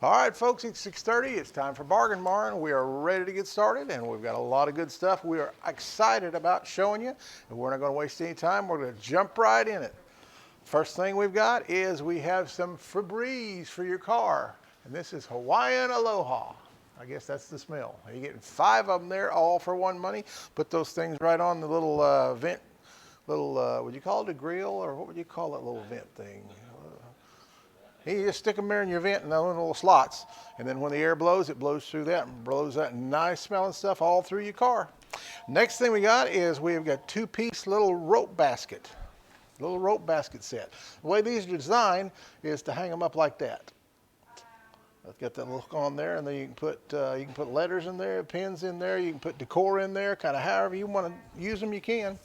All right, folks, it's 6:30. It's time for Bargain Barn. We are ready to get started, and we've got a lot of good stuff we are excited about showing you. And we're not going to waste any time. We're going to jump right in it. First thing we've got is we have some Febreze for your car. And this is Hawaiian Aloha. I guess that's the smell. You're getting 5 of them there, all for one money. Put those things right on the little vent, would you call it a grill, or what would you call that little vent thing? You just stick them there in your vent in those little slots. And then when the air blows, it blows through that and blows that nice smelling stuff all through your car. Next thing we got is we've got 2-piece little rope basket. Little rope basket set. The way these are designed is to hang them up like that. I've got that look on there, and then you can put letters in there, pins in there, you can put decor in there, kind of however you want to use them, you can.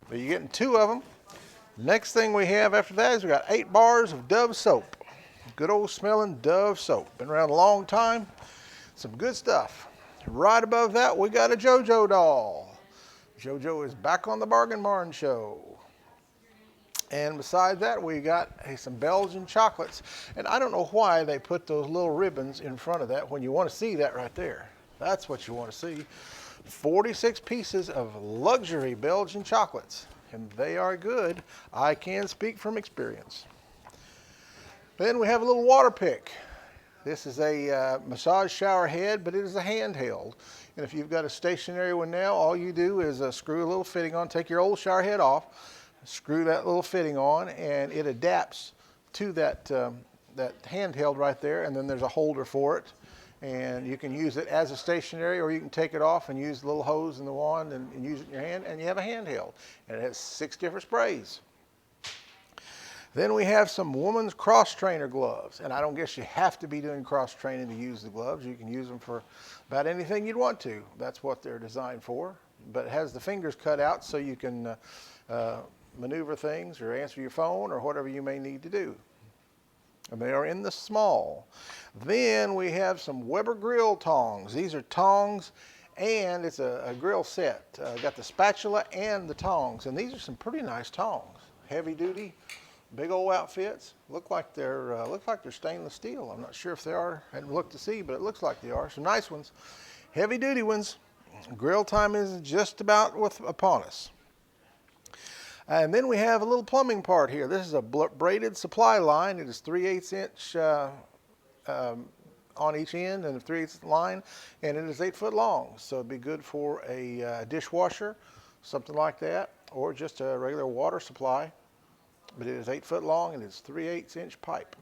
But you're getting 2 of them. Next thing we have after that is we got 8 bars of Dove soap. Good old smelling Dove soap. Been around a long time. Some good stuff. Right above that, we got a JoJo doll. JoJo is back on the Bargain Barn show. And beside that, we got some Belgian chocolates. And I don't know why they put those little ribbons in front of that when you want to see that right there. That's what you want to see. 46 pieces of luxury Belgian chocolates. And they are good. I can speak from experience. Then we have a little water pick. This is a massage shower head, but it is a handheld. And if you've got a stationary one now, all you do is screw a little fitting on, take your old shower head off, screw that little fitting on, and it adapts to that handheld right there, and then there's a holder for it. And you can use it as a stationary, or you can take it off and use the little hose and the wand and use it in your hand, and you have a handheld. And it has 6 different sprays. Then we have some women's cross trainer gloves. And I don't guess you have to be doing cross training to use the gloves. You can use them for about anything you'd want to. That's what they're designed for. But it has the fingers cut out so you can maneuver things or answer your phone or whatever you may need to do. And they are in the small. Then we have some Weber grill tongs. These are tongs, and it's a grill set. Got the spatula and the tongs. And these are some pretty nice tongs. Heavy duty. Big old outfits. Look like they're stainless steel. I'm not sure if they are. I hadn't looked to see, but it looks like they are. Some nice ones. Heavy duty ones. Grill time is just about upon us. And then we have a little plumbing part here. This is a braided supply line. It is 3/8 inch on each end and a 3/8 line, and it is 8 foot long. So it'd be good for a dishwasher, something like that, or just a regular water supply. But it is 8 foot long and it's 3/8 inch pipe.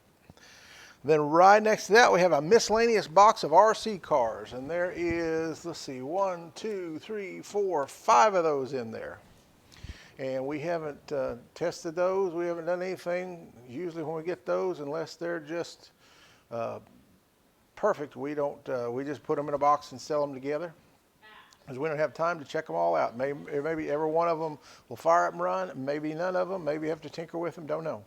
Then right next to that we have a miscellaneous box of RC cars, and there is, let's see, 1, 2, 3, 4, 5 of those in there. And we haven't tested those. We haven't done anything. Usually when we get those, unless they're just perfect, we we just put them in a box and sell them together, because we don't have time to check them all out. Maybe every one of them will fire up and run. Maybe none of them. Maybe you have to tinker with them. Don't know.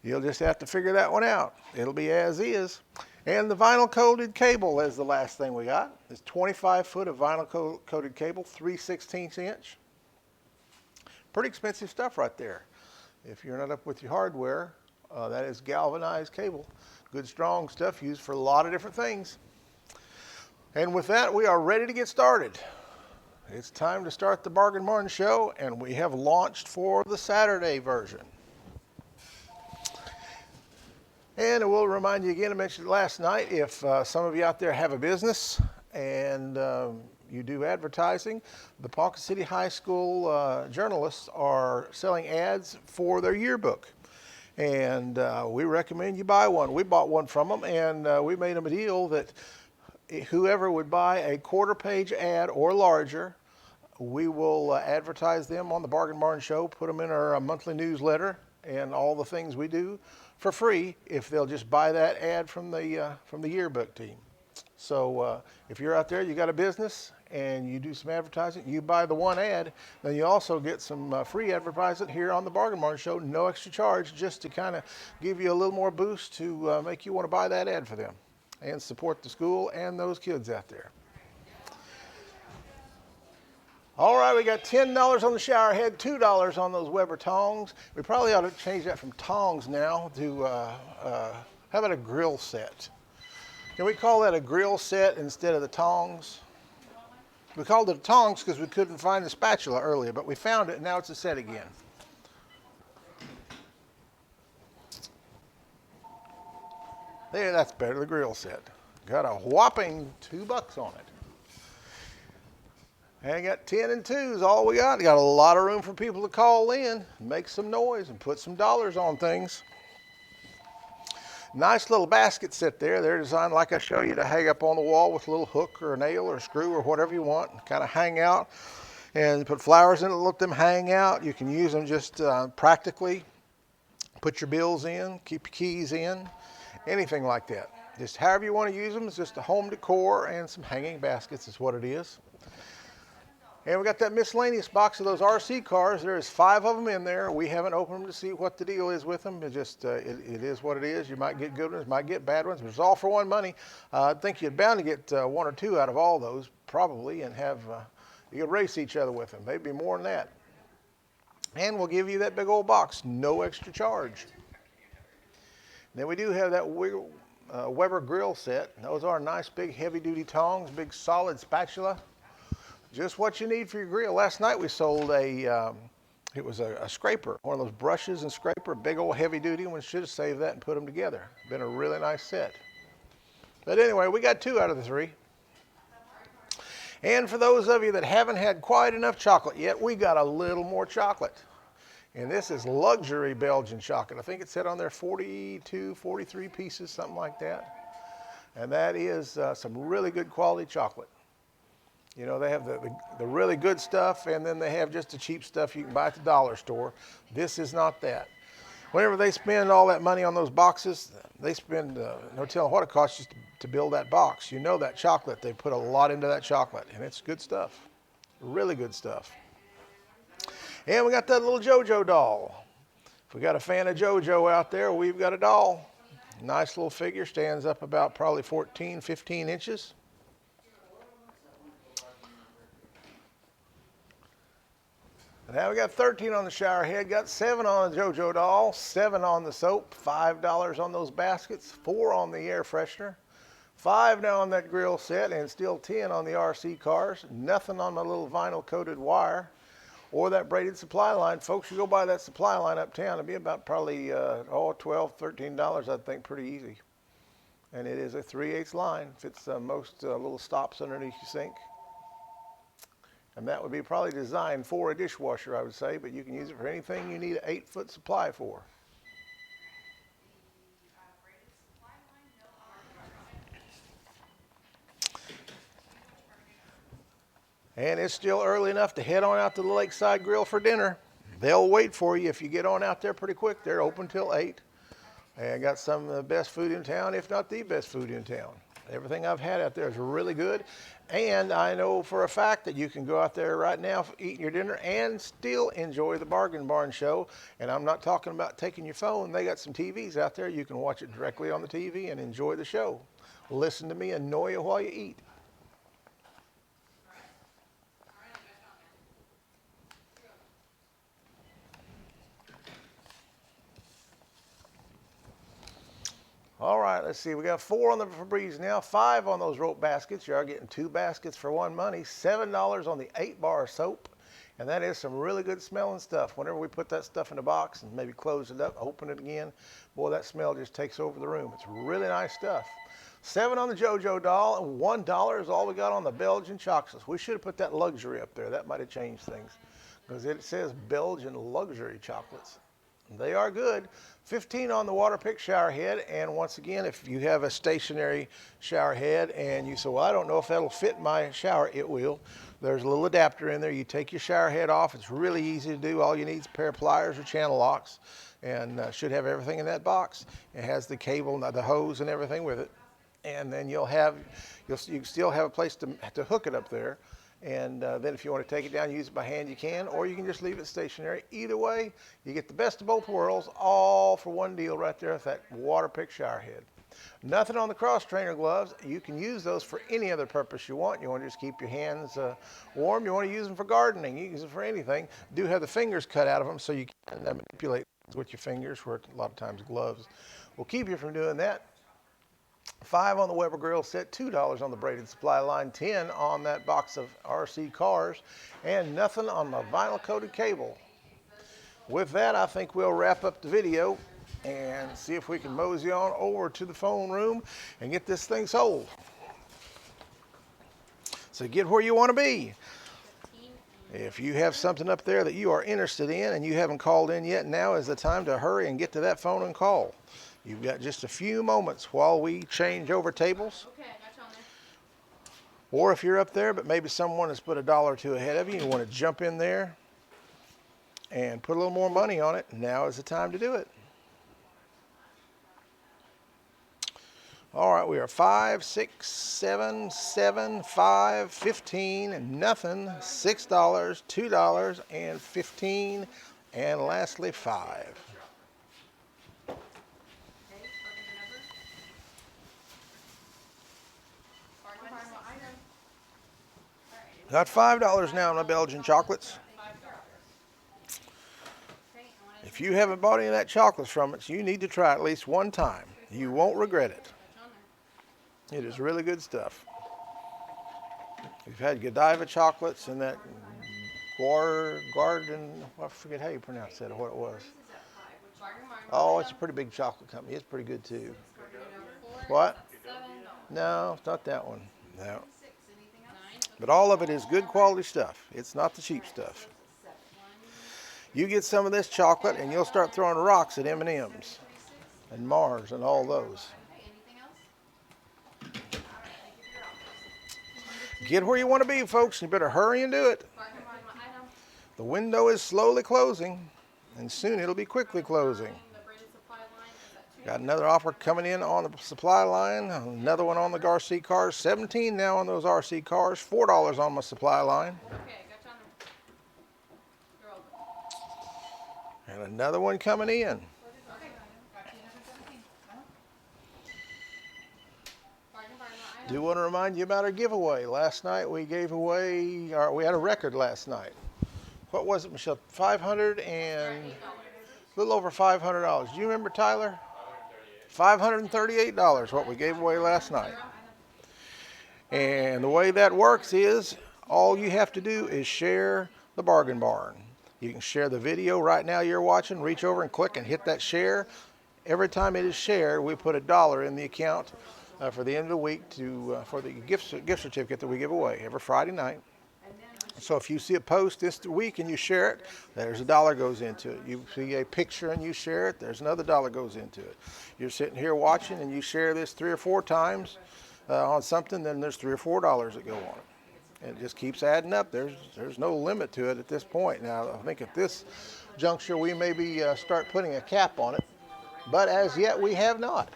You'll just have to figure that one out. It'll be as is. And the vinyl coated cable is the last thing we got. It's 25 foot of vinyl coated cable, 3/16 inch. Pretty expensive stuff right there. If you're not up with your hardware, that is galvanized cable. Good strong stuff used for a lot of different things. And with that, we are ready to get started. It's time to start the Bargain Barn show, and we have launched for the Saturday version. And I will remind you again, I mentioned it last night, if some of you out there have a business and you do advertising, the Ponca City High School journalists are selling ads for their yearbook. And we recommend you buy one. We bought one from them, and we made them a deal that whoever would buy a 1/4 page ad or larger, we will advertise them on the Bargain Barn show, put them in our monthly newsletter and all the things we do for free if they'll just buy that ad from the yearbook team. So if you're out there, you got a business and you do some advertising, you buy the one ad, then you also get some free advertising here on the Bargain Barn show, no extra charge, just to kind of give you a little more boost to make you want to buy that ad for them and support the school and those kids out there. All right, we got $10 on the shower head, $2 on those Weber tongs. We probably ought to change that from tongs now to, how about a grill set? Can we call that a grill set instead of the tongs? We called it tongs because we couldn't find the spatula earlier, but we found it and now it's a set again. There, that's better, the grill set. Got a whopping $2 on it. And got 10 and 2s, all we got. Got a lot of room for people to call in, make some noise, and put some dollars on things. Nice little basket set there. They're designed like I show you to hang up on the wall with a little hook or a nail or a screw or whatever you want. Kind of hang out and put flowers in it, let them hang out. You can use them just practically. Put your bills in, keep your keys in, anything like that. Just however you want to use them. It's just a home decor and some hanging baskets is what it is. And we got that miscellaneous box of those RC cars. There's 5 of them in there. We haven't opened them to see what the deal is with them. It just it is what it is. You might get good ones, might get bad ones, but it's all for one money. I think you're bound to get 1 or 2 out of all those probably, and have you could race each other with them. Maybe more than that. And we'll give you that big old box, no extra charge. Then we do have that Weber grill set. Those are nice big heavy-duty tongs, big solid spatula. Just what you need for your grill. Last night we sold it was a scraper, one of those brushes and scraper, big old heavy duty one. Should have saved that and put them together. Been a really nice set. But anyway, we got 2 out of the 3. And for those of you that haven't had quite enough chocolate yet, we got a little more chocolate. And this is luxury Belgian chocolate. I think it said on there 42, 43 pieces, something like that. And that is some really good quality chocolate. You know, they have the really good stuff, and then they have just the cheap stuff you can buy at the dollar store. This is not that. Whenever they spend all that money on those boxes, they spend no telling what it costs just to build that box. You know that chocolate, they put a lot into that chocolate, and it's good stuff. Really good stuff. And we got that little JoJo doll. If we got a fan of JoJo out there, we've got a doll. Nice little figure, stands up about probably 14, 15 inches. Now we got 13 on the shower head, got 7 on the JoJo doll, 7 on the soap, $5 on those baskets, 4 on the air freshener, 5 now on that grill set, and still 10 on the RC cars. Nothing on my little vinyl coated wire or that braided supply line. Folks, you go buy that supply line uptown, it'll be about probably $12, $13, I think, pretty easy. And it is a 3/8 line, fits most little stops underneath your sink. And that would be probably designed for a dishwasher, I would say, but you can use it for anything you need an 8-foot supply for. And it's still early enough to head on out to the Lakeside Grill for dinner. They'll wait for you if you get on out there pretty quick. They're open till 8. And got some of the best food in town, if not the best food in town. Everything I've had out there is really good. And I know for a fact that you can go out there right now eating your dinner and still enjoy the Bargain Barn show. And I'm not talking about taking your phone. They got some TVs out there. You can watch it directly on the TV and enjoy the show. Listen to me, annoy you while you eat. All right, let's see. We got 4 on the Febreze now, 5 on those rope baskets. You are getting 2 baskets for one money. $7 on the 8-bar soap. And that is some really good smelling stuff. Whenever we put that stuff in a box and maybe close it up, open it again, boy, that smell just takes over the room. It's really nice stuff. 7 on the JoJo doll, and $1 is all we got on the Belgian chocolates. We should have put that luxury up there. That might have changed things, because it says Belgian luxury chocolates. They are good. 15 on the Waterpik shower head, and once again, if you have a stationary shower head and you say, well, I don't know if that'll fit my shower, it will. There's a little adapter in there. You take your shower head off. It's really easy to do. All you need is a pair of pliers or channel locks, and should have everything in that box. It has the cable, the hose, and everything with it. And then you still have a place to hook it up there. And then if you want to take it down, use it by hand, you can, or you can just leave it stationary. Either way, you get the best of both worlds, all for one deal right there with that Waterpik shower head. Nothing on the cross trainer gloves. You can use those for any other purpose you want. You want to just keep your hands warm. You want to use them for gardening. You can use them for anything. Do have the fingers cut out of them so you can manipulate with your fingers, where a lot of times gloves will keep you from doing that. $5 on the Weber grill set, $2 on the Braided Supply line, $10 on that box of RC cars, and nothing on my vinyl coated cable. With that, I think we'll wrap up the video and see if we can mosey on over to the phone room and get this thing sold. So get where you want to be. If you have something up there that you are interested in and you haven't called in yet, now is the time to hurry and get to that phone and call. You've got just a few moments while we change over tables. Okay, I got you on there. Or if you're up there, but maybe someone has put $1 or $2 ahead of you and you want to jump in there and put a little more money on it, now is the time to do it. All right, we are 5, 6, 7, 7, 5, 15, and nothing, $6, $2, and 15, and lastly 5. Got $5 now on the Belgian chocolates. If you haven't bought any of that chocolates from it, you need to try it at least one time. You won't regret it. It is really good stuff. We've had Godiva chocolates and that Garden, I forget how you pronounce that or what it was. Oh, it's a pretty big chocolate company. It's pretty good too. What? No, it's not that one. No. But all of it is good quality stuff. It's not the cheap stuff. You get some of this chocolate and you'll start throwing rocks at M&M's and Mars and all those. Get where you want to be, folks. You better hurry and do it. The window is slowly closing, and soon it'll be quickly closing. Got another offer coming in on the supply line, another one on the RC cars, 17 now on those RC cars, $4 on my supply line. And another one coming in. Do want to remind you about our giveaway. Last night we gave away, or we had a record last night. What was it, Michelle? $500 and a little over $500. Do you remember, Tyler? $538 what we gave away last night. And the way that works is all you have to do is share the Bargain Barn. You can share the video right now you're watching, reach over and click and hit that share. Every time it is shared, we put $1 in the account for the end of the week to for the gift certificate that we give away every Friday night. So if you see a post this week and you share it, there's $1 goes into it. You see a picture and you share it, there's another $1 goes into it. You're sitting here watching and you share this 3 or 4 times on something, then there's $3 or $4 that go on it. And it just keeps adding up. There's no limit to it at this point. Now, I think at this juncture we maybe start putting a cap on it, but as yet we have not.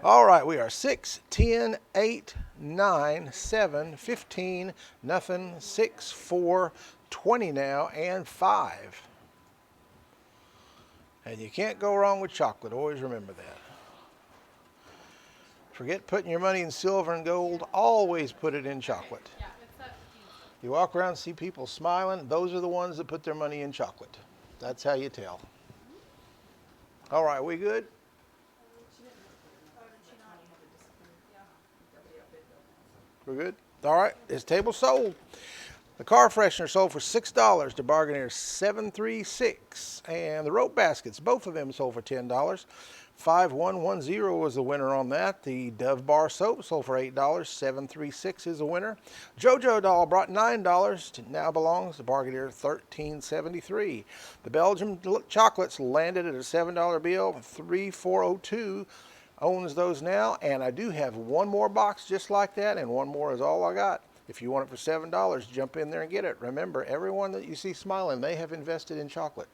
All right, we are 6, 10, 8, 9, 7, 15, nothing, 6, 4, 20 now, and 5. And you can't go wrong with chocolate. Always remember that. Forget putting your money in silver and gold. Always put it in chocolate. You walk around and see people smiling. Those are the ones that put their money in chocolate. That's how you tell. All right, we good? We're good? All right, this table's sold. The car freshener sold for $6 to Bargainier 736. And the rope baskets, both of them sold for $10. 5110 was the winner on that. The Dove bar soap sold for $8. 736 is the winner. JoJo doll brought $9. Now belongs to Bargainier 1373. The Belgian chocolates landed at a $7 bill. 3402 owns those now, and I do have one more box just like that, and one more is all I got. If you want it for $7, jump in there and get it. Remember, everyone that you see smiling, they have invested in chocolate.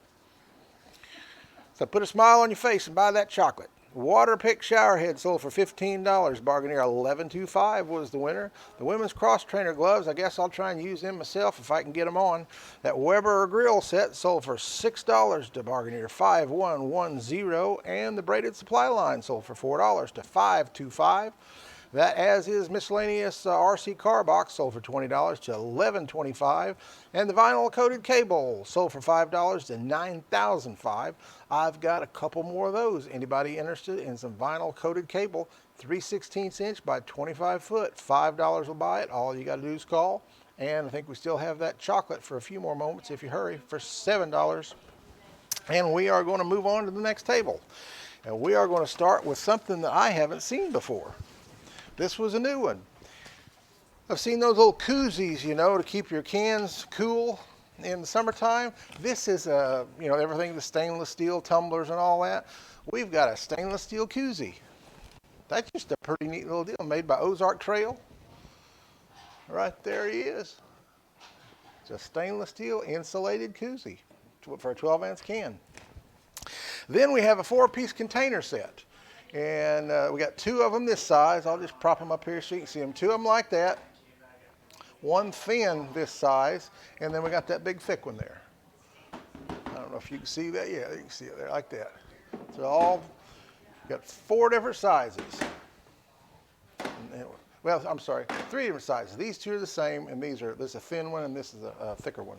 So put a smile on your face and buy that chocolate. Waterpik shower head sold for $15. Bargainier 1125 was the winner. The women's cross trainer gloves, I guess I'll try and use them myself if I can get them on. That Weber grill set sold for $6 to Bargainier 5110. And the braided supply line sold for $4 to 525. That, as is miscellaneous RC car box, sold for $20 to $11.25, and the vinyl coated cable sold for $5 to $9,005. I've got a couple more of those. Anybody interested in some vinyl coated cable, 3/16 inch by 25 foot, $5 will buy it. All you got to do is call. And I think we still have that chocolate for a few more moments if you hurry for $7. And we are going to move on to the next table. And we are going to start with something that I haven't seen before. This was a new one. I've seen those little koozies, you know, to keep your cans cool in the summertime. This is everything, the stainless steel tumblers and all that. We've got a stainless steel koozie. That's just a pretty neat little deal, made by Ozark Trail. Right there he is. It's a stainless steel insulated koozie for a 12-ounce can. Then we have a 4-piece container set. And we got 2 of them this size. I'll just prop them up here so you can see them. 2 of them like that. 1 thin this size. And then we got that big thick one there. I don't know if you can see that. Yeah, you can see it there like that. So got 4 different sizes. Well, I'm sorry, 3 different sizes. These 2 are the same, and this is a thin one, and this is a thicker one.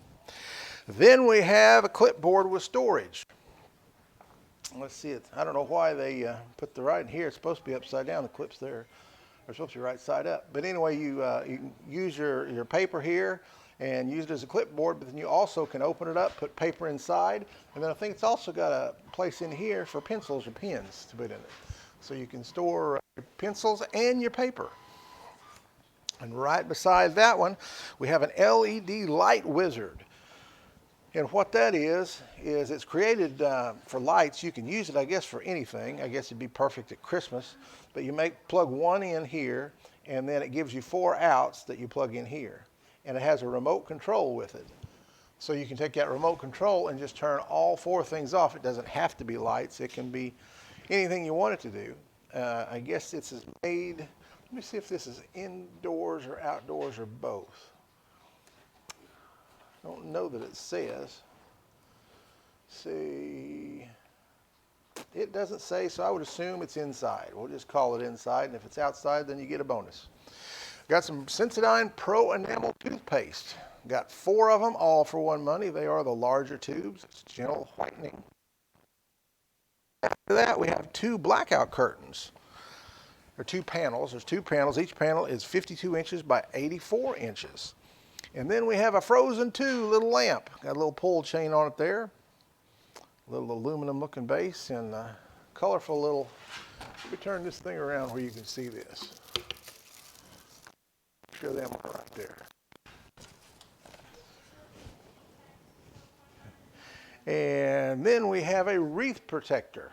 Then we have a clipboard with storage. Let's see it. I don't know why they put the writing here. It's supposed to be upside down. The clips there are supposed to be right side up. But anyway, you can use your paper here and use it as a clipboard, but then you also can open it up, put paper inside, and then I think it's also got a place in here for pencils or pens to put in it. So you can store your pencils and your paper. And right beside that one, we have an LED light wizard. And what that is it's created for lights. You can use it, I guess, for anything. I guess it'd be perfect at Christmas. But you plug one in here, and then it gives you 4 outs that you plug in here. And it has a remote control with it. So you can take that remote control and just turn all 4 things off. It doesn't have to be lights. It can be anything you want it to do. I guess it's made, let me see if this is indoors or outdoors or both. I don't know that it says. See, it doesn't say, so I would assume it's inside. We'll just call it inside, and if it's outside, then you get a bonus. Got some Sensodyne Pro Enamel toothpaste. Got 4 of them, all for $1 money. They are the larger tubes. It's gentle whitening. After that, we have 2 blackout curtains. There are 2 panels. There's 2 panels. Each panel is 52 inches by 84 inches. And then we have a Frozen 2 little lamp. Got a little pull chain on it there. A little aluminum looking base and a colorful little, let me turn this thing around where you can see this. Show them right there. And then we have a wreath protector.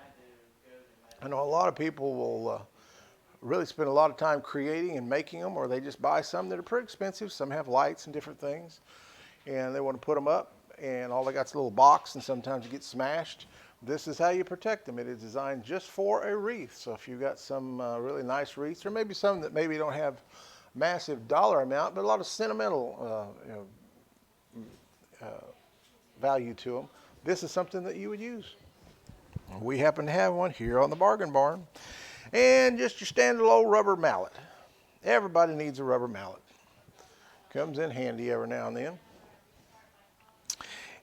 I know a lot of people will really spend a lot of time creating and making them, or they just buy some that are pretty expensive. Some have lights and different things, and they want to put them up, and all they got is a little box, and sometimes it gets smashed. This is how you protect them. It is designed just for a wreath. So if you've got some really nice wreaths, or maybe some that maybe don't have massive dollar amount, but a lot of sentimental value to them, this is something that you would use. We happen to have one here on the Bargain Barn. And just your standard old rubber mallet. Everybody needs a rubber mallet. Comes in handy every now and then.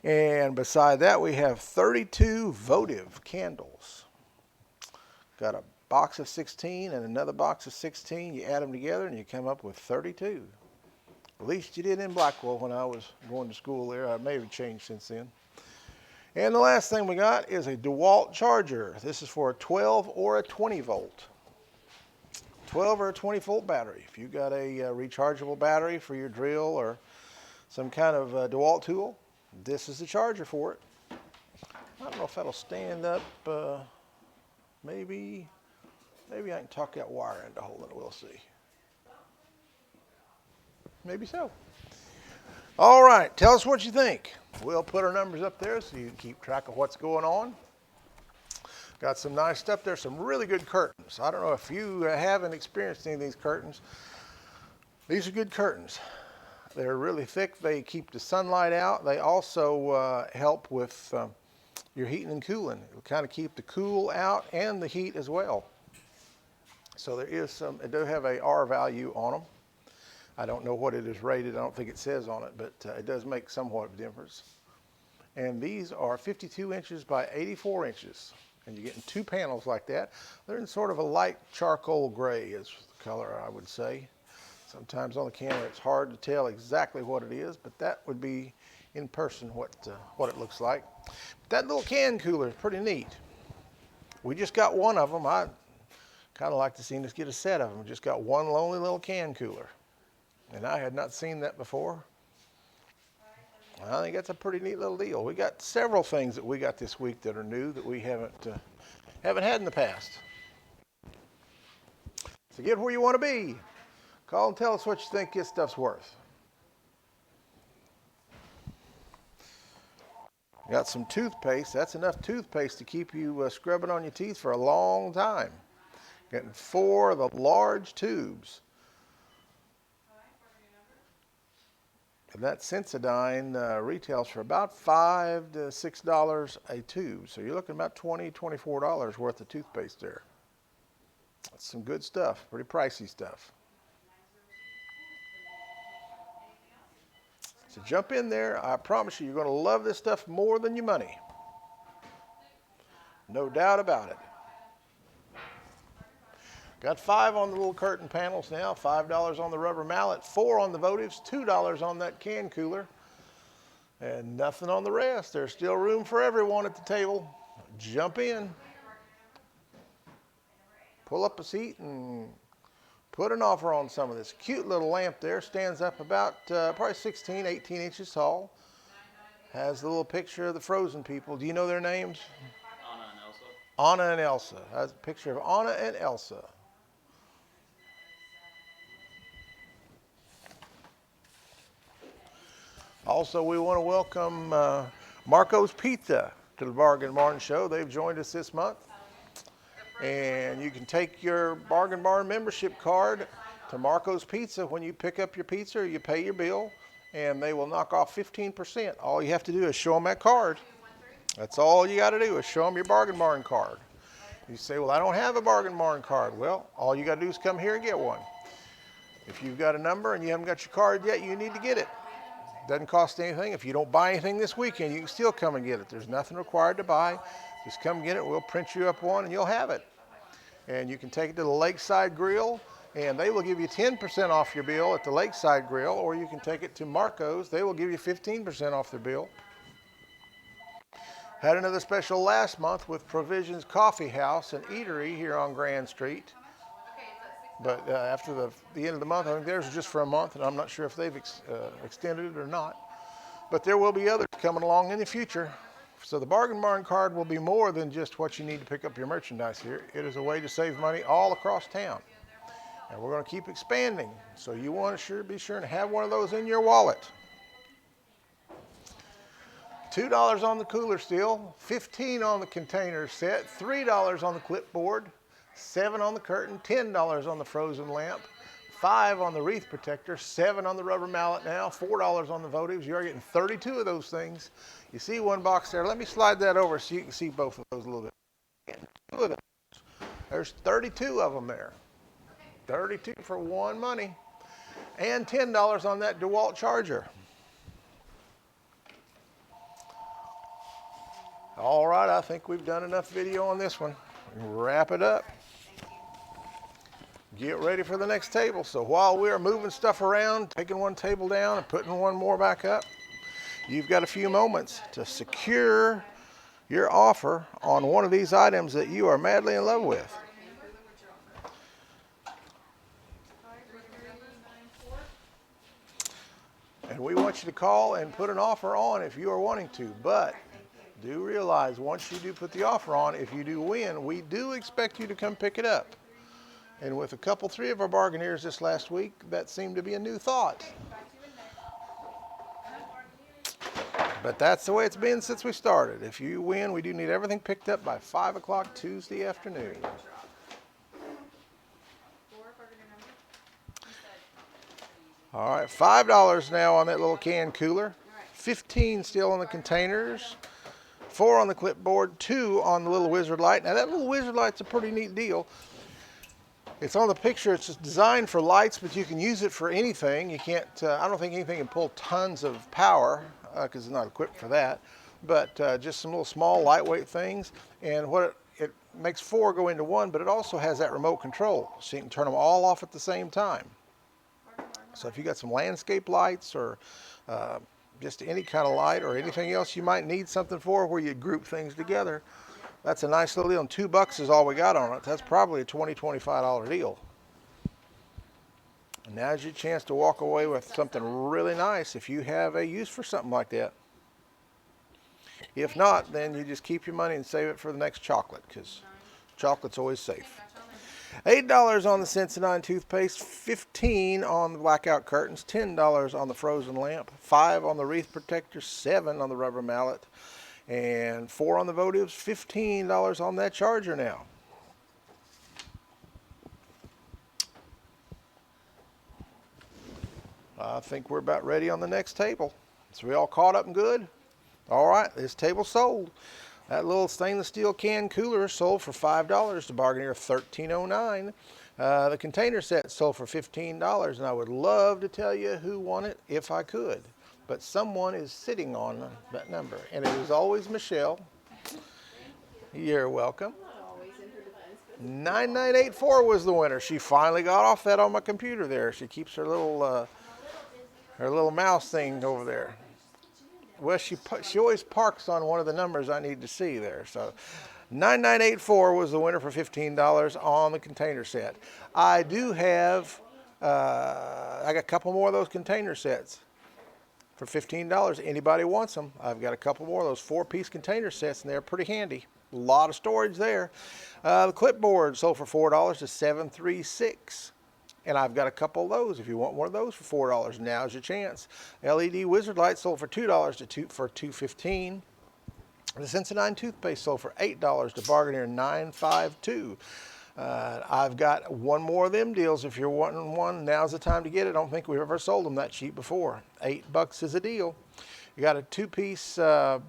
And beside that, we have 32 votive candles. Got a box of 16 and another box of 16. You add them together and you come up with 32. At least you did in Blackwell when I was going to school there. I may have changed since then. And the last thing we got is a DeWalt charger. This is for a 12 or a 20 volt. 12 or a 20 volt battery. If you've got a rechargeable battery for your drill or some kind of DeWalt tool, this is the charger for it. I don't know if that'll stand up. Maybe I can tuck that wire into hold it. We'll see. Maybe so. All right, tell us what you think. We'll put our numbers up there so you can keep track of what's going on. Got some nice stuff there, some really good curtains. I don't know if you haven't experienced any of these curtains. These are good curtains. They're really thick. They keep the sunlight out. They also help with your heating and cooling. It'll kind of keep the cool out and the heat as well. So there is some, they do have a R value on them. I don't know what it is rated. I don't think it says on it, but it does make somewhat of a difference. And these are 52 inches by 84 inches. And you're getting 2 panels like that. They're in sort of a light charcoal gray is the color, I would say. Sometimes on the camera it's hard to tell exactly what it is, but that would be in person what it looks like. That little can cooler is pretty neat. We just got one of them. I kind of like to see us get a set of them. We just got one lonely little can cooler. And I had not seen that before. I think that's a pretty neat little deal. We got several things that we got this week that are new that we haven't had in the past. So get where you want to be. Call and tell us what you think this stuff's worth. Got some toothpaste. That's enough toothpaste to keep you scrubbing on your teeth for a long time. Getting 4 of the large tubes. And that Sensodyne retails for about $5 to $6 a tube. So you're looking about $20, $24 worth of toothpaste there. That's some good stuff, pretty pricey stuff. So jump in there. I promise you, you're going to love this stuff more than your money. No doubt about it. Got 5 on the little curtain panels now, $5 on the rubber mallet, 4 on the votives, $2 on that can cooler, and nothing on the rest. There's still room for everyone at the table. Jump in. Pull up a seat and put an offer on some of this. Cute little lamp there, stands up about probably 16, 18 inches tall. Has the little picture of the Frozen people. Do you know their names? Anna and Elsa. Anna and Elsa. Has a picture of Anna and Elsa. Also, we want to welcome Marco's Pizza to the Bargain Barn Show. They've joined us this month. And you can take your Bargain Barn membership card to Marco's Pizza. When you pick up your pizza, you pay your bill, and they will knock off 15%. All you have to do is show them that card. That's all you got to do is show them your Bargain Barn card. You say, well, I don't have a Bargain Barn card. Well, all you got to do is come here and get one. If you've got a number and you haven't got your card yet, you need to get it. Doesn't cost anything. If you don't buy anything this weekend, you can still come and get it. There's nothing required to buy. Just come get it. We'll print you up one and you'll have it. And you can take it to the Lakeside Grill and they will give you 10% off your bill at the Lakeside Grill, or you can take it to Marco's. They will give you 15% off their bill. Had another special last month with Provisions Coffee House and Eatery here on Grand Street. But after the end of the month, I think theirs is just for a month, and I'm not sure if they've extended it or not. But there will be others coming along in the future. So the Bargain Barn card will be more than just what you need to pick up your merchandise here. It is a way to save money all across town. And we're going to keep expanding. So you want to be sure to have one of those in your wallet. $2 on the cooler still, $15 on the container set, $3 on the clipboard, $7 on the curtain, $10 on the frozen lamp, $5 on the wreath protector, $7 on the rubber mallet now, $4 on the votives. You're getting 32 of those things. You see one box there. Let me slide that over so you can see both of those a little bit. Two of those. There's 32 of them there. 32 for one money. And $10 on that DeWalt charger. All right, I think we've done enough video on this one. Wrap it up. Get ready for the next table. So while we are moving stuff around, taking one table down and putting one more back up, you've got a few moments to secure your offer on one of these items that you are madly in love with. And we want you to call and put an offer on if you are wanting to, but do realize once you do put the offer on, if you do win, we do expect you to come pick it up. And with three of our bargainers this last week, that seemed to be a new thought. But that's the way it's been since we started. If you win, we do need everything picked up by 5 o'clock Tuesday afternoon. All right, $5 now on that little can cooler. $15 still on the containers. $4 on the clipboard, $2 on the little wizard light. Now that little wizard light's a pretty neat deal. It's on the picture. It's just designed for lights, but you can use it for anything. You can't, I don't think anything can pull tons of power because it's not equipped for that, but just some little small lightweight things. And what it makes 4 go into 1, but it also has that remote control, so you can turn them all off at the same time. So if you got some landscape lights or just any kind of light or anything else you might need something for where you group things together, that's a nice little deal. And $2 is all we got on it. That's probably a $20, $25 deal. And now's your chance to walk away with something really nice if you have a use for something like that. If not, then you just keep your money and save it for the next chocolate, because chocolate's always safe. $8 on the Sensodyne toothpaste, $15 on the blackout curtains, $10 on the frozen lamp, $5 on the wreath protector, $7 on the rubber mallet, and $4 on the votives, $15 on that charger now. I think we're about ready on the next table. So we all caught up and good? All right, this table sold. That little stainless steel can cooler sold for $5. The bargain here, $13.09. The container set sold for $15, and I would love to tell you who won it if I could. But someone is sitting on that number, and it is always Michelle. You're welcome. 9984 was the winner. She finally got off that on my computer there. She keeps her little mouse thing over there. Well, she always parks on one of the numbers I need to see there. So 9984 was the winner for $15 on the container set. I do have, I got a couple more of those container sets for $15. Anybody wants them? I've got a couple more of those 4-piece container sets, and they're pretty handy. A lot of storage there. The clipboard sold for $4 to 736. And I've got a couple of those. If you want one of those for $4, now's your chance. LED wizard light sold for $2 for $2.15. The Sensodyne toothpaste sold for $8 to bargain here $9.52. I've got one more of them deals. If you're wanting one, now's the time to get it. I don't think we've ever sold them that cheap before. $8 is a deal. You got a 2-piece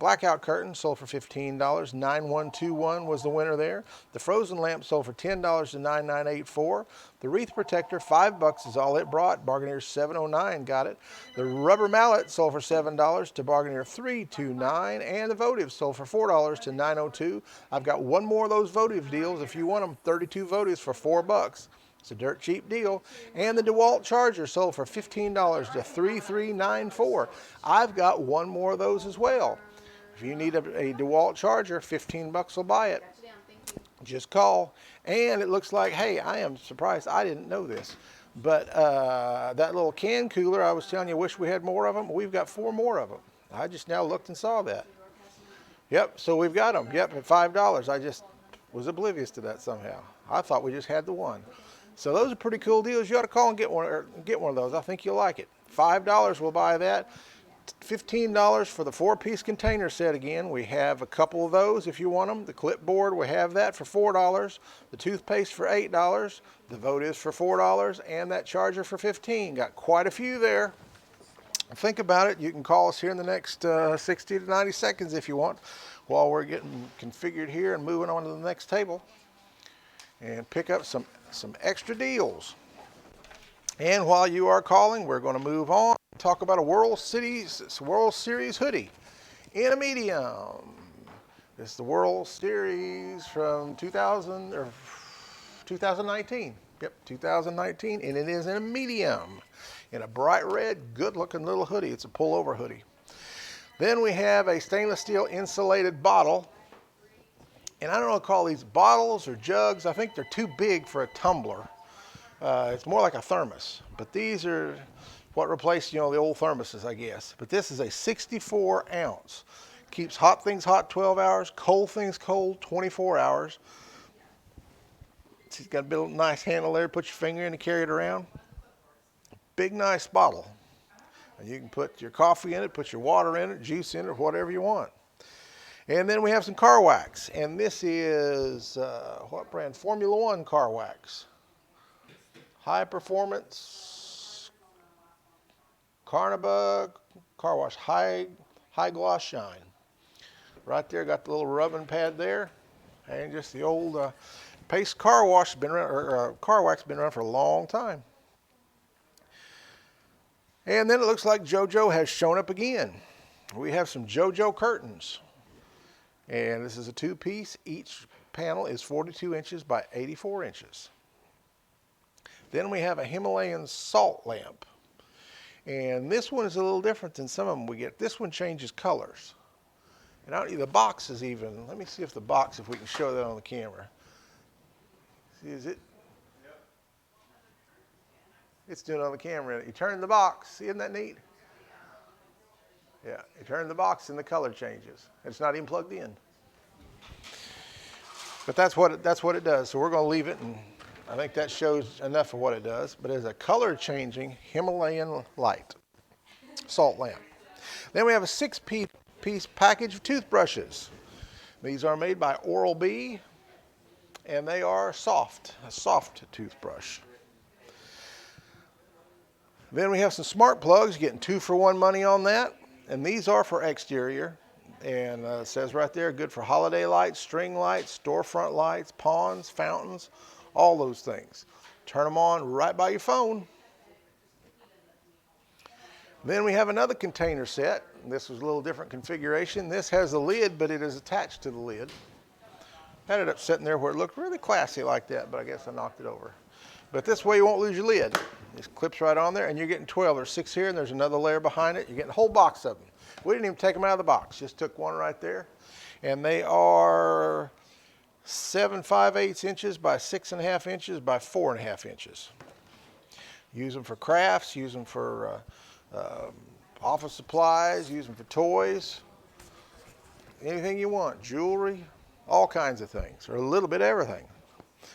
blackout curtain sold for $15. 9121 was the winner there. The frozen lamp sold for $10 to 9984. The wreath protector, $5 is all it brought. Bargainer 709 got it. The rubber mallet sold for $7 to bargainer 329, and the votive sold for $4 to 902. I've got one more of those votive deals. If you want them, 32 votives for $4. It's a dirt cheap deal. And the DeWalt charger sold for $15 to 3394. I've got one more of those as well. If you need a DeWalt charger, $15 will buy it. Just call. And it looks like, hey, I am surprised. I didn't know this. But that little can cooler, I was telling you, I wish we had more of them. We've got 4 more of them. I just now looked and saw that. Yep, so we've got them. Yep, at $5. I just was oblivious to that somehow. I thought we just had the one. So those are pretty cool deals. You ought to call and get one of those. I think you'll like it. $5 will buy that. $15 for the 4-piece container set again. We have a couple of those if you want them. The clipboard, we have that for $4. The toothpaste for $8. The votives for $4. And that charger for $15. Got quite a few there. Think about it. You can call us here in the next 60 to 90 seconds if you want, while we're getting configured here and moving on to the next table, and pick up some extra deals. And while you are calling, we're going to move on and talk about a World Series hoodie in a medium. This is the World Series from 2019. Yep, 2019, and it is in a medium, in a bright red, good-looking little hoodie. It's a pullover hoodie. Then we have a stainless steel insulated bottle. And I don't know what to call these, bottles or jugs. I think they're too big for a tumbler. It's more like a thermos. But these are what replaced, the old thermoses, I guess. But this is a 64 ounce. Keeps hot things hot 12 hours, cold things cold 24 hours. It's got a little nice handle there. Put your finger in and carry it around. Big, nice bottle. And you can put your coffee in it, put your water in it, juice in it, whatever you want. And then we have some car wax. And this is, what brand? Formula One car wax. High performance, Carnibug car wash, high gloss shine. Right there, got the little rubbing pad there. And just the old Pace car wash has been around, or car wax has been around for a long time. And then it looks like JoJo has shown up again. We have some JoJo curtains. And this is a two-piece. Each panel is 42 inches by 84 inches. Then we have a Himalayan salt lamp. And this one is a little different than some of them we get. This one changes colors. And the box is even, let me see if the box, if we can show that on the camera. See, is it? Yep. It's doing it on the camera. You turn the box, isn't that neat? Yeah, you turn the box and the color changes. It's not even plugged in. But that's what it does. So we're going to leave it, and I think that shows enough of what it does. But it's a color changing Himalayan light salt lamp. Then we have a 6-piece package of toothbrushes. These are made by Oral-B, and they are a soft toothbrush. Then we have some smart plugs, getting 2 for 1 money on that. And these are for exterior. And it says right there, good for holiday lights, string lights, storefront lights, ponds, fountains, all those things. Turn them on right by your phone. Then we have another container set. This was a little different configuration. This has a lid, but it is attached to the lid. Had it up sitting there where it looked really classy like that, but I guess I knocked it over. But this way you won't lose your lid. It clips right on there, and you're getting 12. There's 6 here, and there's another layer behind it. You're getting a whole box of them. We didn't even take them out of the box. Just took one right there. And they are 7 5/8 inches by 6.5 inches by 4.5 inches. Use them for crafts. Use them for office supplies. Use them for toys. Anything you want. Jewelry. All kinds of things. Or a little bit of everything.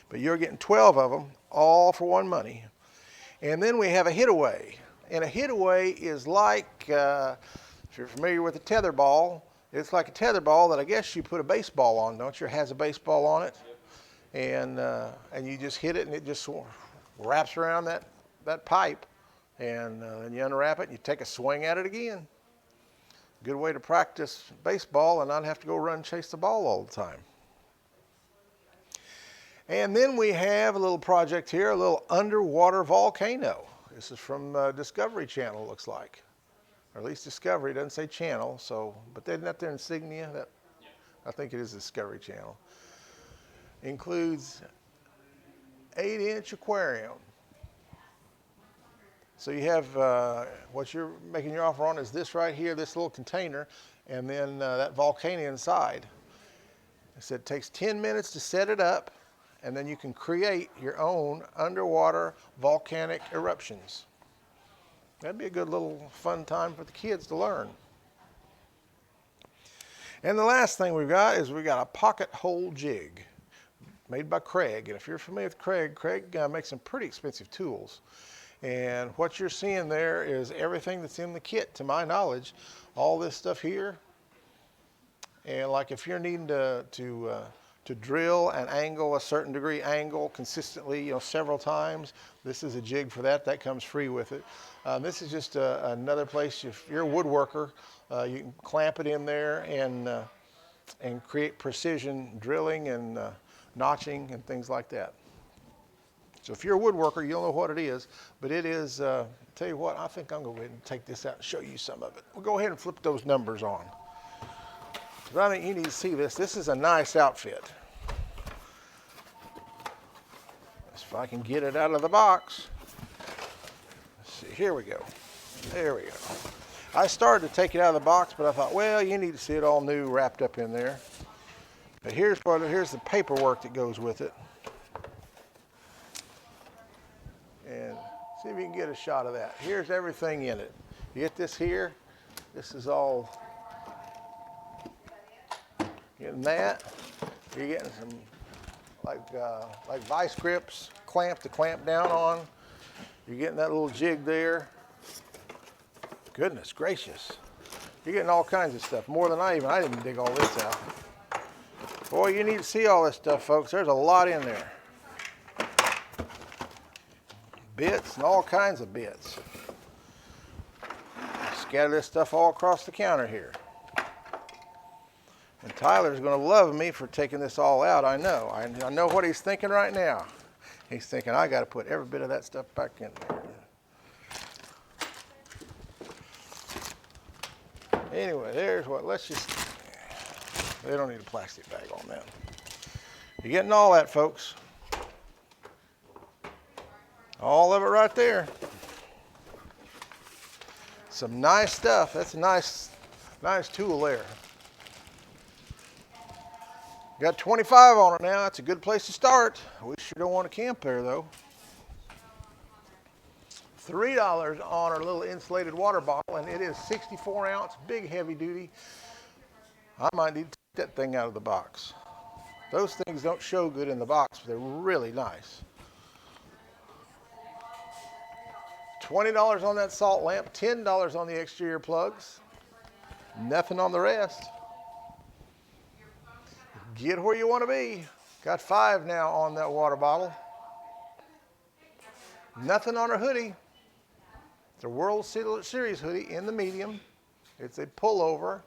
But you're getting 12 of them, all for 1 money. And then we have a hitaway. And a hitaway is like, if you're familiar with a tether ball, it's like a tether ball that I guess you put a baseball on, don't you? It has a baseball on it. And you just hit it, and it just wraps around that pipe. And then you unwrap it, and you take a swing at it again. Good way to practice baseball and not have to go run and chase the ball all the time. And then we have a little project here, a little underwater volcano. This is from Discovery Channel, looks like. Or at least Discovery, it doesn't say channel, but isn't that their insignia? I think it is Discovery Channel. Includes 8-inch aquarium. So you have, what you're making your offer on is this right here, this little container, and then that volcano inside. It said it takes 10 minutes to set it up, and then you can create your own underwater volcanic eruptions. That'd be a good little fun time for the kids to learn. And the last thing we've got is a pocket hole jig made by Craig. And if you're familiar with Craig makes some pretty expensive tools. And what you're seeing there is everything that's in the kit, to my knowledge. All this stuff here. And like if you're needing to drill and angle a certain degree angle consistently, several times, this is a jig for that. That comes free with it. This is just another place. If you're a woodworker, you can clamp it in there and create precision drilling and notching and things like that. So if you're a woodworker, you'll know what it is. But it is, tell you what, I think I'm going to go ahead and take this out and show you some of it. We'll go ahead and flip those numbers on. But I think you need to see this. This is a nice outfit. If I can get it out of the box. Let's see, here we go. There we go. I started to take it out of the box, but I thought, well, you need to see it all new wrapped up in there. But here's the paperwork that goes with it. And see if you can get a shot of that. Here's everything in it. You get this here. This is all. Getting that. You're getting some like vice grips, clamp to clamp down on. You're getting that little jig there. Goodness gracious. You're getting all kinds of stuff, more than I didn't dig all this out. Boy, you need to see all this stuff, folks. There's a lot in there. Bits and all kinds of bits. Scatter this stuff all across the counter here. And Tyler's going to love me for taking this all out. I know. I know what he's thinking right now. He's thinking, I got to put every bit of that stuff back in there. Anyway, there's what. Let's just. They don't need a plastic bag on that. You're getting all that, folks. All of it right there. Some nice stuff. That's a nice tool there. Got 25 on it now. That's a good place to start. We sure don't want to camp there though. $3 on our little insulated water bottle, and it is 64 ounce, big heavy duty. I might need to take that thing out of the box. Those things don't show good in the box, but they're really nice. $20 on that salt lamp, $10 on the exterior plugs, nothing on the rest. Get where you want to be. Got 5 now on that water bottle. Nothing on our hoodie. It's a World Series hoodie in the medium. It's a pullover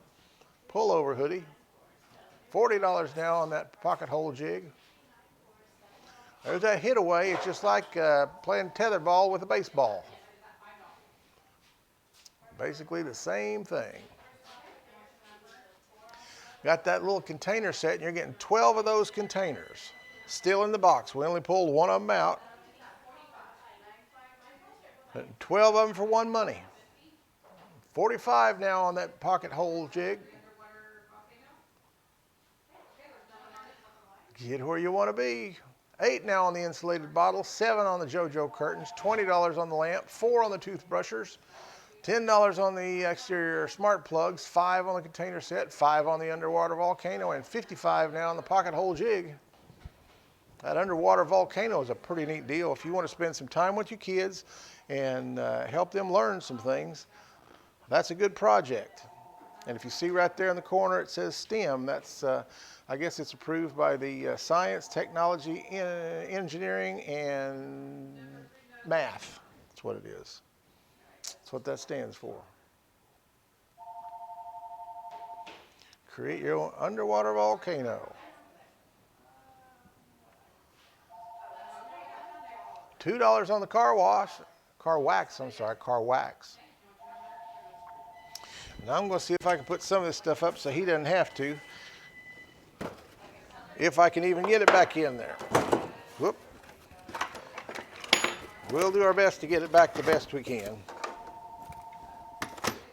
hoodie. $40 now on that pocket hole jig. There's that hit away. It's just like playing tetherball with a baseball. Basically the same thing. Got that little container set, and you're getting 12 of those containers. Still in the box. We only pulled one of them out. 12 of them for one money. 45 now on that pocket hole jig. Get where you want to be. 8 now on the insulated bottle, 7 on the JoJo curtains, $20 on the lamp, 4 on the toothbrushers, $10 on the exterior smart plugs, 5 on the container set, 5 on the underwater volcano, and 55 now on the pocket hole jig. That underwater volcano is a pretty neat deal. If you want to spend some time with your kids and help them learn some things, that's a good project. And if you see right there in the corner it says STEM, that's I guess it's approved by the Science, Technology, Engineering, and Math. That's what it is. That's what that stands for. Create your own underwater volcano. $2 on the car wax. Now I'm going to see if I can put some of this stuff up so he doesn't have to. If I can even get it back in there. Whoop. We'll do our best to get it back the best we can.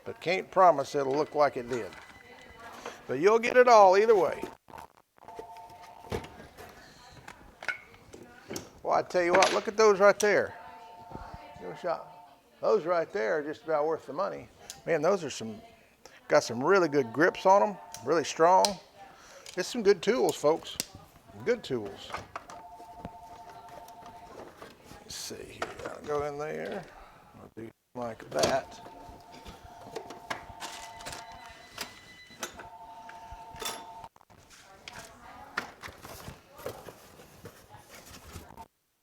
But can't promise it'll look like it did. But you'll get it all either way. Well, I tell you what, look at those right there. Give a shot. Those right there are just about worth the money. Man, those are got some really good grips on them, really strong. It's some good tools, folks. Good tools. Let's see here. I'll go in there. I'll do like that.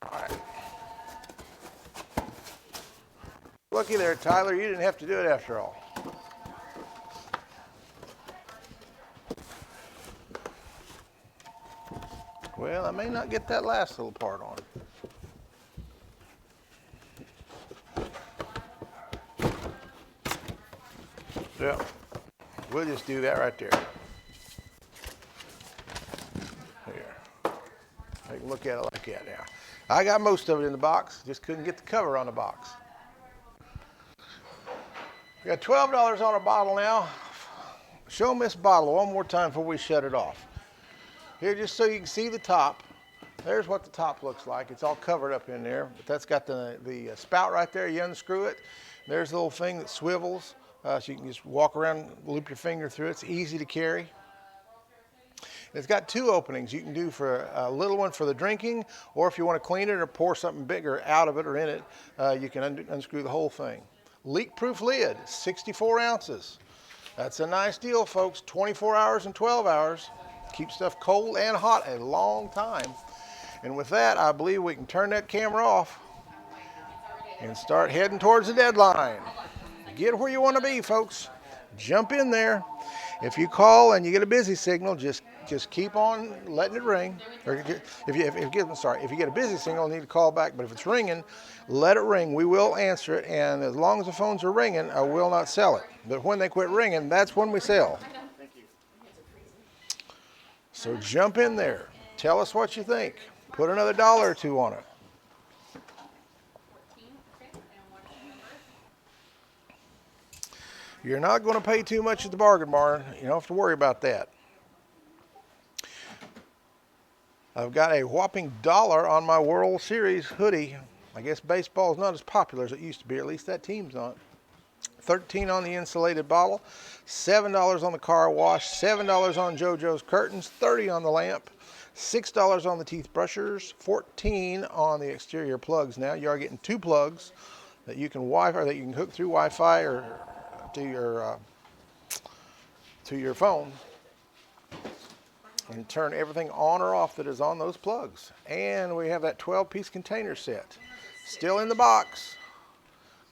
All right. Looky there, Tyler. You didn't have to do it after all. Well, I may not get that last little part on. Yeah, we'll just do that right there. Here, take a look at it like that now. I got most of it in the box, just couldn't get the cover on the box. We got $12 on a bottle now. Show them this bottle one more time before we shut it off. Here, just so you can see the top. There's what the top looks like. It's all covered up in there, but that's got the spout right there. You unscrew it. There's the little thing that swivels, so you can just walk around, loop your finger through it. It's easy to carry. It's got 2 openings. You can do for a little one for the drinking, or if you want to clean it or pour something bigger out of it or in it, you can unscrew the whole thing. Leak-proof lid, 64 ounces. That's a nice deal, folks. 24 hours and 12 hours. Keep stuff cold and hot a long time. And with that, I believe we can turn that camera off and start heading towards the deadline. Get where you want to be, folks. Jump in there. If you call and you get a busy signal, just keep on letting it ring. Or if you get a busy signal, you need to call back. But if it's ringing, let it ring. We will answer it, and as long as the phones are ringing, I will not sell it. But when they quit ringing, that's when we sell. So jump in there. Tell us what you think. Put another $1 or $2 on it. You're not going to pay too much at the Bargain Barn. You don't have to worry about that. I've got a whopping $1 on my World Series hoodie. I guess baseball is not as popular as it used to be. At least that team's not. $13 on the insulated bottle, $7 on the car wash, $7 on JoJo's curtains, $30 on the lamp, $6 on the teeth brushers, $14 on the exterior plugs. Now you are getting 2 plugs that you can hook through Wi-Fi or to your phone and turn everything on or off that is on those plugs. And we have that 12-piece container set still in the box.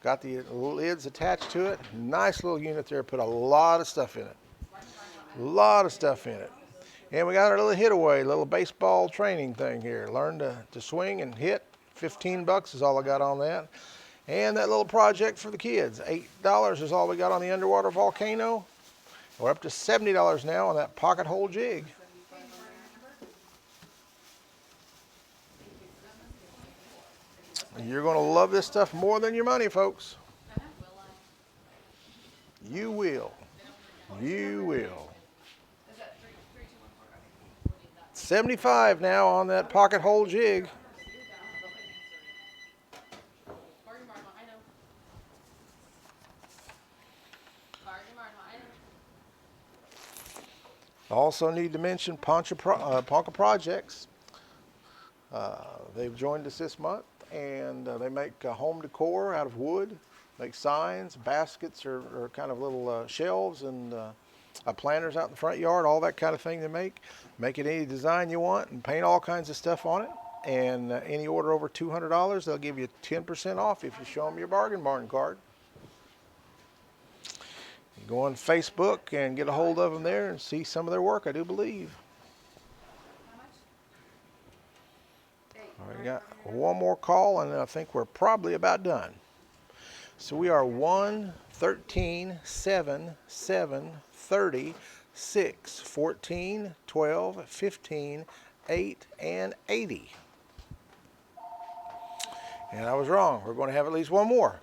Got the lids attached to it. Nice little unit there. Put a lot of stuff in it. A lot of stuff in it. And we got our little hitaway, little baseball training thing here. Learn to swing and hit. $15 is all I got on that. And that little project for the kids. $8 is all we got on the underwater volcano. We're up to $70 now on that pocket hole jig. You're going to love this stuff more than your money, folks. You will. You will. 75 now on that pocket hole jig. Also need to mention Ponca Projects. They've joined us this month, and they make home decor out of wood, make signs, baskets, or kind of little shelves and planters out in the front yard, all that kind of thing they make. Make it any design you want and paint all kinds of stuff on it. And any order over $200, they'll give you 10% off if you show them your Bargain Barn card. You go on Facebook and get a hold of them there and see some of their work, I do believe. All right, we got one more call, and then I think we're probably about done. So we are 1, 13, 7, 7, 30, 6, 14, 12, 15, 8, and 80. And I was wrong. We're going to have at least one more.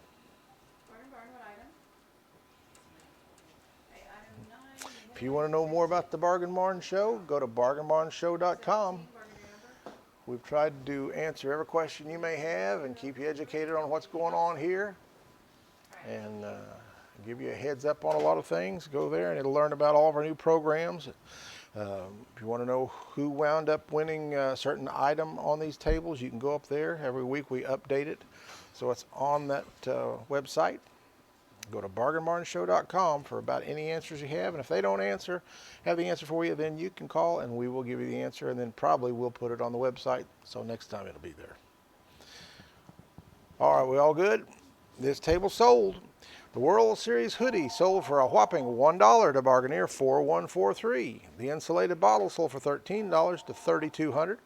If you want to know more about the Bargain Barn Show, go to bargainbarnshow.com. We've tried to answer every question you may have and keep you educated on what's going on here and give you a heads up on a lot of things. Go there and it'll learn about all of our new programs. If you want to know who wound up winning a certain item on these tables, you can go up there. Every week we update it, so it's on that website. Go to bargainbarnshow.com for about any answers you have, and if they don't have the answer for you, then you can call and we will give you the answer, and then probably we'll put it on the website, so next time it'll be there. All right, we all good? This table sold. The World Series hoodie sold for a whopping $1 to Bargainier 4143. The insulated bottle sold for $13 to $3,200.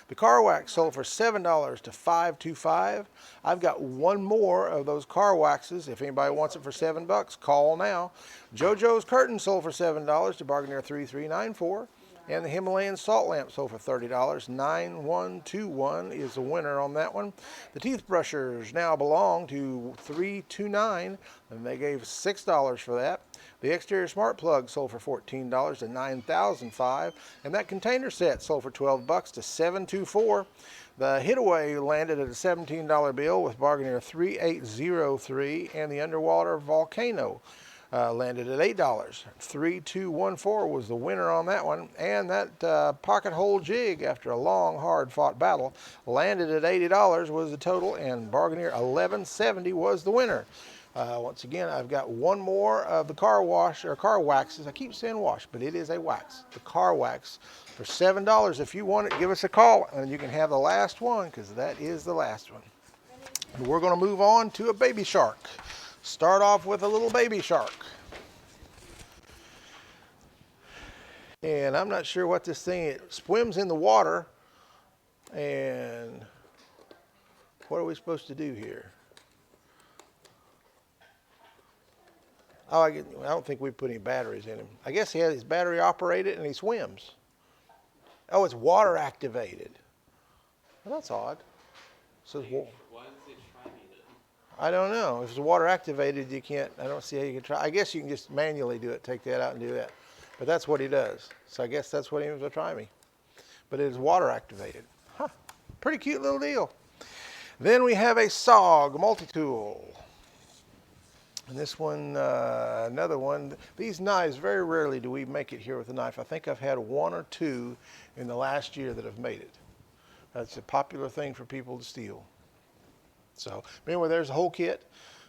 The car wax sold for $7 to $525. I've got one more of those car waxes. If anybody wants it for $7, call now. JoJo's curtain sold for $7 to Bargainier 3394. And the Himalayan salt lamp sold for $30. 9121 is the winner on that one. The teeth brushers now belong to 329, and they gave $6 for that. The exterior smart plug sold for $14 to 9005, and that container set sold for $12 to 724. The hitaway landed at a $17 bill with Bargainier 3803, and the underwater volcano landed at $8. 3214 was the winner on that one, and that pocket hole jig, after a long, hard-fought battle, landed at $80 was the total, and Bargainier 1170 was the winner. Once again, I've got one more of the car waxes. I keep saying wash, but it is a wax. The car wax for $7. If you want it, give us a call, and you can have the last one, because that is the last one. And we're going to move on to a baby shark. Start off with a little baby shark. And I'm not sure what this thing, it swims in the water. And what are we supposed to do here? Oh, I don't think we put any batteries in him. I guess he has his battery operated and he swims. Oh, it's water activated. Well, that's odd. So it's Why does it try me then? I don't know. If it's water activated, you can't, I don't see how you can try. I guess you can just manually do it, take that out and do that. But that's what he does. So I guess that's what he was going to try me. But it is water activated. Huh. Pretty cute little deal. Then we have a SOG multi-tool. And this one, another one. These knives, very rarely do we make it here with a knife. I think I've had one or two in the last year that have made it. That's a popular thing for people to steal. So anyway, there's the whole kit.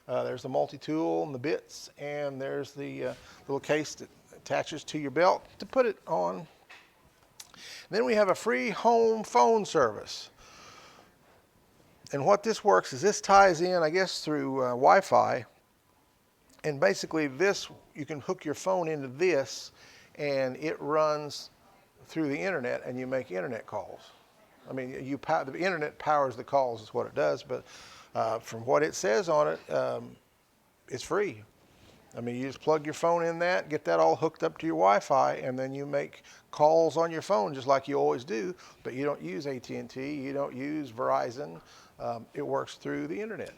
There's the multi-tool and the bits, and there's the little case that attaches to your belt to put it on. Then we have a free home phone service. And what this works is this ties in, I guess, through Wi-Fi. And basically this, you can hook your phone into this and it runs through the internet and you make internet calls. I mean, the internet powers the calls is what it does, but from what it says on it, it's free. I mean, you just plug your phone in that, get that all hooked up to your Wi-Fi, and then you make calls on your phone just like you always do, but you don't use AT&T, you don't use Verizon. It works through the internet.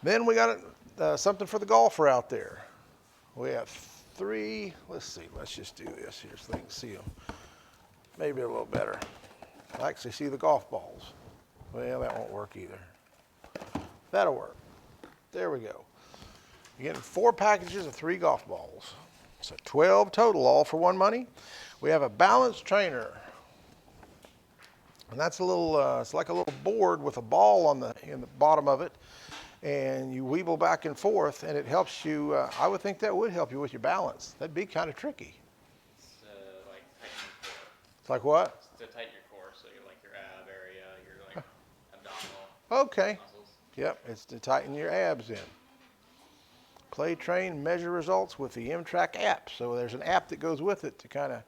Then we got something for the golfer out there. We have three, let's just do this here so they can see them. Maybe a little better. I actually see the golf balls. Well, that won't work either. That'll work. There we go. You're getting 4 packages of 3 golf balls. So 12 total, all for one money. We have a balance trainer. And that's a little, it's like a little board with a ball in the bottom of it. And you weeble back and forth, and it helps you. I would think that would help you with your balance. That'd be kind of tricky. It's like tighten your core. It's like what? It's to tighten your core, so you're like your ab area, your like abdominal Okay. muscles. Yep, it's to tighten your abs in. Play, train, measure results with the M-Track app. So there's an app that goes with it to kind of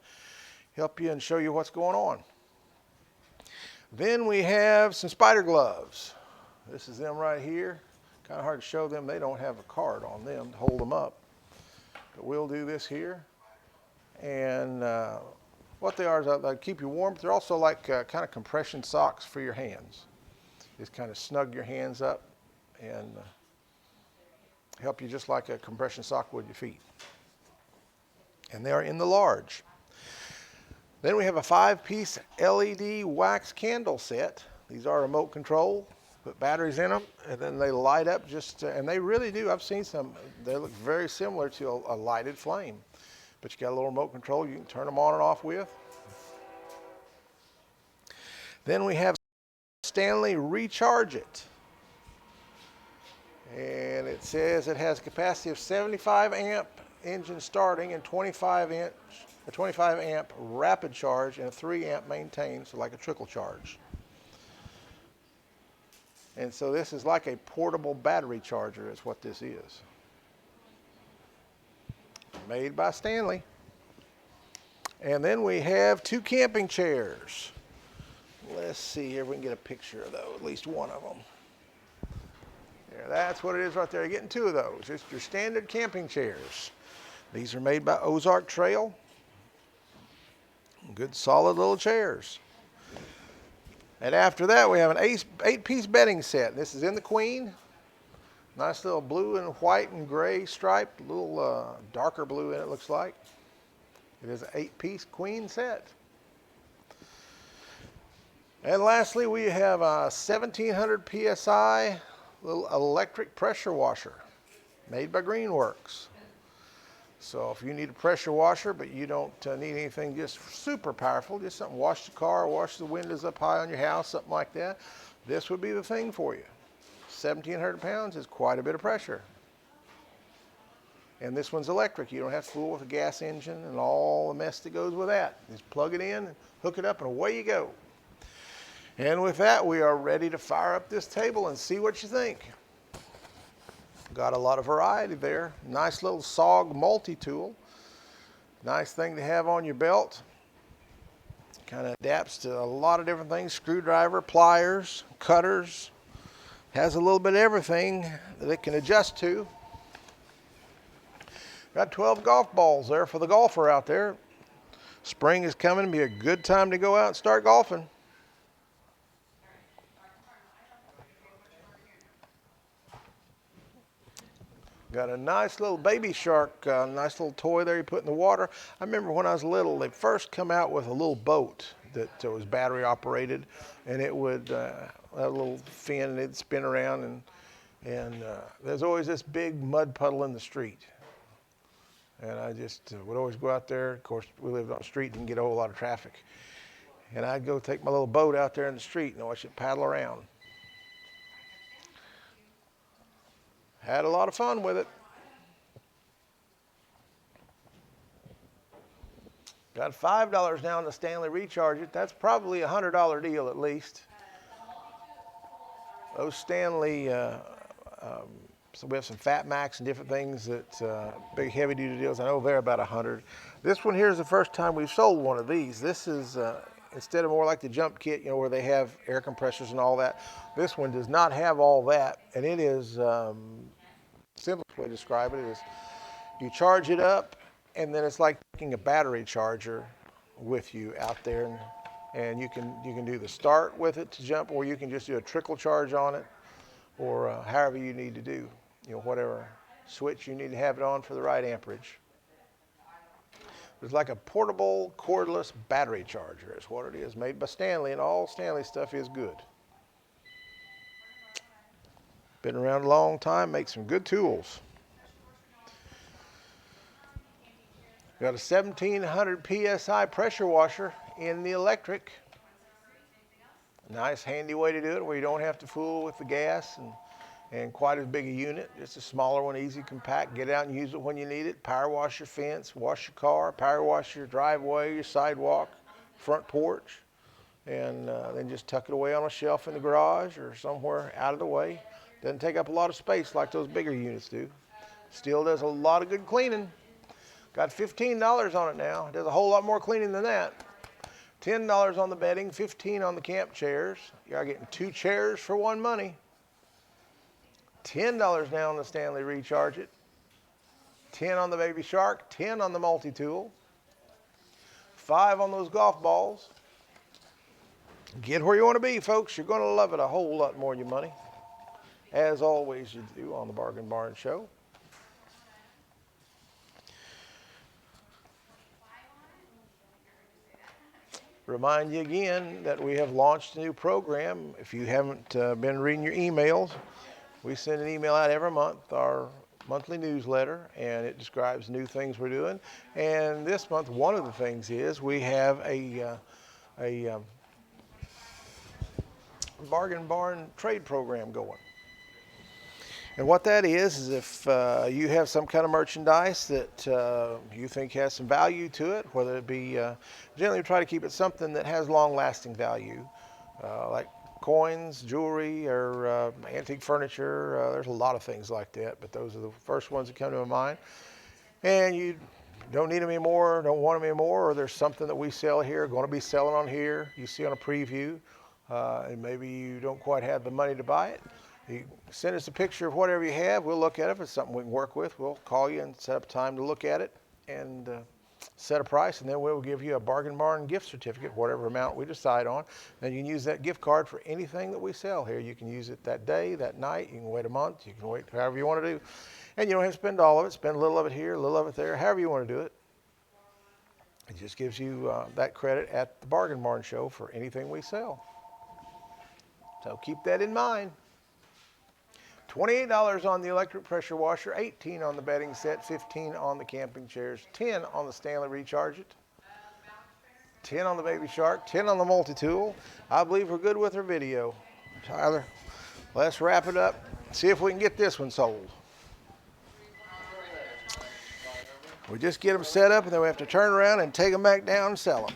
help you and show you what's going on. Then we have some spider gloves. This is them right here. Kind of hard to show them. They don't have a card on them to hold them up. But we'll do this here. And what they are is they keep you warm. But they're also like kind of compression socks for your hands. Just kind of snug your hands up and help you just like a compression sock would your feet. And they are in the large. Then we have a 5-piece LED wax candle set. These are remote control. Put batteries in them, and then they light up and they really do. I've seen some, they look very similar to a lighted flame. But you got a little remote control you can turn them on and off with. Then we have Stanley Recharge It. And it says it has a capacity of 75 amp engine starting and 25 amp rapid charge and a 3 amp maintained, so like a trickle charge. And so this is like a portable battery charger is what this is. Made by Stanley. And then we have 2 camping chairs. Let's see here if we can get a picture of those, at least one of them. There, that's what it is right there. You're getting 2 of those. Just your standard camping chairs. These are made by Ozark Trail. Good solid little chairs. And after that, we have an 8-piece bedding set. This is in the queen. Nice little blue and white and gray stripe. A little darker blue in it, looks like. It is an 8-piece queen set. And lastly, we have a 1700 PSI little electric pressure washer made by Greenworks. So if you need a pressure washer, but you don't need anything just super powerful, just something, wash the car, wash the windows up high on your house, something like that, this would be the thing for you. 1,700 pounds is quite a bit of pressure. And this one's electric. You don't have to fool with a gas engine and all the mess that goes with that. Just plug it in, hook it up, and away you go. And with that, we are ready to fire up this table and see what you think. Got a lot of variety there. Nice little SOG multi-tool. Nice thing to have on your belt. Kind of adapts to a lot of different things. Screwdriver, pliers, cutters. Has a little bit of everything that it can adjust to. Got 12 golf balls there for the golfer out there. Spring is coming. Be a good time to go out and start golfing. Got a nice little Baby Shark, nice little toy there you put in the water. I remember when I was little, they first come out with a little boat that was battery operated, and it would have a little fin and it'd spin around, and there's always this big mud puddle in the street. And I just would always go out there. Of course, we lived on the street and didn't get a whole lot of traffic. And I'd go take my little boat out there in the street and watch it paddle around. Had a lot of fun with it. Got $5 now on the Stanley Recharge It. That's probably a $100 deal at least. Those Stanley, so we have some Fat Max and different things that big heavy duty deals. I know they're about 100. This one here is the first time we've sold one of these. This is instead of more like the jump kit, you know, where they have air compressors and all that. This one does not have all that, and it is simplest way to describe it is you charge it up, and then it's like taking a battery charger with you out there, and you can do the start with it to jump, or you can just do a trickle charge on it, or however you need to do, you know, whatever switch you need to have it on for the right amperage. It's like a portable cordless battery charger is what it is, made by Stanley, and all Stanley stuff is good. Been around a long time, makes some good tools. Got a 1700 PSI pressure washer in the electric. Nice handy way to do it where you don't have to fool with the gas and quite as big a unit. Just a smaller one, easy, compact. Get out and use it when you need it. Power wash your fence, wash your car, power wash your driveway, your sidewalk, front porch, and then just tuck it away on a shelf in the garage or somewhere out of the way. Doesn't take up a lot of space like those bigger units do. Still does a lot of good cleaning. Got $15 on it now. It does a whole lot more cleaning than that. $10 on the bedding, $15 on the camp chairs. You are getting 2 chairs for one money. $10 now on the Stanley Recharge It. 10 on the Baby Shark, 10 on the multi-tool. 5 on those golf balls. Get where you want to be, folks. You're going to love it a whole lot more than your money. As always you do on the Bargain Barn Show. Remind you again that we have launched a new program. If you haven't been reading your emails, we send an email out every month, our monthly newsletter, and it describes new things we're doing. And this month, one of the things is we have a Bargain Barn trade program going. And what that is if you have some kind of merchandise that you think has some value to it, whether it be, generally we try to keep it something that has long-lasting value, like coins, jewelry, or antique furniture. There's a lot of things like that, but those are the first ones that come to my mind. And you don't need them anymore, don't want them anymore, or there's something that we sell here, going to be selling on here, you see on a preview, and maybe you don't quite have the money to buy it. You send us a picture of whatever you have. We'll look at it. If it's something we can work with, we'll call you and set up time to look at it and set a price, and then we'll give you a Bargain Barn gift certificate, whatever amount we decide on. And you can use that gift card for anything that we sell here. You can use it that day, that night. You can wait a month. You can wait however you want to do. And you don't have to spend all of it. Spend a little of it here, a little of it there, however you want to do it. It just gives you that credit at the Bargain Barn Show for anything we sell. So keep that in mind. $28 on the electric pressure washer, $18 on the bedding set, $15 on the camping chairs, $10 on the Stanley Recharge It, $10 on the Baby Shark, $10 on the multi-tool. I believe we're good with our video. Tyler, let's wrap it up. See if we can get this one sold. We just get them set up, and then we have to turn around and take them back down and sell them.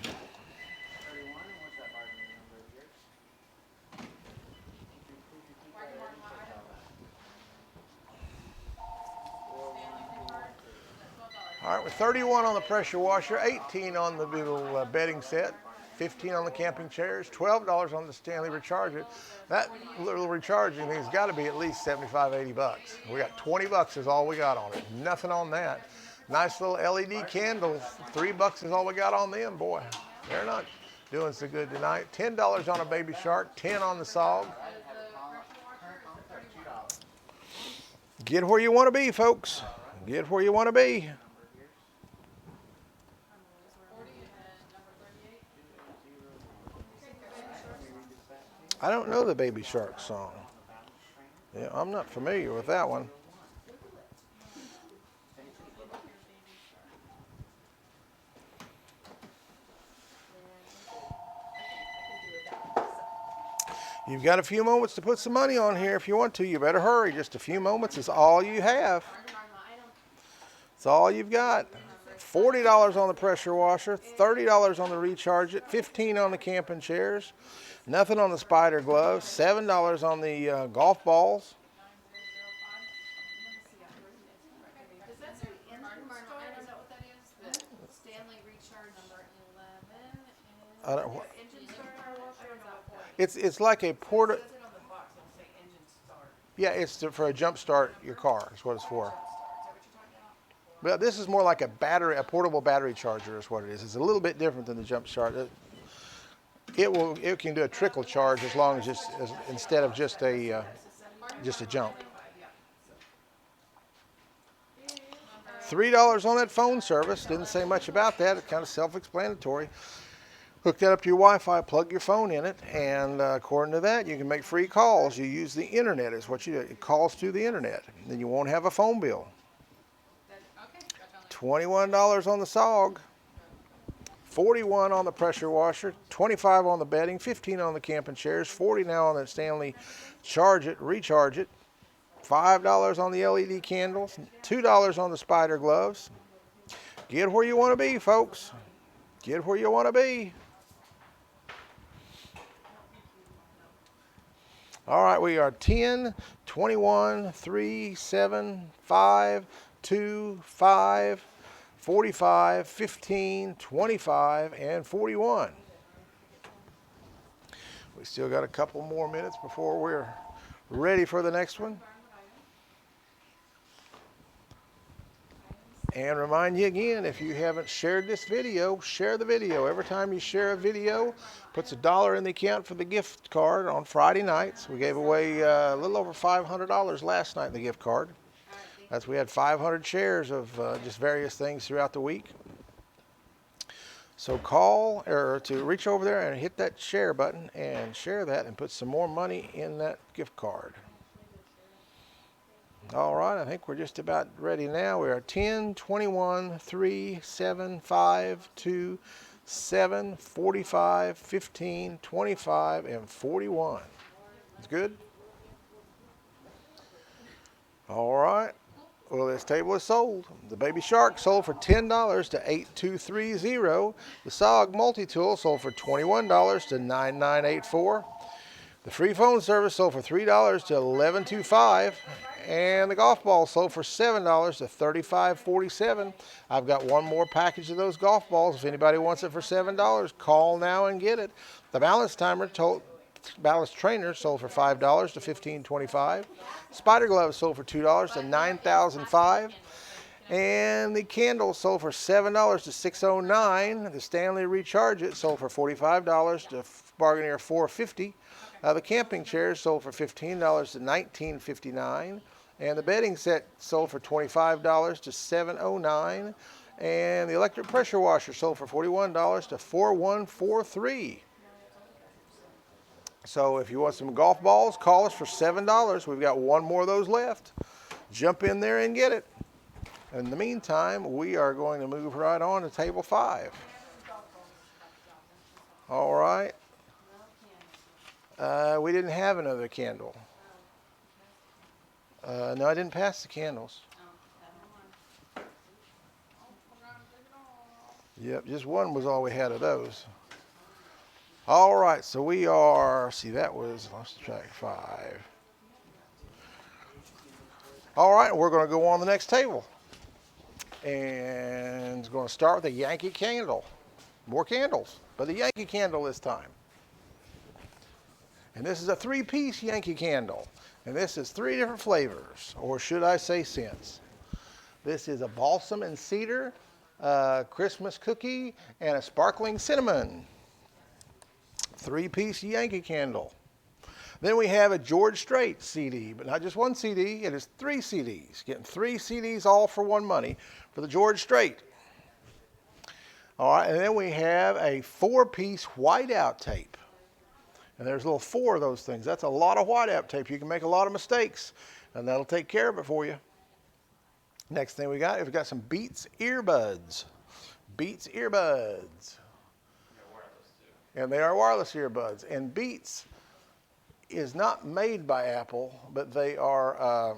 All right, with 31 on the pressure washer, 18 on the little bedding set, 15 on the camping chairs, $12 on the Stanley Recharge It. That little recharging thing's got to be at least 75, 80 bucks. We got 20 bucks is all we got on it. Nothing on that. Nice little LED candles, $3 is all we got on them, boy. They're not doing so good tonight. $10 on a Baby Shark, 10 on the SOG. Get where you want to be, folks. Get where you want to be. I don't know the Baby Shark song. Yeah, I'm not familiar with that one. You've got a few moments to put some money on here if you want to. You better hurry. Just a few moments is all you have. It's all you've got. $40 on the pressure washer, $30 on the Recharge It, $15 on the camping chairs, nothing on the spider gloves, $7 on the golf balls. Does that say engine start? Is that what that is? The Stanley Recharge number 11 I don't, engine start car washer? Or is that 40? it's like a porta. It says it on the box. It'll say engine start. Yeah, it's for a jump start your car. Is what it's for. Is that what you're talking about? But this is more like a portable battery charger is what it is. It's a little bit different than the jump start. It can do a trickle charge as long as instead of just a jump. $3 on that phone service. Didn't say much about that. It's kind of self-explanatory. Hook that up to your Wi-Fi, plug your phone in it, and according to that, you can make free calls. You use the internet is what you do. It calls to the internet. Then you won't have a phone bill. $21 on the SOG, $41 on the pressure washer, $25 on the bedding, $15 on the camping chairs, $40 now on the Stanley Charge It, Recharge It, $5 on the LED candles, $2 on the spider gloves. Get where you want to be, folks. Get where you want to be. All right, we are 10, 21, 3, 7, 5, 2, 5, 45, 15, 25, and 41. We still got a couple more minutes before we're ready for the next one. And remind you again, if you haven't shared this video, share the video. Every time you share a video, puts $1 in the account for the gift card on Friday nights. We gave away a little over $500 last night in the gift card. We had 500 shares of just various things throughout the week. So call or to reach over there and hit that share button and share that and put some more money in that gift card. All right, I think we're just about ready now. We are 10, 21, 3, 7, 5, 2, 7, 45, 15, 25, and 41. It's good? All right. Well, this table is sold. The Baby Shark sold for $10 to 8230. The SOG multi-tool sold for $21 to 9984. The free phone service sold for $3 to 1125. And the golf ball sold for $7 to 3547. I've got one more package of those golf balls. If anybody wants it for $7, call now and get it. The balance trainer sold for $5 to 1525. Spider gloves sold for $2 to 9005. And the candles sold for $7 to 609. The Stanley Recharge It sold for $45 to Bargainier 450. The camping chairs sold for $15 to 1959. And the bedding set sold for $25 to 709. And the electric pressure washer sold for $41 to 4143. So if you want some golf balls, call us for $7. We've got one more of those left. Jump in there and get it. In the meantime, we are going to move right on to table 5. All right. We didn't have another candle. No, I didn't pass the candles. Yep, just one was all we had of those. All right, so we are, see that was, let's try 5. All right, we're going to go on the next table. And it's going to start with a Yankee Candle. More candles, but the Yankee Candle this time. And this is a 3-piece Yankee Candle. And this is 3 different flavors, or should I say scents. This is a balsam and cedar, Christmas cookie, and a sparkling cinnamon. 3-piece Yankee Candle. Then we have a George Strait CD, but not just one CD, it is 3 CDs. Getting 3 CDs all for one money for the George Strait. All right, and then we have a 4-piece whiteout tape. And there's a little 4 of those things. That's a lot of whiteout tape. You can make a lot of mistakes, and that'll take care of it for you. Next thing we got some Beats earbuds. Beats earbuds. And they are wireless earbuds. And Beats is not made by Apple, but they are,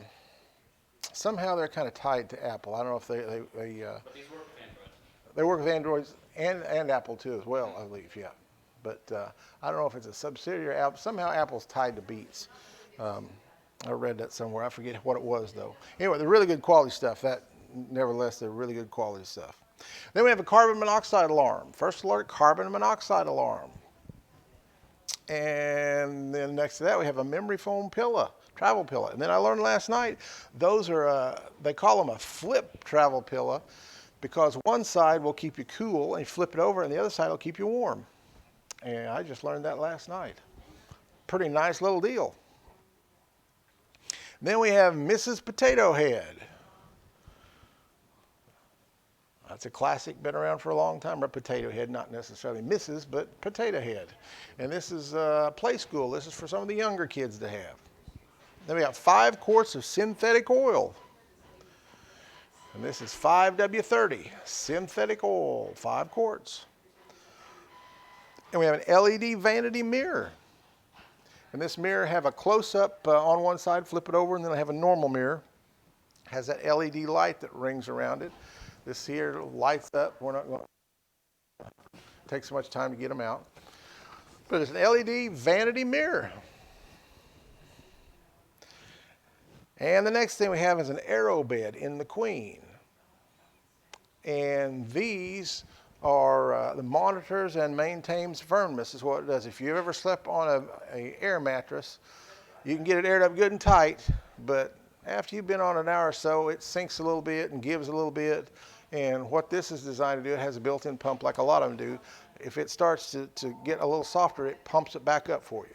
somehow they're kind of tied to Apple. I don't know if they But these work with Android. they work with Androids and Apple too as well, I believe, yeah. But I don't know if it's a subsidiary of Apple. Somehow Apple's tied to Beats. I read that somewhere. I forget what it was though. Anyway, they're really good quality stuff. Nevertheless, they're really good quality stuff. Then we have a carbon monoxide alarm. First alert, carbon monoxide alarm. And then next to that, we have a memory foam pillow, travel pillow. And then I learned last night, those are, they call them a flip travel pillow because one side will keep you cool and you flip it over and the other side will keep you warm. And I just learned that last night. Pretty nice little deal. Then we have Mrs. Potato Head. That's a classic, been around for a long time. Or Potato Head, not necessarily Mrs., but Potato Head. And this is Play School. This is for some of the younger kids to have. Then we got 5 quarts of synthetic oil. And this is 5W30, synthetic oil, 5 quarts. And we have an LED vanity mirror. And this mirror have a close-up on one side, flip it over, and then I have a normal mirror. Has that LED light that rings around it. This here lights up. We're not going to take so much time to get them out. But it's an LED vanity mirror. And the next thing we have is an aero bed in the Queen. And these are the monitors and maintains firmness is what it does. If you've ever slept on a air mattress, you can get it aired up good and tight, but after you've been on an hour or so, it sinks a little bit and gives a little bit. And what this is designed to do, it has a built-in pump like a lot of them do. If it starts to get a little softer, it pumps it back up for you.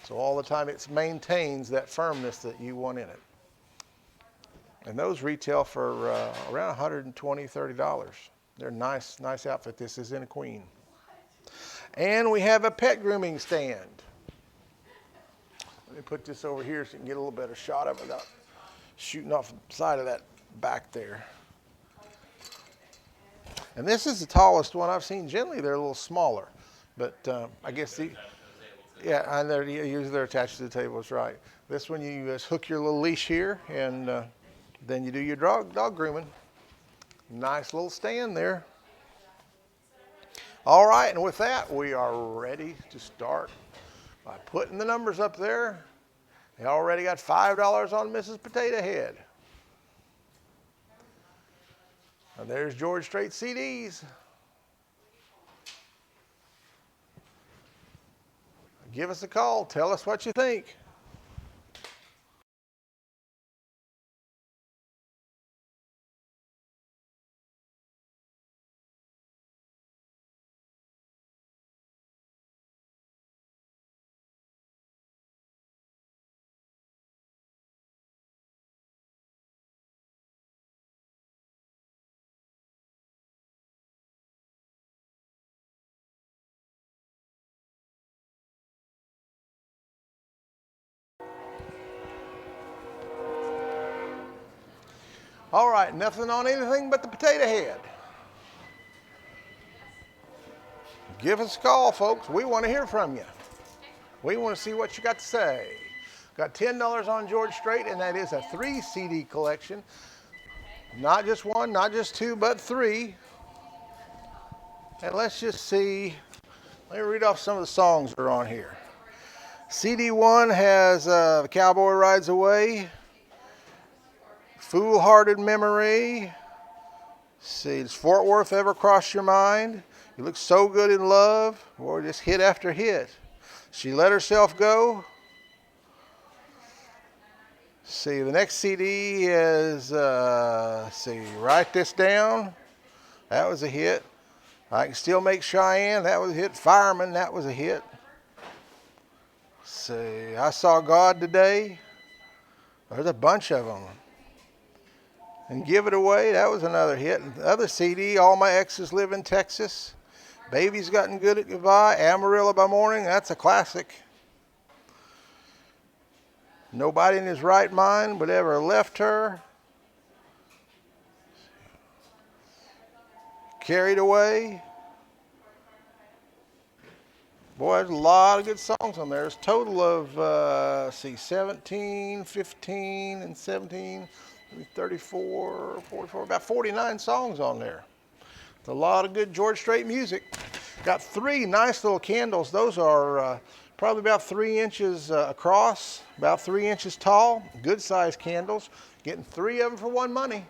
So all the time it maintains that firmness that you want in it. And those retail for around $120, $30. They're nice outfit. This is in a Queen. And we have a pet grooming stand. Let me put this over here so you can get a little better shot of it without shooting off the side of that back there. And this is the tallest one I've seen. Generally, they're a little smaller. But I guess yeah, and usually they're attached to the table. That's right. This one, you just hook your little leash here, and then you do your dog grooming. Nice little stand there. All right, and with that, we are ready to start by putting the numbers up there. They already got $5 on Mrs. Potato Head. And there's George Strait CDs. Give us a call. Tell us what you think. All right, nothing on anything but the Potato Head. Give us a call, folks. We want to hear from you. We want to see what you got to say. Got $10 on George Strait, and that is a 3 CD collection. Not just 1, not just 2, but 3. And let's just see. Let me read off some of the songs that are on here. CD 1 has The Cowboy Rides Away, Foolhardy Memory, See, does Fort Worth ever cross your mind? You look so good in love. Boy, just hit after hit. She let herself go. See, the next CD is, see, Write This Down. That was a hit. I Can Still Make Cheyenne. That was a hit. Fireman. That was a hit. See, I Saw God Today. There's a bunch of them. And Give It Away. That was another hit. And the other CD, All My Exes Live in Texas. Baby's Gotten Good at Goodbye. Amarillo by Morning. That's a classic. Nobody in His Right Mind Would Ever Left Her. Carried Away. Boy, there's a lot of good songs on there. There's a total of, 17, 15, and 17, 34, 44, about 49 songs on there. It's a lot of good George Strait music. Got 3 nice little candles. Those are probably about 3 inches across, about 3 inches tall. Good sized candles. Getting 3 of them for $1 money.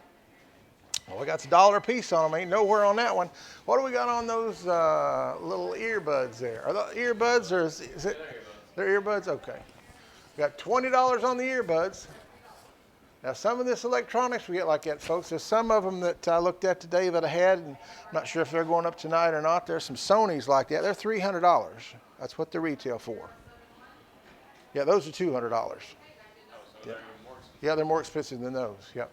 Well, we got $1 a piece on them. Ain't nowhere on that one. What do we got on those little earbuds there? Are the earbuds or is it? They're earbuds? Okay. We got $20 on the earbuds. Now, some of this electronics we get like that, folks. There's some of them that I looked at today that I had, and I'm not sure if they're going up tonight or not. There's some Sonys like that. They're $300. That's what they retail for. Yeah, those are $200. Yeah. Yeah, they're more expensive than those. Yep.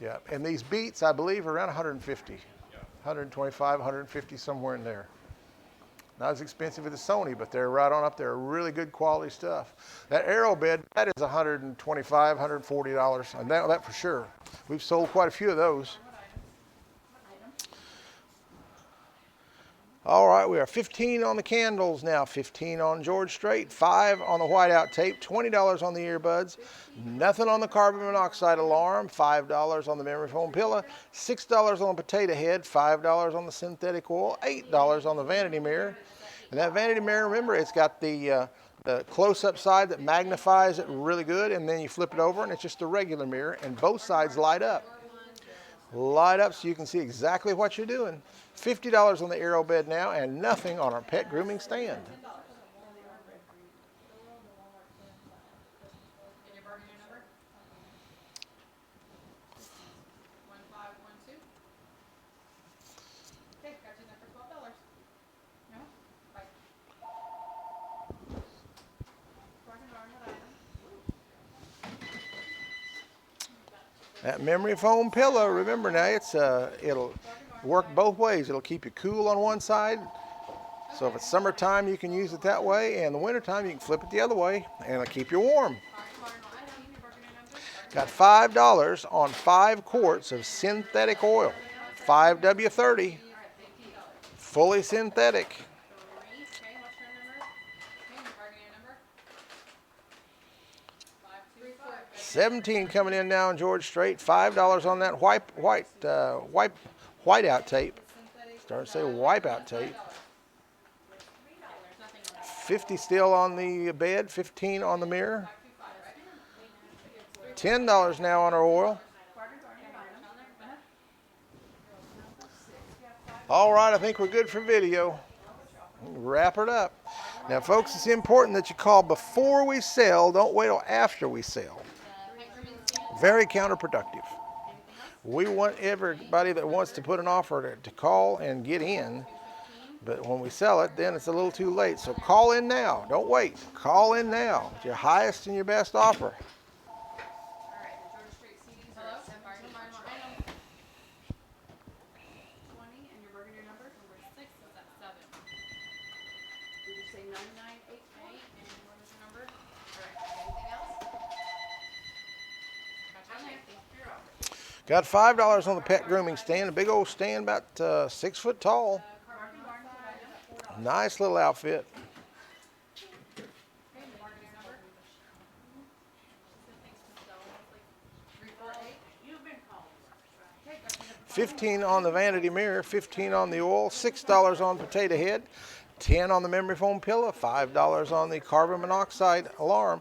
Yeah, and these Beats, I believe, are around 150, 125, 150, somewhere in there. Not as expensive as the Sony, but they're right on up there. Really good quality stuff. That Aerobed, that is $125, $140, and that for sure. We've sold quite a few of those. All right, we are 15 on the candles now, 15 on George Strait, 5 on the whiteout tape, $20 on the earbuds, nothing on the carbon monoxide alarm, $5 on the memory foam pillow, $6 on the potato head, $5 on the synthetic oil, $8 on the vanity mirror. And that vanity mirror, remember, it's got the close-up side that magnifies it really good, and then you flip it over and it's just a regular mirror, and both sides light up. Light up so you can see exactly what you're doing. $50 on the Aerobed now, and nothing on our pet grooming stand. And your bargaining number? 1512. Okay, got you there for $12. No? Bye. Bargain barn, what item? That memory foam pillow, remember now, it'll work both ways. It'll keep you cool on one side. So if it's summertime, you can use it that way, and the wintertime, you can flip it the other way, and it'll keep you warm. Got $5 on 5 quarts of synthetic oil, 5W30, fully synthetic. Okay, what's your number? Okay, your bargaining number? 525. 17 coming in now on George Strait, $5 on that whiteout tape. Starting to say wipeout tape. 50 still on the bed, 15 on the mirror. $10 now on our oil. All right, I think we're good for video. Wrap it up. Now, folks, it's important that you call before we sell. Don't wait till after we sell. Very counterproductive. We want everybody that wants to put an offer to call and get in. But when we sell it, then it's a little too late. So call in now. Don't wait. Call in now. It's your highest and your best offer. Alright, the George Strait CDs are at 7 item. 20, and your bargaining number? Number 6 was at 7. Did you say 9988? And what was your number? Alright, anything else? Okay, thank you for your offer. Got $5 on the pet grooming stand. A big old stand about 6 foot tall. Bargain barn, what item? Nice little outfit. Okay, your bargaining number? Thanks, Miss Della. It's like 348. You've been calling. Okay, got you there for 15 on the vanity mirror, 15 on the oil, $6 on potato head, 10 on the memory foam pillow, $5 on the carbon monoxide alarm.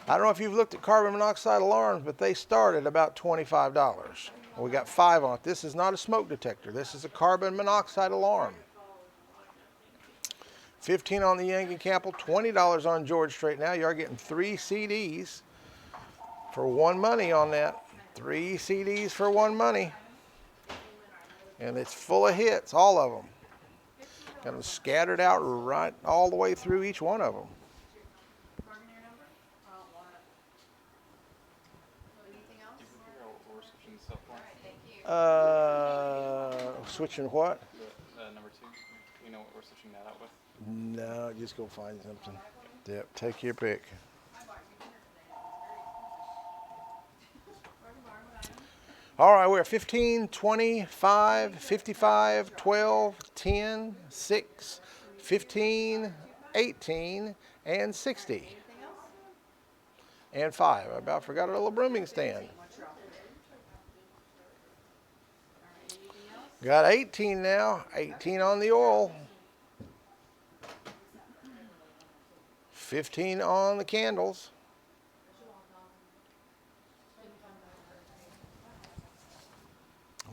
I don't know if you've looked at carbon monoxide alarms, but they start at about $25. We got 5 on it. This is not a smoke detector. This is a carbon monoxide alarm. 15 on the Yankee Candle, $20 on George Strait. Now you are getting 3 CDs for one money on that. 3 CDs for one money. And it's full of hits, all of them. Got them scattered out right all the way through each one of them. Bargain your number? I don't want it. Anything else? Or switching stuff for Alright, thank you. Switching what? the number 2. You know what we're switching that out with? No, just go find something. Yep, take your pick. All right, we're 15, 25, 55, 12, 10, 6, 15, 18, and 60. Anything else? And 5. I about forgot a little brooming stand. Alright, anything else? Got 18 now. 18 on the oil. 15 on the candles.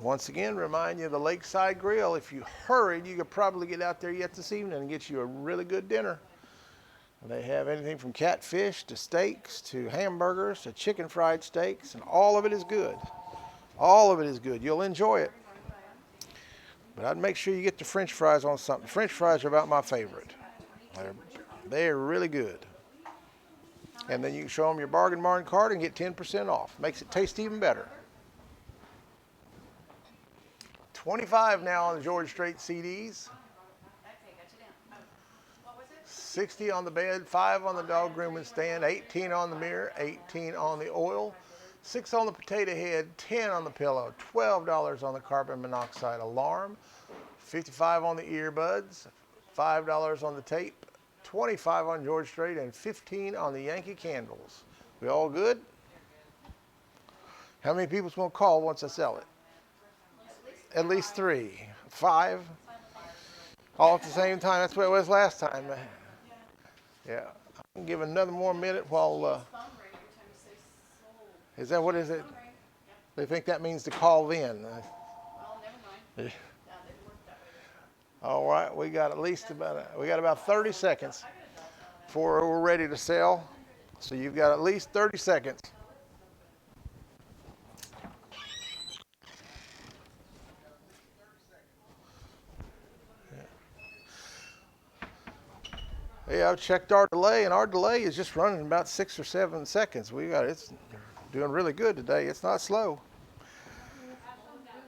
Once again, remind you of the Lakeside Grill. If you hurried, you could probably get out there yet this evening and get you a really good dinner. They have anything from catfish to steaks to hamburgers to chicken fried steaks, and all of it is good. All of it is good. You'll enjoy it. But I'd make sure you get the French fries on something. French fries are about my favorite. They're really good. And then you can show them your Bargain Barn card and get 10% off. Makes it taste even better. 25 now on the George Strait CDs. Okay, got you down. What was it? 60 on the bed, 5 on the dog grooming stand, 18 on the mirror, 18 on the oil, 6 on the potato head, 10 on the pillow, $12 on the carbon monoxide alarm, 55 on the earbuds, $5 on the tape, 25 on George Strait, and 15 on the Yankee Candles. We all good? How many people's gonna call once I sell it? At least 3, 5, all at the same time. That's what it was last time. Yeah, I can give another more minute while. Phone ring every time you say sold. Is that what is it? Phone ring. Yep. They think that means to call in. Well, never mind. Yeah. Yeah, they work that way. All right, we got at least about 30 seconds before we're ready to sell. So you've got at least 30 seconds. Yeah, I've checked our delay, and our delay is just running about 6 or 7 seconds. It's doing really good today. It's not slow.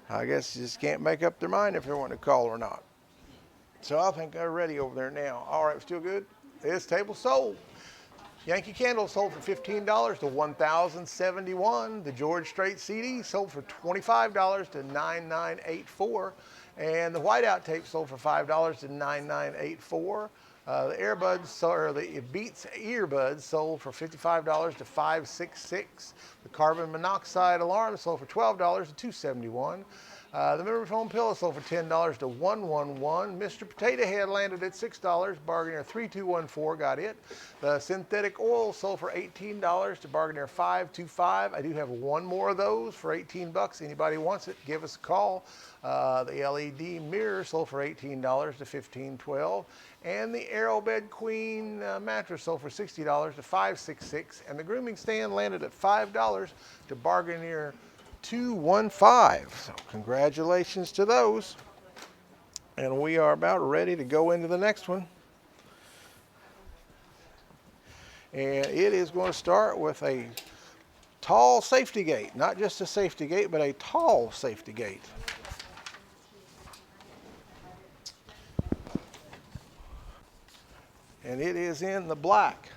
I guess you just can't make up their mind if they want to call or not. So I think they're ready over there now. All right, still good? This table sold. Yankee Candle sold for $15 to $1,071. The George Strait CD sold for $25 to $9,984. And the whiteout tape sold for $5 to $9,984. The the Beats earbuds sold for $55 to $566. The carbon monoxide alarm sold for $12 to $271. The memory foam pillow sold for $10 to $111. Mr. Potato Head landed at $6. Bargainer 3214 got it. The synthetic oil sold for $18 to Bargainer 525. I do have one more of those for $18. Anybody wants it, give us a call. The LED mirror sold for $18 to $1512. And the Aerobed Queen mattress sold for $60 to $566. And the grooming stand landed at $5 to Bargainer 215. So congratulations to those. And we are about ready to go into the next one. And it is going to start with a tall safety gate. Not just a safety gate, but a tall safety gate. And it is in the black.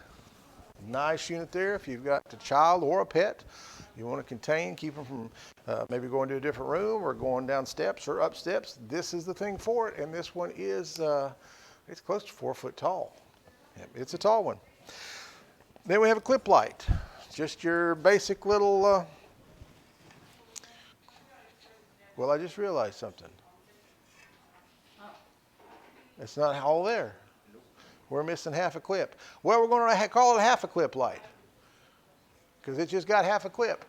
Nice unit there if you've got a child or a pet you want to contain, keep them from maybe going to a different room or going down steps or up steps. This is the thing for it. And this one is, it's close to 4 foot tall. Yep, it's a tall one. Then we have a clip light. Just your basic little, well, I just realized something. It's not all there. We're missing half a clip. Well, we're going to call it a half a clip light because it just got half a clip.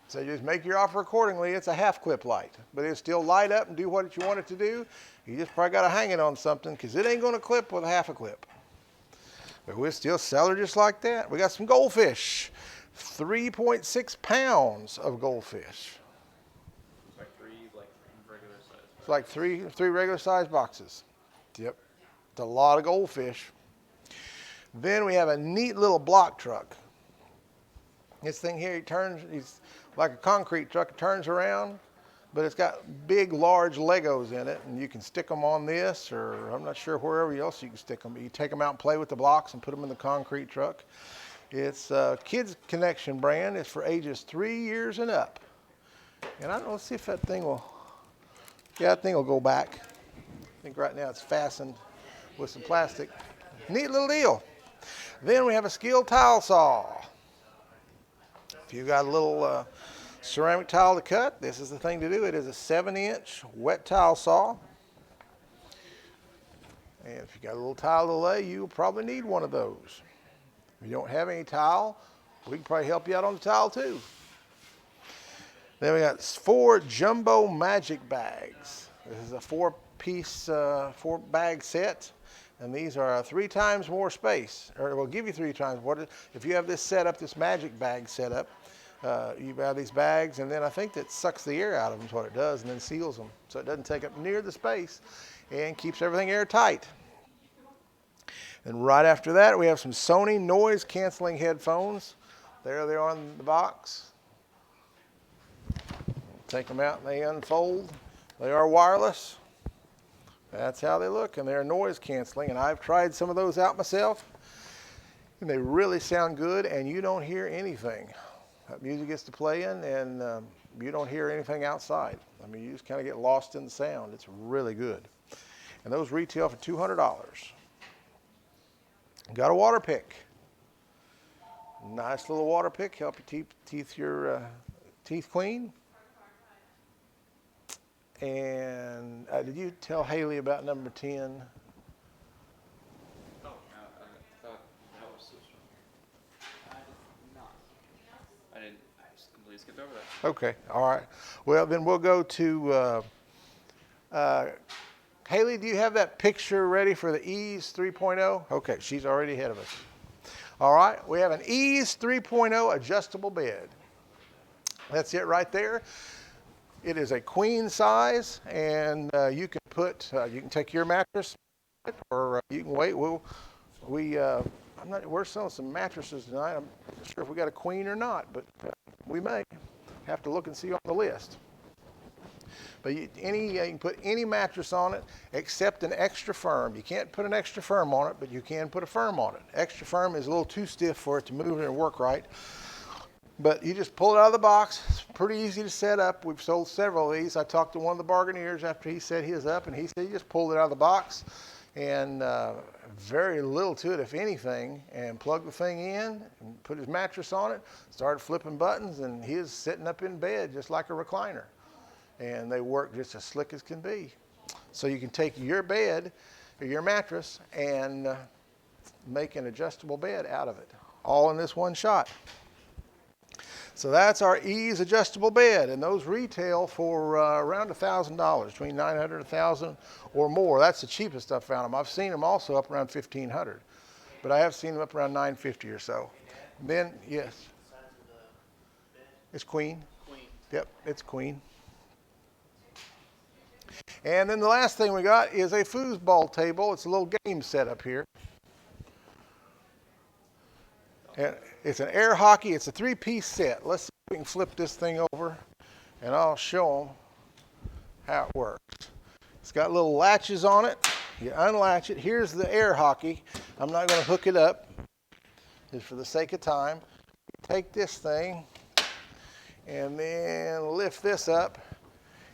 So you just make your offer accordingly. It's a half clip light, but it'll still light up and do what you want it to do. You just probably got to hang it on something because it ain't going to clip with a half a clip. But we'll still sell her just like that. We got some goldfish. 3.6 pounds of goldfish. Like three regular size. It's like three regular size boxes. Yep. It's a lot of goldfish. Then we have a neat little block truck. This thing here, it's like a concrete truck. It turns around, but it's got big, large Legos in it, and you can stick them on this, or I'm not sure wherever else you can stick them. You take them out and play with the blocks and put them in the concrete truck. It's a Kids Connection brand. It's for ages 3 years and up. And I don't know, let's see if that thing will, yeah, that thing will go back. I think right now it's fastened with some plastic. Neat little deal. Then we have a Skil tile saw. If you got a little ceramic tile to cut, this is the thing to do. It is a 7-inch wet tile saw. And if you got a little tile to lay, you'll probably need one of those. If you don't have any tile, we can probably help you out on the tile too. Then we got 4 jumbo magic bags. This is a 4-piece, 4-bag set. And these are 3 times more space, or we'll give you 3 times more. If you have this set up, this magic bag set up, you have these bags, and then I think that sucks the air out of them is what it does, and then seals them. So it doesn't take up near the space and keeps everything airtight. And right after that, we have some Sony noise canceling headphones. There they are on the box. Take them out and they unfold. They are wireless. That's how they look, and they're noise canceling, and I've tried some of those out myself, and they really sound good, and you don't hear anything. That music gets to playing, and you don't hear anything outside. I mean, you just kind of get lost in the sound. It's really good. And those retail for $200. Got a water pick. Nice little water pick, help your teeth clean. And did you tell Haley about number 10? Oh, no, I thought that was switched on. I did not. I just completely skipped over that. Okay, all right. Well, then we'll go to, Haley, do you have that picture ready for the Ease 3.0? Okay, she's already ahead of us. All right, we have an Ease 3.0 adjustable bed. That's it right there. It is a queen size, and you can put, you can take your mattress, or you can wait. We're selling some mattresses tonight. I'm not sure if we got a queen or not, but we may have to look and see on the list. But you can put any mattress on it except an extra firm. You can't put an extra firm on it, but you can put a firm on it. Extra firm is a little too stiff for it to move and work right. But you just pull it out of the box. It's pretty easy to set up. We've sold several of these. I talked to one of the bargainers after he set his up, and he said he just pulled it out of the box, and very little to it, if anything, and plugged the thing in and put his mattress on it, started flipping buttons, and he is sitting up in bed just like a recliner. And they work just as slick as can be. So you can take your bed or your mattress and make an adjustable bed out of it, all in this one shot. So that's our Ease adjustable bed, and those retail for around $1,000, between $900 and $1,000 or more. That's the cheapest I've found them. I've seen them also up around $1,500, but I have seen them up around $950 or so. Then, yes, it's queen. Queen. Yep, it's queen. And then the last thing we got is a foosball table. It's a little game set up here. And it's an air hockey. It's a 3-piece set. Let's see if we can flip this thing over, and I'll show them how it works. It's got little latches on it. You unlatch it. Here's the air hockey. I'm not going to hook it up, just for the sake of time. Take this thing and then lift this up.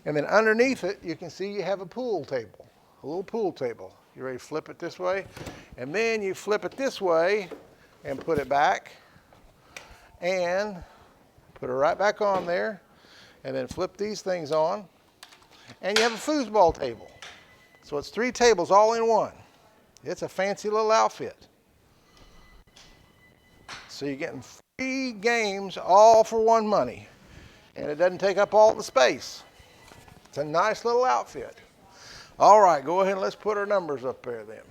And then underneath it, you can see you have a pool table, a little pool table. You ready to flip it this way? And then you flip it this way and put it back and put it right back on there, and then flip these things on, and you have a foosball table. So it's 3 tables all in one. It's a fancy little outfit. So you're getting free games all for one money. and it doesn't take up all the space. It's a nice little outfit. All right, go ahead and let's put our numbers up there then.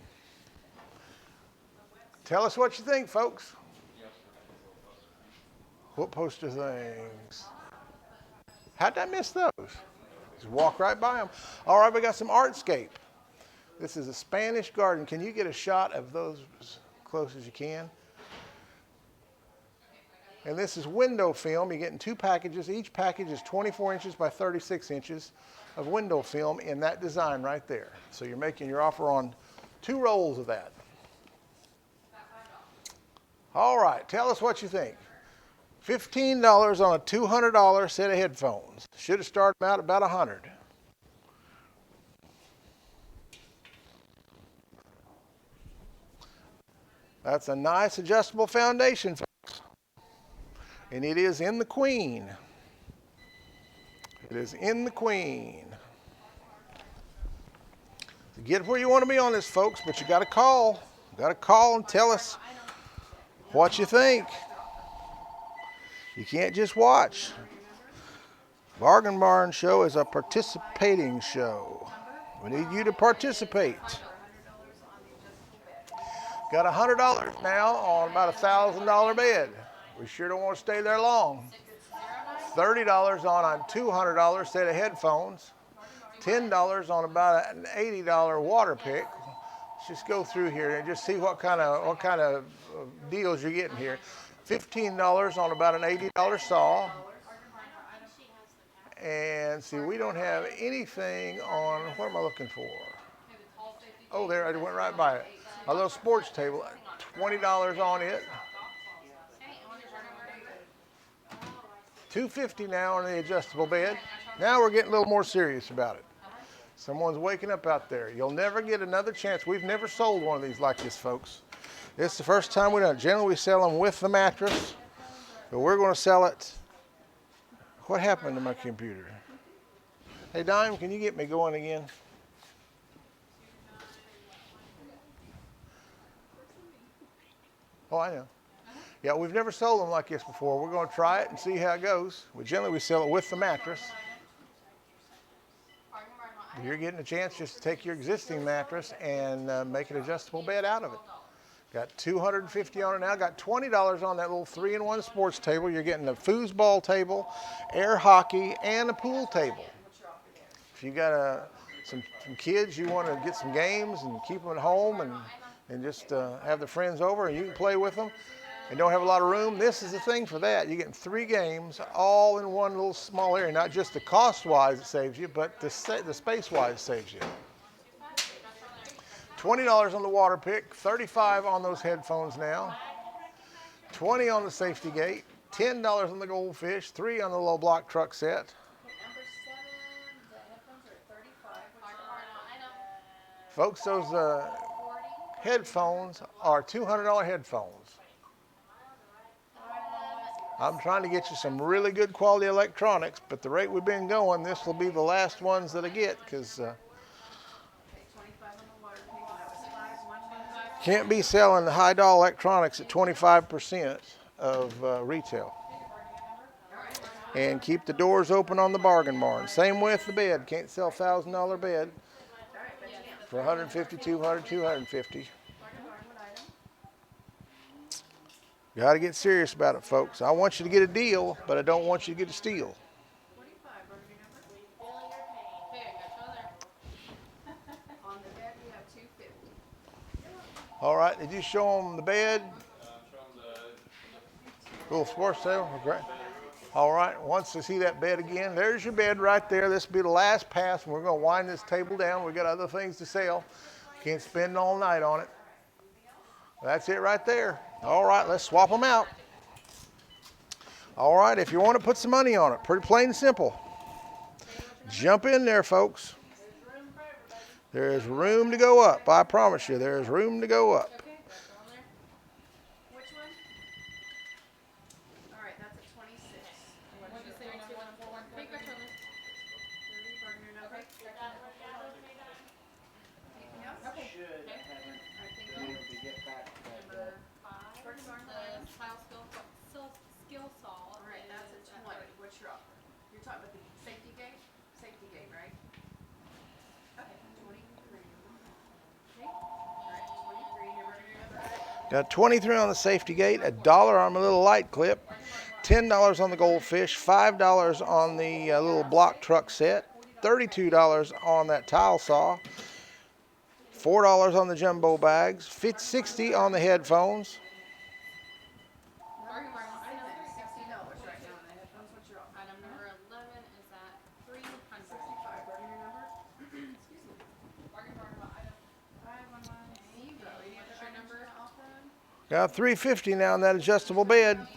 Tell us what you think, folks. What poster things? How did I miss those? Just walk right by them. All right, we got some Artscape. This is a Spanish garden. Can you get a shot of those as close as you can? And this is window film. You're getting 2 packages. Each package is 24 inches by 36 inches of window film in that design right there. So you're making your offer on 2 rolls of that. All right, tell us what you think. $15 on a $200 set of headphones. Should have started out about $100. That's a nice adjustable foundation, folks. And it is in the Queen. It is in the Queen. So get where you want to be on this, folks, but you got to call. You got to call and tell us what you think. You can't just watch. Bargain Barn Show is a participating show. We need you to participate. Got $100 now on about a $1,000 bed. We sure don't want to stay there long. $30 on a $200 set of headphones. $10 on about an $80 water pick. Let's just go through here and just see what kind of deals you're getting here. $15 on about an $80 saw. And see, we don't have anything on, what am I looking for? Oh, there, I went right by it. A little sports table, $20 on it. $250 now on the adjustable bed. Now we're getting a little more serious about it. Someone's waking up out there. You'll never get another chance. We've never sold one of these like this, folks. This is the first time we've done it. Generally, we sell them with the mattress, but we're going to sell it. What happened to my computer? Hey, Dime, can you get me going again? Oh, I know. Yeah, we've never sold them like this before. We're going to try it and see how it goes. Generally, we sell it with the mattress. You're getting a chance just to take your existing mattress and make an adjustable bed out of it. Got $250 on it now. Got $20 on that little 3-in-1 sports table. You're getting a foosball table, air hockey, and a pool table. If you got some kids, you want to get some games and keep them at home and just have the friends over and you can play with them and don't have a lot of room, this is the thing for that. You're getting 3 games all in one little small area. Not just the cost-wise it saves you, but the space-wise saves you. $20 on the water pick, $35 on those headphones now, $20 on the safety gate, $10 on the goldfish, $3 on the low block truck set. Folks, those headphones are $200 headphones. I'm trying to get you some really good quality electronics, but the rate we've been going, this will be the last ones that I get because can't be selling the high dollar electronics at 25% of retail. And keep the doors open on the Bargain Barn. Same with the bed. Can't sell $1,000 bed for $150, $200, $250. Got to get serious about it, folks. I want you to get a deal, but I don't want you to get a steal. All right, did you show them the bed? Little sports table, great. All right, once they see that bed again, there's your bed right there. This will be the last pass, and we're going to wind this table down. We've got other things to sell. Can't spend all night on it. That's it right there. All right, let's swap them out. All right, if you want to put some money on it, pretty plain and simple. Jump in there, folks. There is room to go up. I promise you, there is room to go up. Which one? All right, that's a 26. What'd you say? 2141. Take that one. 30 Bargain number. Anything else? Okay. Should have All right, thank been you. able to get back that Number 5. The tile skill saw. All right, that's a 20. What's your offer? You're talking about the safety gate? Safety gate, right? Okay, 23. Okay, all right, 23, never gonna Got 23 on the safety gate, $1 on my little light clip, $10 on the goldfish, $5 on the little block truck set, $32 on that tile saw, $4 on the jumbo bags, $60 on the headphones. Bargain barn, I know there's $60 right now on the headphones. What's your item number 11 is at 300. 65. Bargain your number? Excuse me. Bargain barn, item 5110. What's your number? Got $350 now on that adjustable bed. And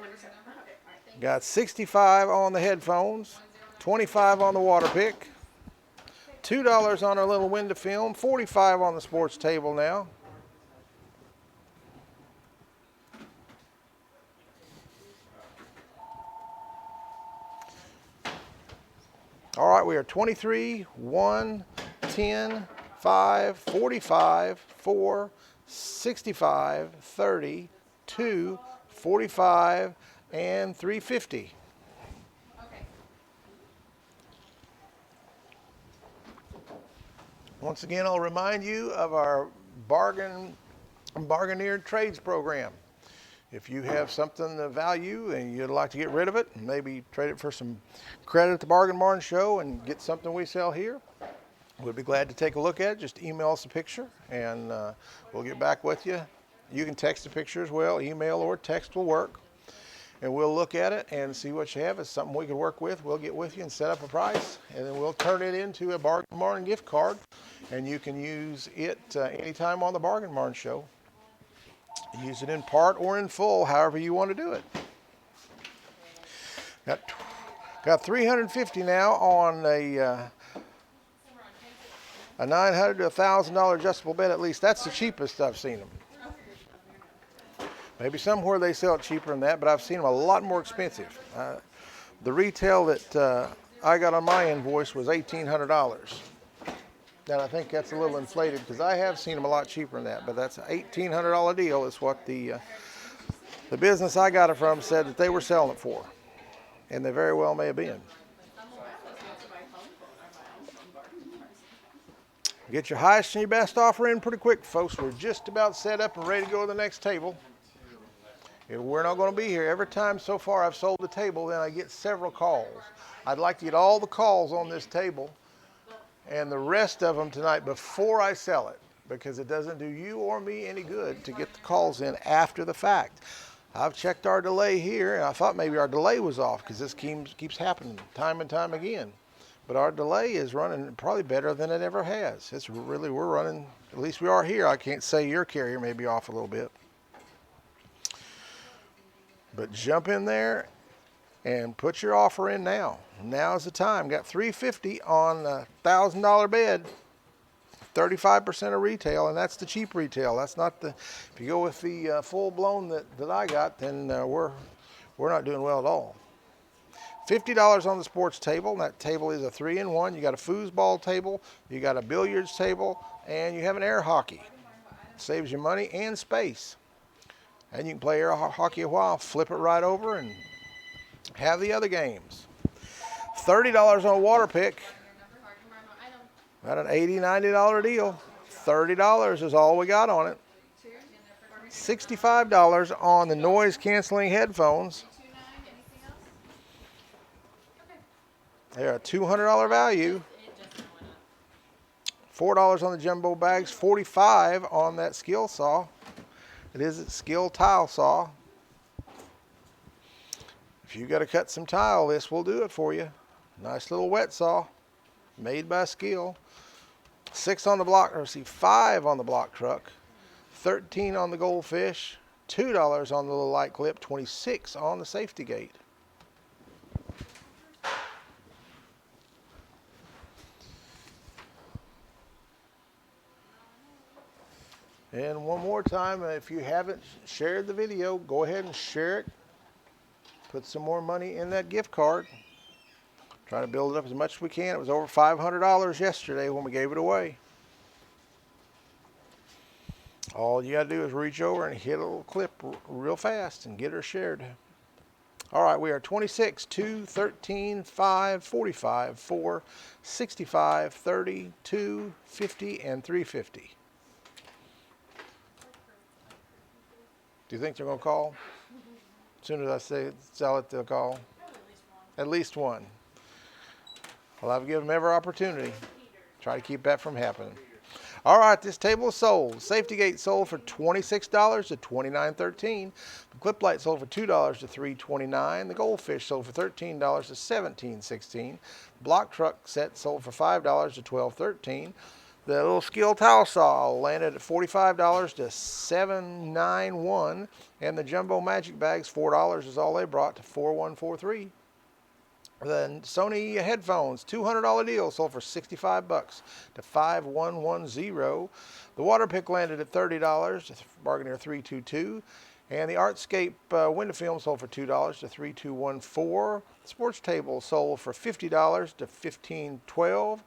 number 7. Okay, all right, thank you. Got $65 on the headphones, $25 on the water pick, $2 on our little window film, $45 on the sports table now. All right, we are 23, 1, 10, 5, 45, 4, 65, 30, 2, 45, and 350. Okay. Once again, I'll remind you of our Bargainer Trades program. If you have something of value and you'd like to get rid of it, maybe trade it for some credit at the Bargain Barn show and get something we sell here, we'd be glad to take a look at it. Just email us a picture and we'll get back with you. You can text a picture as well. Email or text will work. And we'll look at it and see what you have. If it's something we can work with, we'll get with you and set up a price. And then we'll turn it into a Bargain Barn gift card. And you can use it anytime on the Bargain Barn show. Use it in part or in full, however you want to do it. Got $350 now on a $900 to $1,000 adjustable bed at least. That's the cheapest I've seen them. Maybe somewhere they sell it cheaper than that, but I've seen them a lot more expensive. The retail that I got on my invoice was $1,800. And I think that's a little inflated because I have seen them a lot cheaper than that, but that's an $1,800 deal is what the business I got it from said that they were selling it for. And they very well may have been. Get your highest and your best offer in pretty quick, folks. We're just about set up and ready to go to the next table. And we're not going to be here. Every time so far I've sold the table, then I get several calls. I'd like to get all the calls on this table and the rest of them tonight before I sell it, because it doesn't do you or me any good to get the calls in after the fact. I've checked our delay here, and I thought maybe our delay was off because this keeps happening time and time again. But our delay is running probably better than it ever has. It's really, we're running, at least we are here. I can't say your carrier may be off a little bit. But jump in there and put your offer in now. Now's the time. Got $350 on a $1,000 bed, 35% of retail, and that's the cheap retail. That's not the. If you go with the full blown that I got, then we're not doing well at all. $50 on the sports table. And that table is a 3-in-1. You got a foosball table, you got a billiards table, and you have an air hockey. Saves you money and space. And you can play air hockey a while, flip it right over, and have the other games. $30 on a water pick. Got an $80, $90 deal. $30 is all we got on it. $65 on the noise canceling headphones. They're a $200 value. $4 on the jumbo bags. $45 on that skill saw. It is a skill tile saw. If you got to cut some tile, this will do it for you. Nice little wet saw, made by Skill. 5 on the block truck, 13 on the goldfish, $2 on the little light clip, 26 on the safety gate. And one more time, if you haven't shared the video, go ahead and share it. Put some more money in that gift card. Try to build it up as much as we can. It was over $500 yesterday when we gave it away. All you got to do is reach over and hit a little clip real fast and get her shared. All right, we are 26, 2, 13, 5, 45, 4, 65, 30, 2, 50, and 350. Do you think they're going to call? As soon as I say sell it, they'll call? At least one. Well, I've given them every opportunity. Try to keep that from happening. All right, this table is sold. Safety gate sold for $26 to $29.13. The clip light sold for $2 to $3.29. The goldfish sold for $13 to $17.16. Block truck set sold for $5 to $12.13. The little Skil towel saw landed at $45 to $7.91. And the jumbo magic bags, $4 is all they brought to $4.143. The Sony headphones, $200 deal, sold for $65 to $5.110. The water pick landed at $30, bargain here $3.22. And the Artscape window film sold for $2 to $3.214. The sports table sold for $50 to $15.12.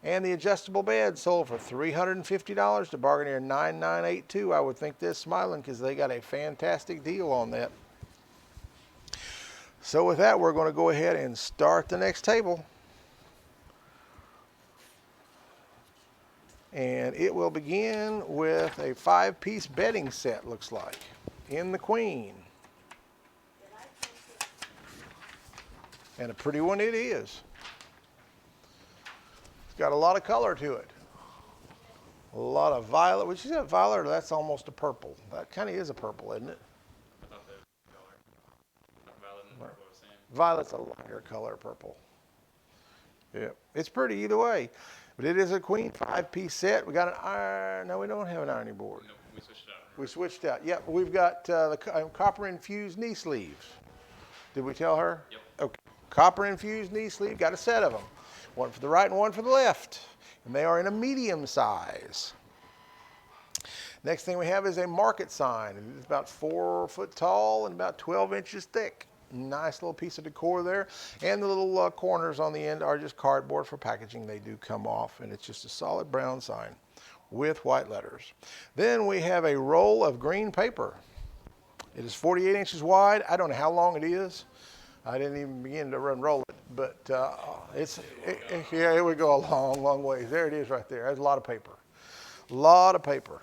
And the adjustable bed sold for $350 to bargain here $9.982. I would think they're smiling because they got a fantastic deal on that. So with that, we're going to go ahead and start the next table. And it will begin with a 5-piece bedding set, looks like, in the Queen. And a pretty one it is. It's got a lot of color to it. A lot of violet. Which is that violet, or that's almost a purple? That kind of is a purple, isn't it? I thought the color. Violet and purple were the same. Violet's a lighter color purple. Yeah, it's pretty either way. But it is a Queen 5-piece set. We got an iron. No, we don't have an ironing board. No, we switched it out. We switched out. Yep, we've got the copper infused knee sleeves. Did we tell her? Yep. Okay. Copper infused knee sleeve. Got a set of them. One for the right and one for the left. And they are in a medium size. Next thing we have is a market sign. It's about 4 foot tall and about 12 inches thick. Nice little piece of decor there. And the little corners on the end are just cardboard for packaging. They do come off, and it's just a solid brown sign with white letters. Then we have a roll of green paper. It is 48 inches wide. I don't know how long it is. I didn't even begin to unroll it, but yeah, it would go a long, long ways. There it is right there. That's a lot of paper. A lot of paper.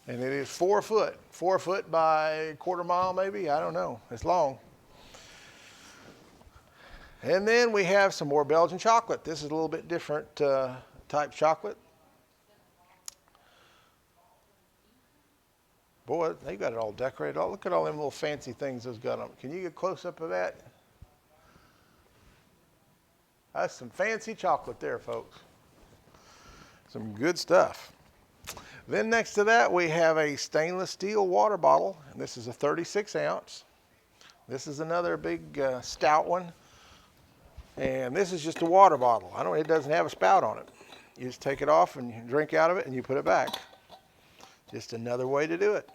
And it is 4 foot. 4 foot by a quarter mile maybe. I don't know. It's long. And then we have some more Belgian chocolate. This is a little bit different type chocolate. Boy, they got it all decorated. Oh, look at all them little fancy things those got on. Can you get close up of that? That's some fancy chocolate there, folks. Some good stuff. Then next to that, we have a stainless steel water bottle. And this is a 36 ounce. This is another big stout one. And this is just a water bottle. It doesn't have a spout on it. You just take it off and you drink out of it and you put it back. Just another way to do it.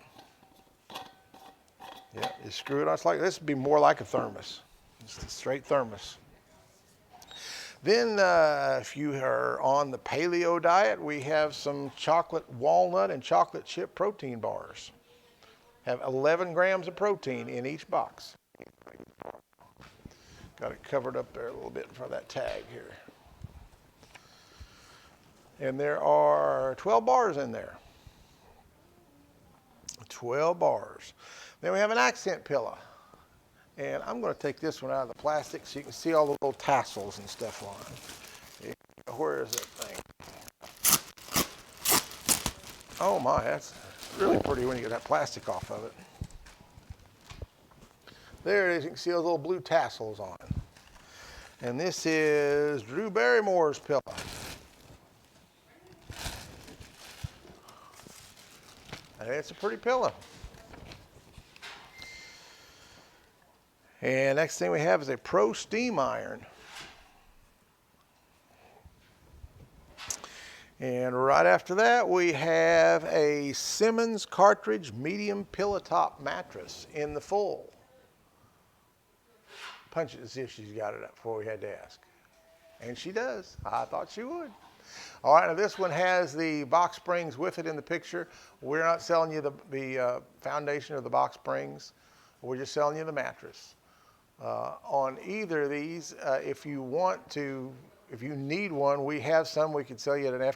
Yeah, you screw it on. It's like, this would be more like a thermos. Just a straight thermos. Then if you are on the paleo diet, we have some chocolate walnut and chocolate chip protein bars. Have 11 grams of protein in each box. Got it covered up there a little bit for that tag here. And there are 12 bars in there. 12 bars. Then we have an accent pillow. And I'm going to take this one out of the plastic so you can see all the little tassels and stuff on it. Where is that thing? Oh my, that's really pretty when you get that plastic off of it. There it is. You can see those little blue tassels on it. And this is Drew Barrymore's pillow. And it's a pretty pillow. And next thing we have is a Pro Steam Iron. And right after that, we have a Simmons Cartridge Medium Pillow Top Mattress in the full. Punch it to see if she's got it up before we had to ask. And she does. I thought she would. All right, now this one has the box springs with it in the picture. We're not selling you the foundation of the box springs. We're just selling you the mattress. on either of these. If you want to, if you need one, we have some we can sell you at an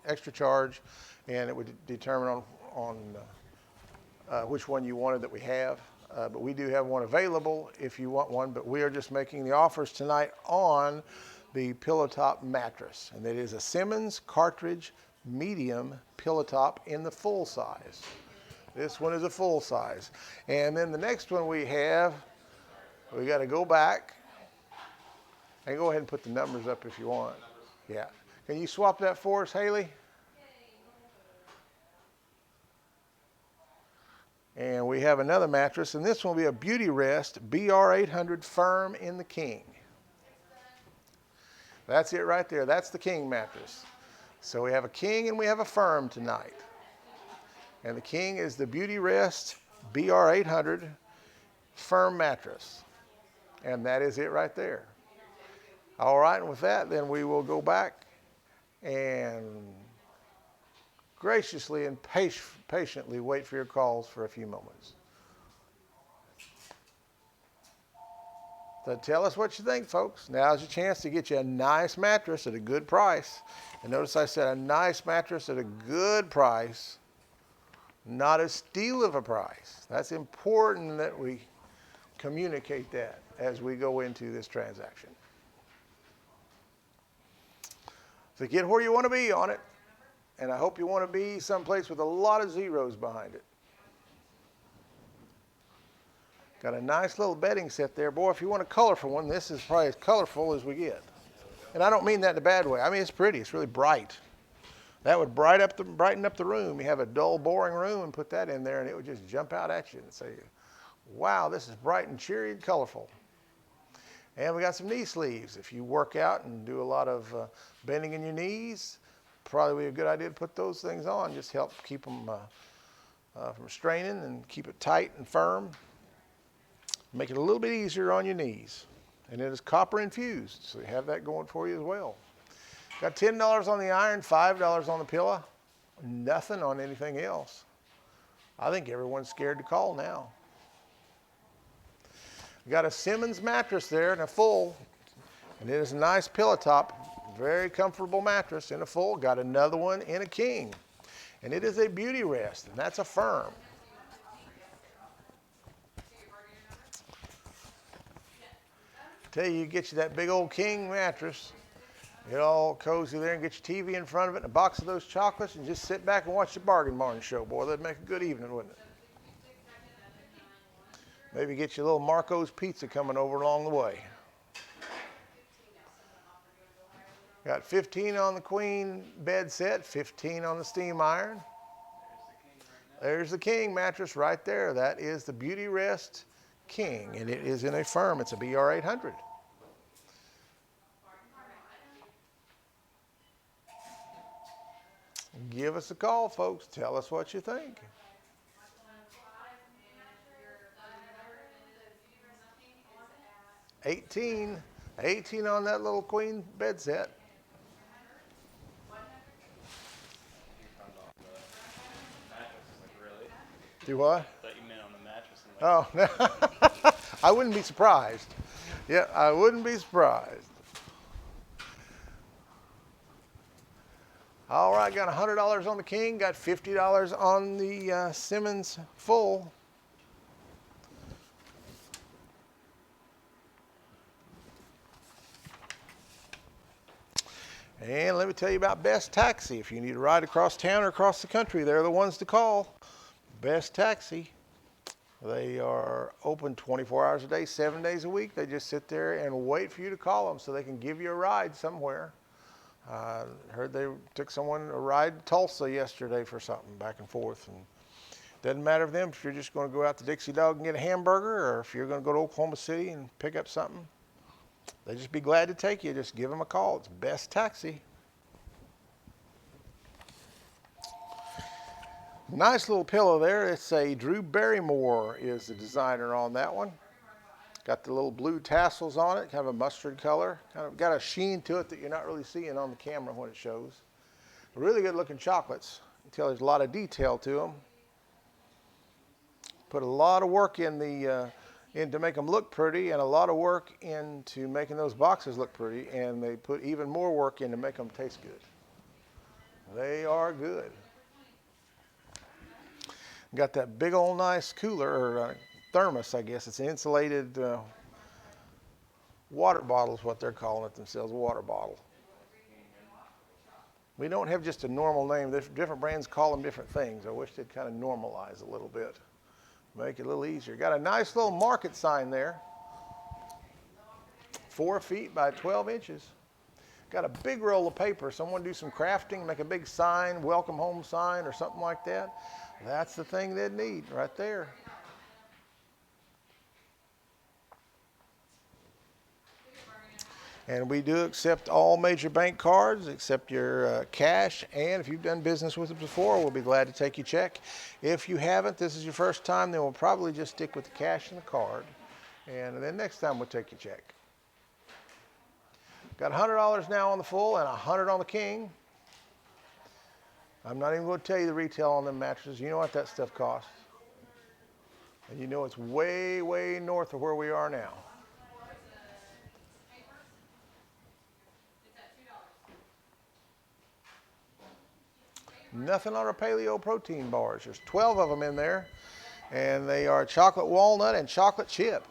extra charge, and it would determine on which one you wanted that we have. But we do have one available if you want one, but we are just making the offers tonight on the pillow top mattress, and it is a Simmons cartridge medium pillow top in the full size. This one is a full size. And then the next one we have, we got to go back and go ahead and put the numbers up if you want. Yeah. Can you swap that for us, Haley? And we have another mattress, and this one will be a Beauty Rest BR800 Firm in the King. That's it right there. That's the King mattress. So we have a King and we have a Firm tonight. And the King is the Beauty Rest BR800 Firm mattress. And that is it right there. All right, and with that, then we will go back and graciously and patiently wait for your calls for a few moments. So tell us what you think, folks. Now's your chance to get you a nice mattress at a good price. And notice I said a nice mattress at a good price, not a steal of a price. That's important that we communicate that as we go into this transaction. So get where you want to be on it. And I hope you want to be someplace with a lot of zeros behind it. Got a nice little bedding set there. Boy, if you want a colorful one, this is probably as colorful as we get. And I don't mean that in a bad way. I mean, it's pretty. It's really bright. That would brighten up the room. You have a dull, boring room and put that in there, and it would just jump out at you and say, wow, this is bright and cheery and colorful. And we got some knee sleeves. If you work out and do a lot of bending in your knees, probably be a good idea to put those things on. Just help keep them from straining and keep it tight and firm. Make it a little bit easier on your knees. And it is copper infused, so you have that going for you as well. Got $10 on the iron, $5 on the pillow, nothing on anything else. I think everyone's scared to call now. Got a Simmons mattress there in a full, and it is a nice pillow top, very comfortable mattress in a full. Got another one in a king, and it is a Beauty Rest, and that's a Firm. Tell you, get you that big old king mattress, get all cozy there and get your TV in front of it and a box of those chocolates and just sit back and watch the Bargain Barn show. Boy, that'd make a good evening, wouldn't it? Maybe get you a little Marco's pizza coming over along the way. Got 15 on the queen bed set, 15 on the steam iron. There's the king mattress right there. That is the Beauty Rest King, and it is in a Firm. It's a BR800. Give us a call, folks. Tell us what you think. $18 on that little queen bed set. Do what? Thought you meant on the mattress. And like, Oh, I wouldn't be surprised. Yeah, I wouldn't be surprised. All right, got $100 on the king, got $50 on the Simmons full. And let me tell you about Best Taxi. If you need a ride across town or across the country, they're the ones to call. Best Taxi. They are open 24 hours a day, 7 days a week. They just sit there and wait for you to call them so they can give you a ride somewhere. Heard they took someone a ride to Tulsa yesterday for something, back and forth. And doesn't matter to them if you're just going to go out to Dixie Dog and get a hamburger, or if you're going to go to Oklahoma City and pick up something. They'd just be glad to take you. Just give them a call. It's Best Taxi. Nice little pillow there. It's a Drew Barrymore is the designer on that one. Got the little blue tassels on it, kind of a mustard color. Kind of got a sheen to it that you're not really seeing on the camera when it shows. Really good looking chocolates. You can tell there's a lot of detail to them. Put a lot of work in the in to make them look pretty, and a lot of work into making those boxes look pretty, and they put even more work in to make them taste good. They are good. Got that big old nice cooler, or thermos, I guess. It's an insulated water bottle is what they're calling it themselves, a water bottle. We don't have just a normal name. Different brands call them different things. I wish they'd kind of normalize a little bit. Make it a little easier. Got a nice little market sign there. 4 feet by 12 inches. Got a big roll of paper. Someone do some crafting, make a big sign, welcome home sign or something like that. That's the thing they'd need right there. And we do accept all major bank cards, except your cash. And if you've done business with us before, we'll be glad to take your check. If you haven't, this is your first time, then we'll probably just stick with the cash and the card. And then next time we'll take your check. Got $100 now on the full and $100 on the king. I'm not even going to tell you the retail on them mattresses. You know what that stuff costs. And you know it's way, way north of where we are now. Nothing on our paleo protein bars. There's 12 of them in there, and they are chocolate walnut and chocolate chip.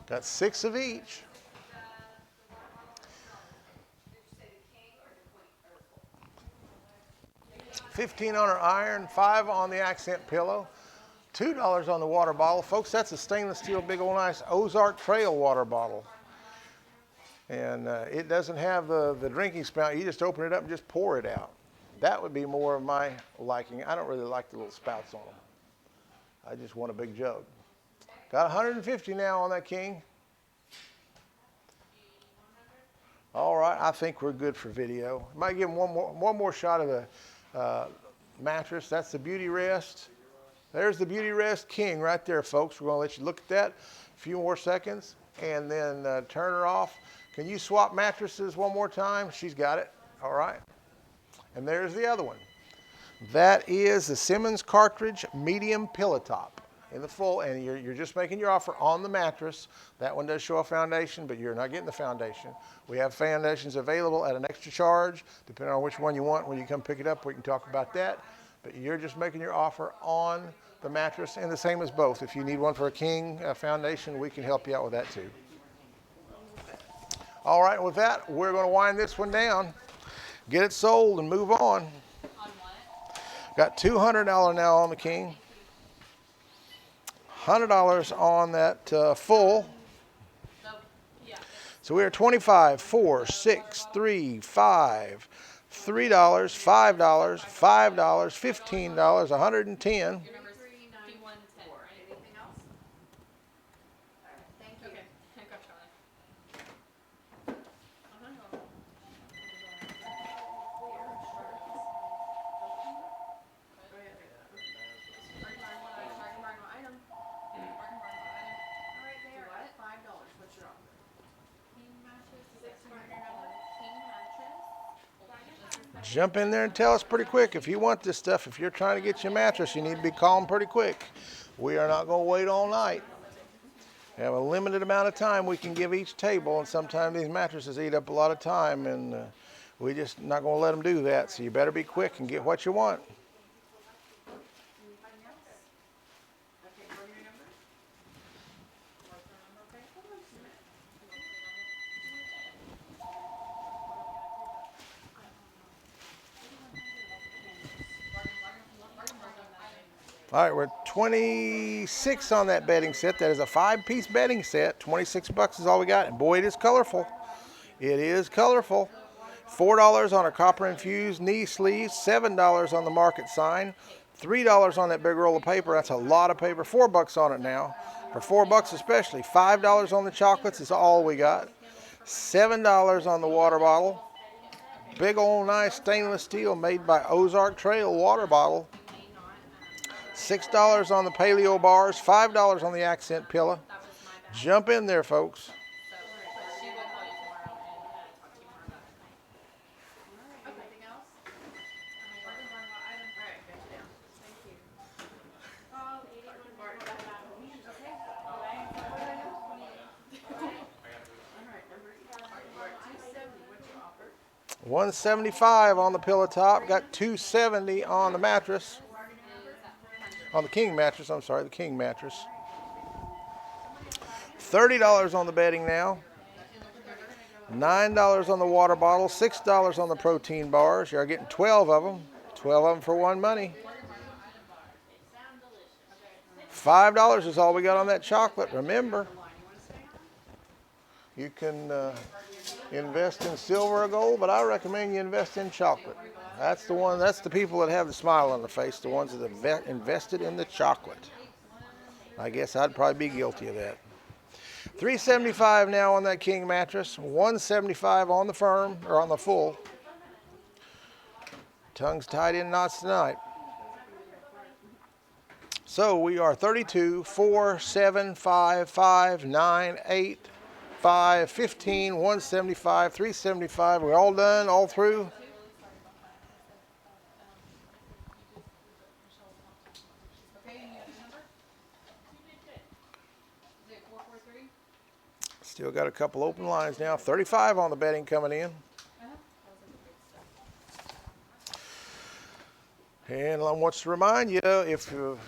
Got 6 of each. $15 on our iron, $5 on the accent pillow, $2 on the water bottle. Folks, that's a stainless steel big old nice Ozark Trail water bottle. And it doesn't have the drinking spout. You just open it up and just pour it out. That would be more of my liking. I don't really like the little spouts on them. I just want a big jug. Got 150 now on that king. All right, I think we're good for video. Might give them one more shot of the mattress. That's the Beauty Rest. There's the Beauty Rest King right there, folks. We're going to let you look at that a few more seconds and then turn her off. Can you swap mattresses one more time? She's got it. All right. And there's the other one. That is the Simmons Cartridge Medium Pillow Top in the full, and you're just making your offer on the mattress. That one does show a foundation, but you're not getting the foundation. We have foundations available at an extra charge, depending on which one you want. When you come pick it up, we can talk about that. But you're just making your offer on the mattress, and the same as both. If you need one for a king foundation, we can help you out with that too. All right, with that, we're going to wind this one down. Get it sold and move on. On what? Got $200 now on the king. $100 on that full. So, yeah. So we are 25, 4, 6, 3, 5, $3, $5, $5, $15, 110. Your number's 5110, right? Anything else? Thank you. Okay. I got you. All right, there, at $5. What's your offer? King mattress, 600 king mattress. Jump in there and tell us pretty quick if you want this stuff. If you're trying to get your mattress, you need to be calling pretty quick. We are not going to wait all night. We have a limited amount of time we can give each table, and sometimes these mattresses eat up a lot of time, and we just not going to let them do that. So you better be quick and get what you want. Anybody else? Okay, what are your numbers? What's your number, okay? Hold on just a minute. All right, we're 26 on that bedding set. That is a 5-piece bedding set. 26 bucks is all we got. And boy, it is colorful. It is colorful. $4 on a copper infused knee sleeve. $7 on the market sign. $3 on that big roll of paper. That's a lot of paper. $4 on it now. For $4 especially. $5 on the chocolates is all we got. $7 on the water bottle. Big old nice stainless steel made by Ozark Trail water bottle. $6 on the paleo bars, $5 on the accent pillow. Jump in there, folks. She will call you tomorrow and talk to you more about it. Anything else? All right, get you down. Thank you. Okay. $175 on the pillow top. Got $270 on the mattress. On the king mattress, I'm sorry, the king mattress. $30 on the bedding now. $9 on the water bottle. $6 on the protein bars. You're getting 12 of them. 12 of them for one money. $5 is all we got on that chocolate. Remember, you can invest in silver or gold, but I recommend you invest in chocolate. That's the one. That's the people that have the smile on their face, the ones that have invested in the chocolate. I guess I'd probably be guilty of that. $375 now on that king mattress. $175 on the firm or on the full. Tongue's tied in knots tonight. So we are 32, 4, 7, 5, 5, 9, 8, 5, 15, 175, 375. We're all done, all through. Okay, you have the number? Is it 443? Still got a couple open lines now. 35 on the betting coming in. And I want to remind you, if you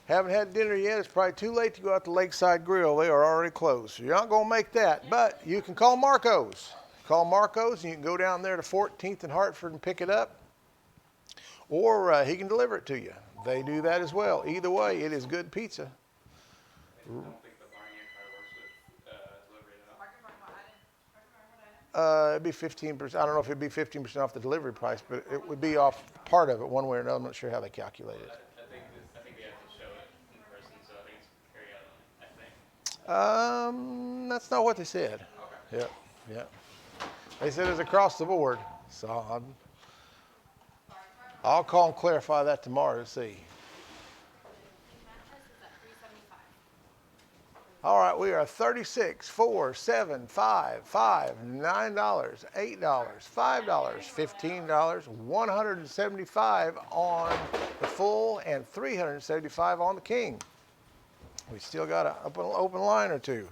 haven't had dinner yet, it's probably too late to go out to Lakeside Grill. They are already closed. So you're not going to make that. But you can call Marco's. Call Marco's and you can go down there to 14th and Hartford and pick it up. Or he can deliver it to you. They do that as well. Either way, it is good pizza. I don't think the barnyard card works with delivery at all. It'd be 15%. I don't know if it'd be 15% off the delivery price, but it would be off part of it one way or another. I'm not sure how they calculate it. I think we have to show it in person, so I think it's carry out only, I think. That's not what they said. Okay. Yeah. They said it's across the board. So I'll call and clarify that tomorrow to see. Mattress is at 375. All right, we are 36, 4, 7, 5, 5, $9, $8, $5, $15, 175 on the full, and 375 on the king. We still got an open line or two.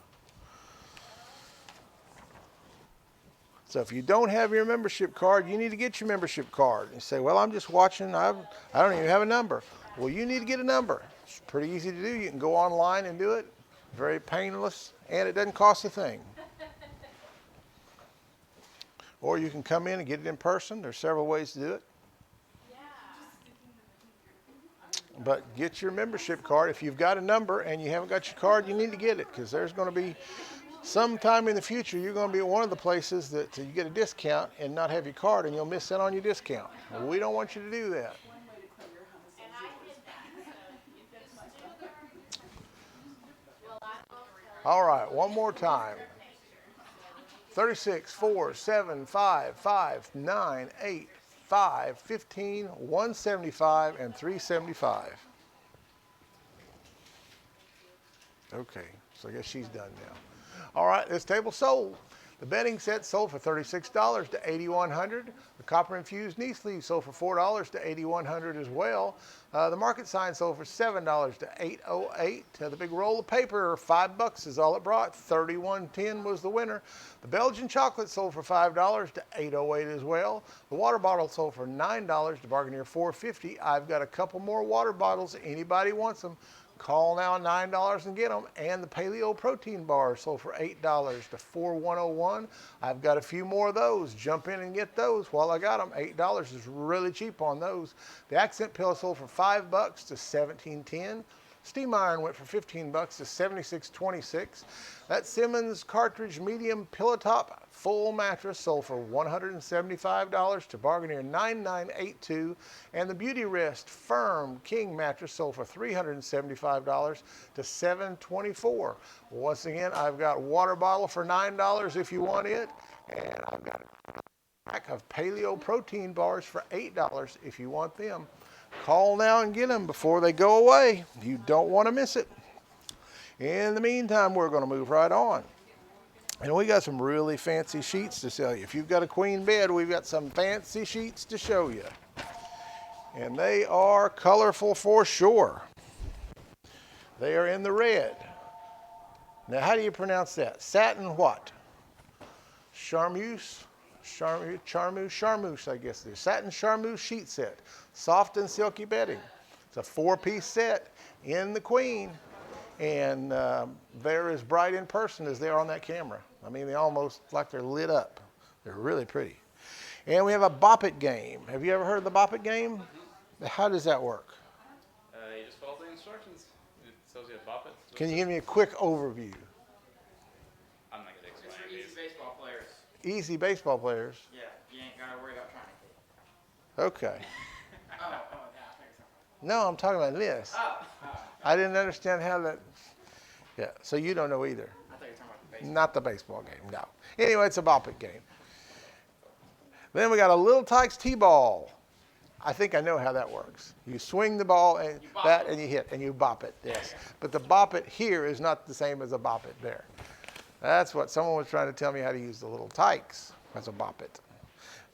So if you don't have your membership card, you need to get your membership card. You say, well, I'm just watching. I don't even have a number. Well, you need to get a number. It's pretty easy to do. You can go online and do it. Very painless, and it doesn't cost a thing. Or you can come in and get it in person. There's several ways to do it. But get your membership card. If you've got a number and you haven't got your card, you need to get it, because there's going to be sometime in the future you're going to be at one of the places that you get a discount and not have your card, and you'll miss out on your discount. We don't want you to do that. All right, one more time. 36, 4, 7, 5, 5, 9, 8, 5, 15, 175, and 375. Okay, so I guess she's done now. All right, this table sold. The bedding set sold for $36 to $8,100. The copper infused knee sleeve sold for $4 to $8,100 as well. The market sign sold for $7 to $808. The big roll of paper, $5 is all it brought. $31.10 was the winner. The Belgian chocolate sold for $5 to $808 as well. The water bottle sold for $9 to bargain here $450. I've got a couple more water bottles. Anybody wants them, call now, $9 and get them. And the Paleo protein bars sold for $8 to $4,101. I've got a few more of those. Jump in and get those while I got them. $8 is really cheap on those. The accent pillow sold for $5 to $17.10. Steam iron went for $15 to $76.26. That Simmons cartridge medium pillow top full mattress sold for $175 to bargain here $99.82. And the Beauty Rest firm king mattress sold for $375 to $724. Once again, I've got water bottle for $9 if you want it, and I've got a pack of Paleo protein bars for $8 if you want them. Call now and get them before they go away. You don't want to miss it. In the meantime, we're going to move right on. And we got some really fancy sheets to sell you. If you've got a queen bed, we've got some fancy sheets to show you. And they are colorful for sure. They are in the red. Now, how do you pronounce that? Satin what? Charmeuse? Charmeuse, I guess it is. Satin Charmeuse sheet set. Soft and silky bedding. It's a 4-piece set in the Queen. And they're as bright in person as they are on that camera. I mean, they almost like they're lit up. They're really pretty. And we have a Bop It game. Have you ever heard of the Bop It game? How does that work? You just follow the instructions. It tells you to bop it. Can you give me a quick overview? I'm not gonna explain It's for it. easy baseball players. Easy baseball players. Yeah, you ain't gotta worry about trying to Okay. kick. Oh, yeah, I think so. No, I'm talking about this. I didn't understand how that. Yeah, so you don't know either. I thought you were talking about the baseball. Not the baseball game, no. Anyway, it's a Bop It game. Then we got a Little Tikes T-ball. I think I know how that works. You swing the ball and You bop bat it. and you hit and you bop it, yes. But the Bop It here is not the same as a Bop It there. That's what someone was trying to tell me how to use the Little Tikes as a Bop It.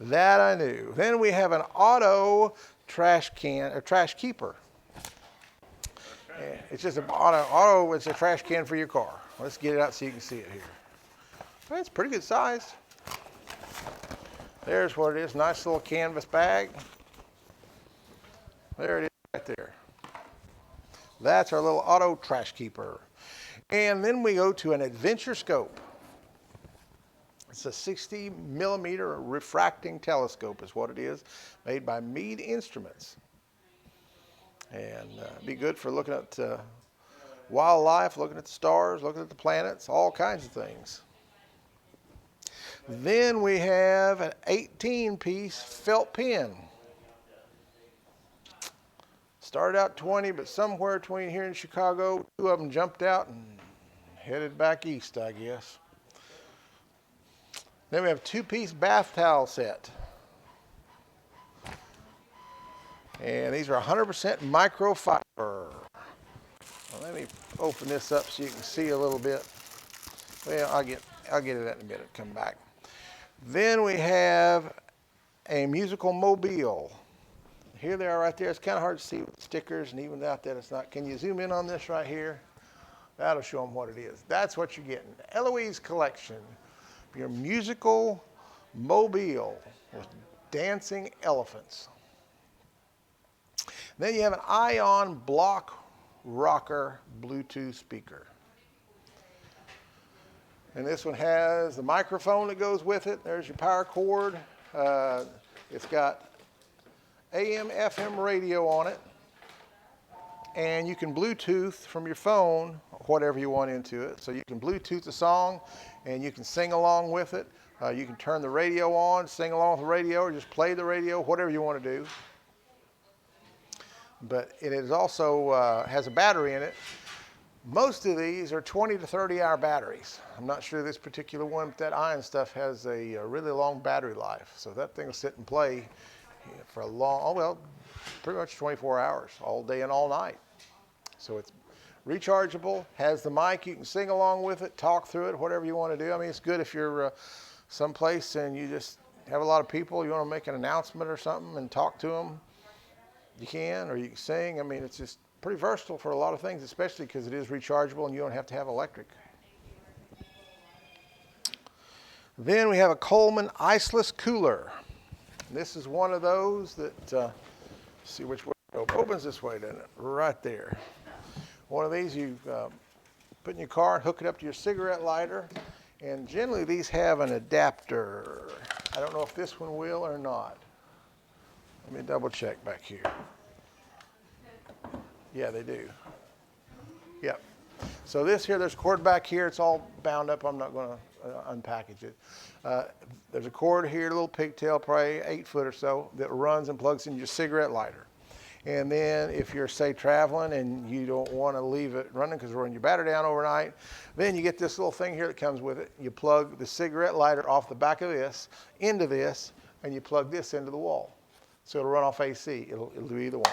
That I knew. Then we have an auto trash can, or trash keeper. It's just an auto, it's a trash can for your car. Let's get it out so you can see it here. Well, it's pretty good size. There's what it is, nice little canvas bag. There it is right there. That's our little auto trash keeper. And then we go to an adventure scope. It's a 60 millimeter refracting telescope is what it is, made by Meade Instruments. And be good for looking at wildlife, looking at the stars, looking at the planets, all kinds of things. Then we have an 18-piece felt pen. Started out 20, but somewhere between here and Chicago, 2 of them jumped out and headed back east, I guess. Then we have a 2-piece bath towel set. And these are 100% microfiber. Well, let me open this up so you can see a little bit. Well, I'll get it in a minute, come back. Then we have a musical mobile. Here they are right there. It's kind of hard to see with the stickers, and even without that, it's not. Can you zoom in on this right here? That'll show them what it is. That's what you're getting. Eloise Collection, your musical mobile with dancing elephants. Then you have an Ion Block Rocker Bluetooth speaker. And this one has the microphone that goes with it. There's your power cord. It's got AM, FM radio on it. And you can Bluetooth from your phone whatever you want into it. So you can Bluetooth a song and you can sing along with it. You can turn the radio on, sing along with the radio, or just play the radio, whatever you want to do. But it is also has a battery in it. Most of these are 20 to 30 hour batteries. I'm not sure this particular one, but that Ion stuff has a really long battery life. So that thing will sit and play for a long, pretty much 24 hours, all day and all night. So it's rechargeable, has the mic, you can sing along with it, talk through it, whatever you want to do. I mean, it's good if you're someplace and you just have a lot of people, you want to make an announcement or something and talk to them. You can, or you can sing. I mean, it's just pretty versatile for a lot of things, especially because it is rechargeable and you don't have to have electric. Then we have a Coleman Iceless Cooler. This is one of those that, see which way it opens this way, doesn't it? Right there. One of these you put in your car and hook it up to your cigarette lighter. And generally these have an adapter. I don't know if this one will or not. Let me double check back here. Yeah, they do. Yep. So this here, there's a cord back here. It's all bound up. I'm not going to unpackage it. There's a cord here, a little pigtail, probably 8 foot or so, that runs and plugs in your cigarette lighter. And then if you're, say, traveling and you don't want to leave it running because we're running your battery down overnight, then you get this little thing here that comes with it. You plug the cigarette lighter off the back of this into this, and you plug this into the wall. So it'll run off AC. It'll do either one.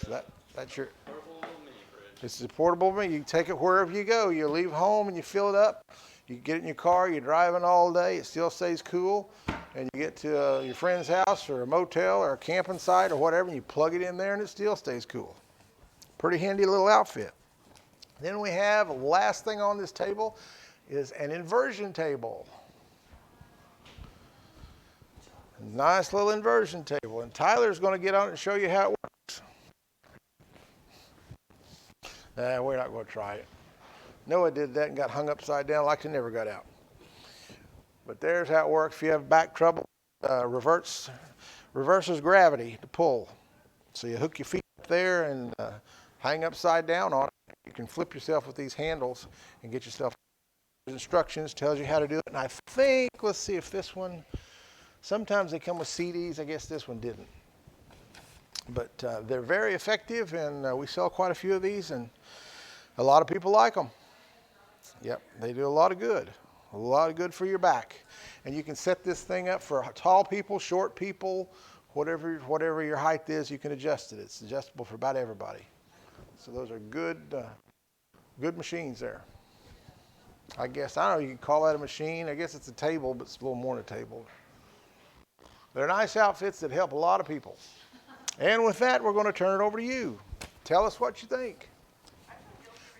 So that's your. Portable mini fridge. This is a portable mini. You can take it wherever you go. You leave home and you fill it up. You get it in your car. You're driving all day. It still stays cool. And you get to your friend's house or a motel or a camping site or whatever, and you plug it in there and it still stays cool. Pretty handy little outfit. Then we have, last thing on this table is an inversion table. Nice little inversion table. And Tyler's going to get on it and show you how it works. We're not going to try it. Noah did that and got hung upside down like it never got out. But there's how it works. If you have back trouble, reverses gravity to pull. So you hook your feet up there and hang upside down on it. You can flip yourself with these handles and get yourself instructions, tells you how to do it. And I think, let's see if this one, sometimes they come with CDs. I guess this one didn't. But they're very effective, and we sell quite a few of these, and a lot of people like them. Yep, they do a lot of good. A lot of good for your back. And you can set this thing up for tall people, short people, whatever your height is, you can adjust it. It's adjustable for about everybody. So those are good machines there. I guess, I don't know, you can call that a machine. I guess it's a table, but it's a little more than a table. They're nice outfits that help a lot of people. And with that, we're going to turn it over to you. Tell us what you think.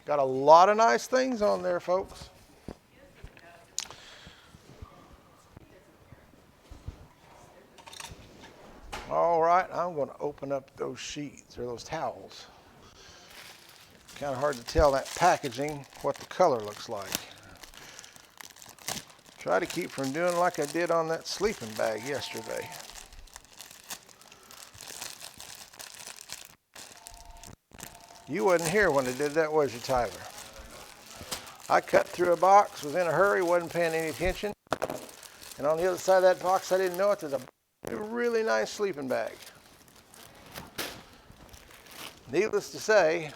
Got a lot of nice things on there, folks. All right, I'm going to open up those sheets or those towels. Kind of hard to tell that packaging what the color looks like. Try to keep from doing like I did on that sleeping bag yesterday. You wasn't here when I did that, was you, Tyler? I cut through a box, was in a hurry, wasn't paying any attention. And on the other side of that box, I didn't know it, there's a really nice sleeping bag. Needless to say,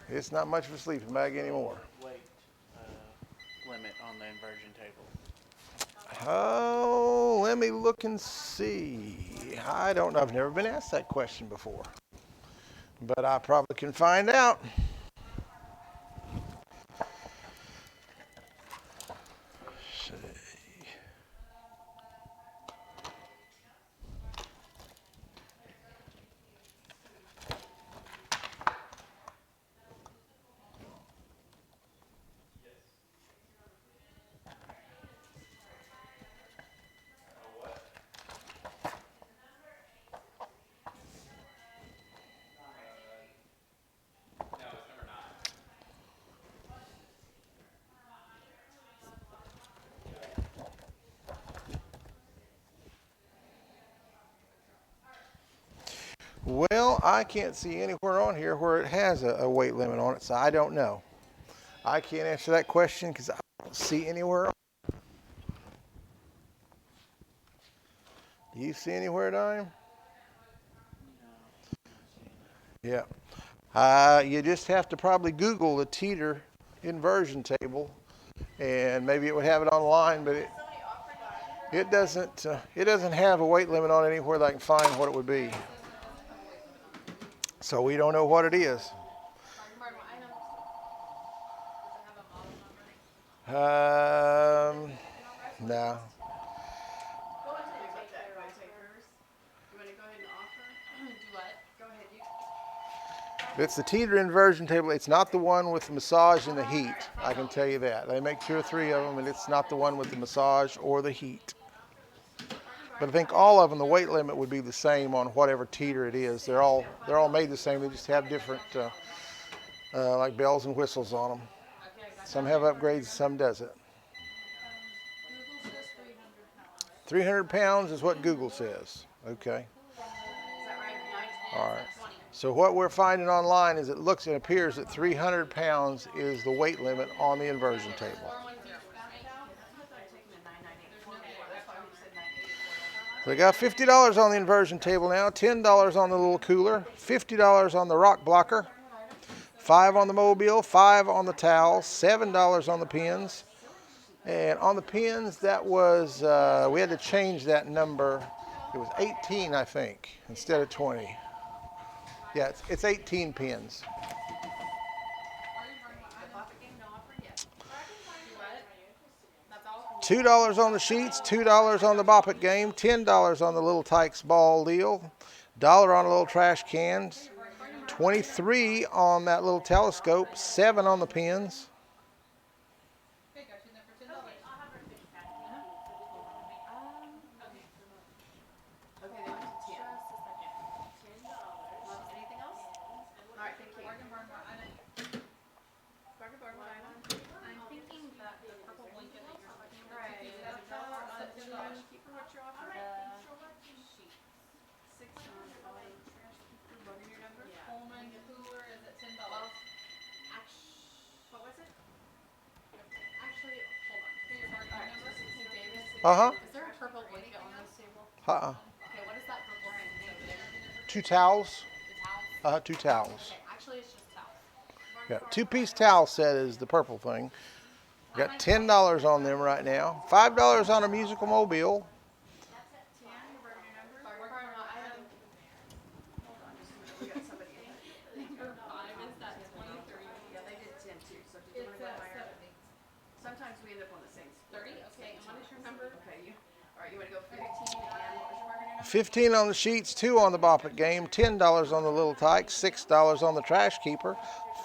it's not much of a sleeping bag anymore. Weight limit on the inversion table? Oh, let me look and see. I don't know. I've never been asked that question before. But I probably can find out. Well, I can't see anywhere on here where it has a weight limit on it, so I don't know. I can't answer that question because I don't see anywhere. Do you see anywhere, Dime? Yeah. You just have to probably Google the Teeter inversion table, and maybe it would have it online, but it doesn't have a weight limit on it anywhere that I can find what it would be. So we don't know what it is. No. Go ahead and take hers. You want to go ahead and offer? Do what? Go ahead. It's the Teeter inversion table. It's not the one with the massage and the heat. I can tell you that. They make 2 or 3 of them, and it's not the one with the massage or the heat. But I think all of them, the weight limit would be the same on whatever Teeter it is. They're all made the same. They just have different, like bells and whistles on them. Some have upgrades, some doesn't. Google says 300 pounds. 300 pounds is what Google says. Okay. Is that right? All right. So what we're finding online is it appears that 300 pounds is the weight limit on the inversion table. So they got $50 on the inversion table now, $10 on the little cooler, $50 on the rock blocker, $5 on the mobile, $5 on the towels, $7 on the pins. And on the pins, that was, we had to change that number. It was 18, I think, instead of 20. Yeah, it's 18 pins. $2 on the sheets, $2 on the Bop It game, $10 on the little Tykes ball deal, $1 on the little trash cans, $23 on that little telescope, $7 on the pins. bargain barn item. Bargain barn, what item? I'm thinking that the purple blanket that you're talking about. Right. is That's $10 our on $10 $10. keeper, what you're offering? Sheets. 6 on all trash keeper, bargain your number? Yeah. Coleman cooler is at $10. What was it? Actually, hold on. For your bargain Alright, number, so Davis. Davis. Uh-huh. Is there a purple blanket on this table? Okay, what is that purple thing over there? 2 towels. The towels? 2 towels. Okay, actually it's just towels. Yeah, 2-piece towel set is the purple thing. Got $10 on them right now. $5 on a musical mobile. 10, your bargain your number? Bargain barn item. Hold on, just a minute, we got somebody in. Number 5 is that 23. Yeah, they did 10 too, so did you wanna It's go at higher? 70. Sometimes we end up on the same. 30, okay, and what is your number? Okay, alright, you wanna go 15, and what was your bargain your number? 15 on the sheets, 2 on the Bop It game, $10 on the Little Tyke, $6 on the Trash Keeper,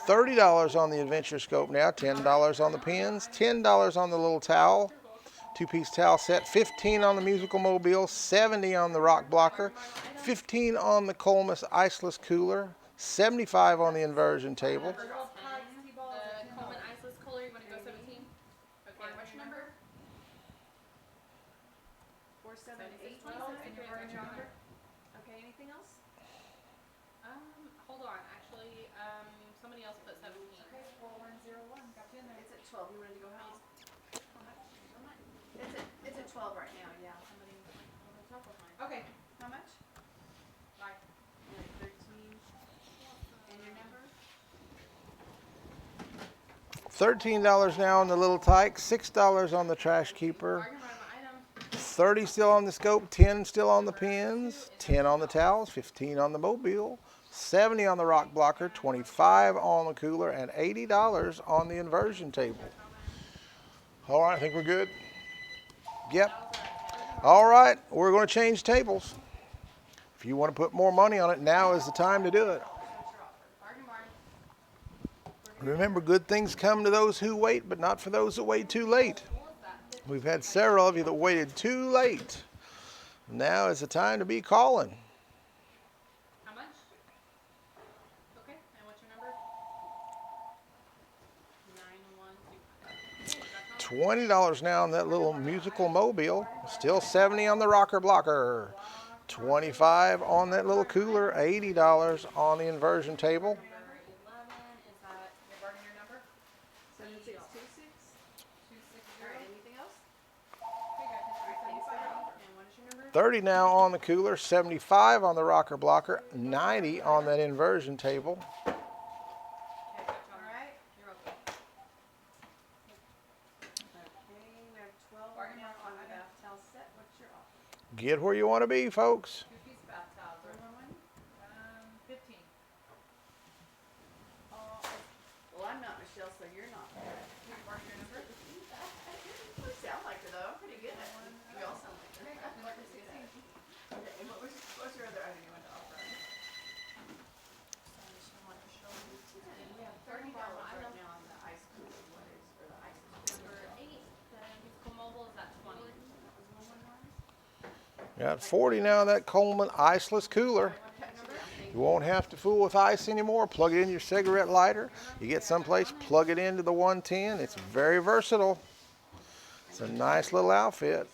$30 on the Adventure Scope now, $10 on the pins, $10 on the Little Towel, 2-piece towel set, 15 on the Musical Mobile, 70 on the Rock Blocker, 15 on the Colmus Iceless Cooler, 75 on the Inversion Table. The Coleman Iceless Cooler, you wanna go 17? Okay, what's your number? 478, 26, and your bargain your number? Okay, anything else? Hold on, actually, somebody else put 17. Okay, 4101, got you in there. It's at 12, you wanted to go how much? It's at 12 right now, yeah. Somebody on the top of mine. Okay, how much? Bye. And 13, and your number? $13 now on the Little Tyke, $6 on the Trash Keeper, Bargain barn item. 30 still on the Scope, 10 still on the pins, 10 on the towels, 15 on the Mobile, 70 on the Rock Blocker, 25 on the Cooler, and $80 on the Inversion Table. All right, I think we're good. Yep. All right, we're going to change tables. If you want to put more money on it, now is the time to do it. Bargain barn. Remember, good things come to those who wait, but not for those that wait too late. We've had several of you that waited too late. Now is the time to be calling. How much? Okay, and what's your number? 9125. $20 now on that little Musical Mobile. Still 70 on the Rocker Blocker. 25 on that little Cooler. $80 on the Inversion Table. Number 11 is that your bargain your number? 7626? 260. Alright, anything else? Okay, guys, Alright, thanks, $35. And what is your number? 30 now on the Cooler. 75 on the Rocker Blocker. 90 on that Inversion Table. Okay, good job. Alright. You're welcome. Okay, we have 12 Bargain now barn on the item. bath towel set, what's your offer? Get where you want to be, folks. 2-piece bath towels. 15. Well, I'm not Michelle, so you're not. Your bargain your number? You sound like her though, I'm pretty good at it. You all sound like her. I'm pretty good at it. Okay, and what's your other item you want to offer? And we have $30 right now on the ice cooler, what is, or the ice cooler? Number 8, the musical mobile is at 20. Got 40 now on that Coleman Iceless Cooler. You won't have to fool with ice anymore. Plug it in your cigarette lighter. You get someplace, plug it into the 110. It's very versatile. It's a nice little outfit.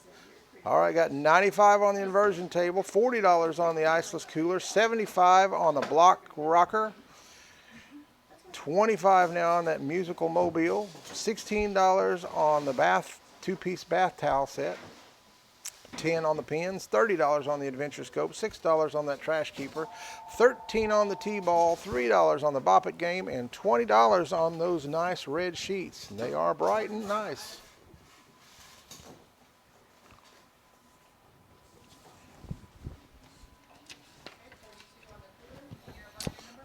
All right, got 95 on the Inversion Table, $40 on the Iceless Cooler, 75 on the Block Rocker, 25 now on that Musical Mobile, $16 on the 2-piece bath towel set, 10 on the pins, $30 on the Adventure Scope, $6 on that Trash Keeper, 13 on the T-Ball, $3 on the Bop It game, and $20 on those nice red sheets. They are bright and nice.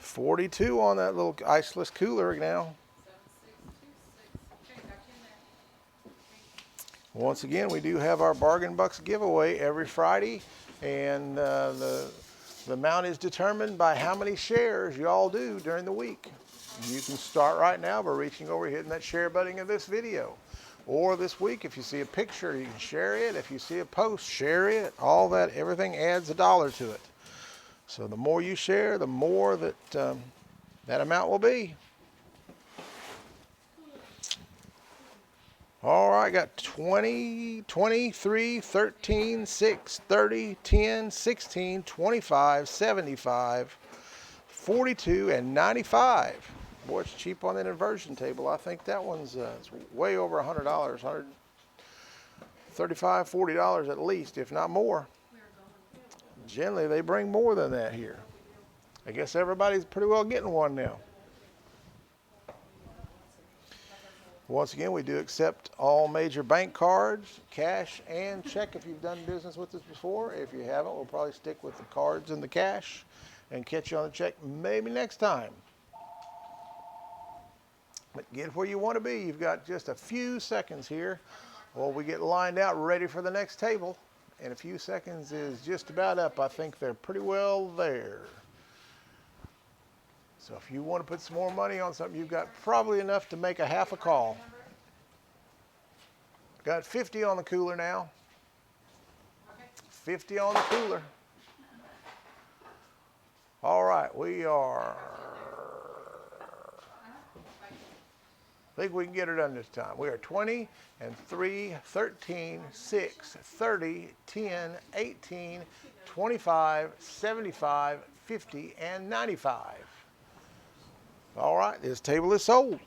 $42 on that little Iceless Cooler now. 7626. Okay, got you in there. Once again, we do have our Bargain Bucks giveaway every Friday, and the amount is determined by how many shares you all do during the week. You can start right now by reaching over, hitting that share button of this video. Or this week, if you see a picture, you can share it. If you see a post, share it. All that, everything adds $1 to it. So the more you share, the more that that amount will be. All right, got 20, 23, 13, 6, 30, 10, 16, 25, 75, 42, and 95. Boy, it's cheap on that inversion table. I think that one's it's way over $100, $135, $40 at least, if not more. Generally, they bring more than that here. I guess everybody's pretty well getting one now. Once again, we do accept all major bank cards, cash, and check if you've done business with us before. If you haven't, we'll probably stick with the cards and the cash and catch you on the check maybe next time. But get where you want to be. You've got just a few seconds here while we get lined out ready for the next table. And a few seconds is just about up. I think they're pretty well there. So if you want to put some more money on something, you've got probably enough to make a half a call. Got 50 on the cooler now. 50 on the cooler. All right, we are. I think we can get her done this time. We are 20 and 3, 13, 6, 30, 10, 18, 25, 75, 50, and 95. All right, this table is sold.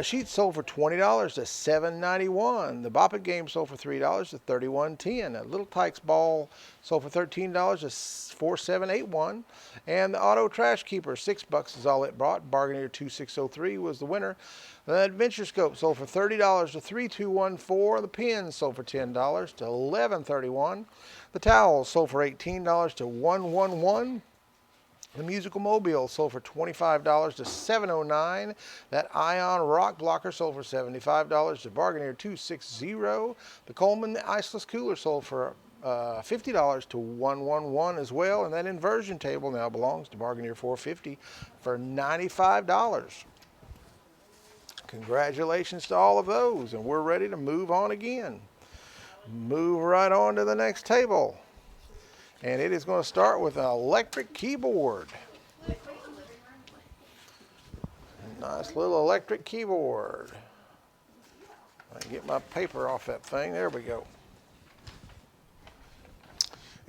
Sheets sold for $20 to $7.91. The Bop It game sold for $3 to $31.10. A Little Tykes ball sold for $13 to $4.781. And the Auto Trash Keeper, $6 is all it brought. Bargainer 2603 was the winner. The Adventure Scope sold for $30 to $3214. The pins sold for $10 to $11.31. The towels sold for $18 to $111. The Musical Mobile sold for $25 to $7.09. That Ion Rock Blocker sold for $75 to Bargainer 260. The Coleman Iceless Cooler sold for $50 to $111 as well. And that inversion table now belongs to Bargainer 450 for $95. Congratulations to all of those. And we're ready to move on again. Move right on to the next table. And it is going to start with an electric keyboard. Nice little electric keyboard. I can get my paper off that thing. There we go.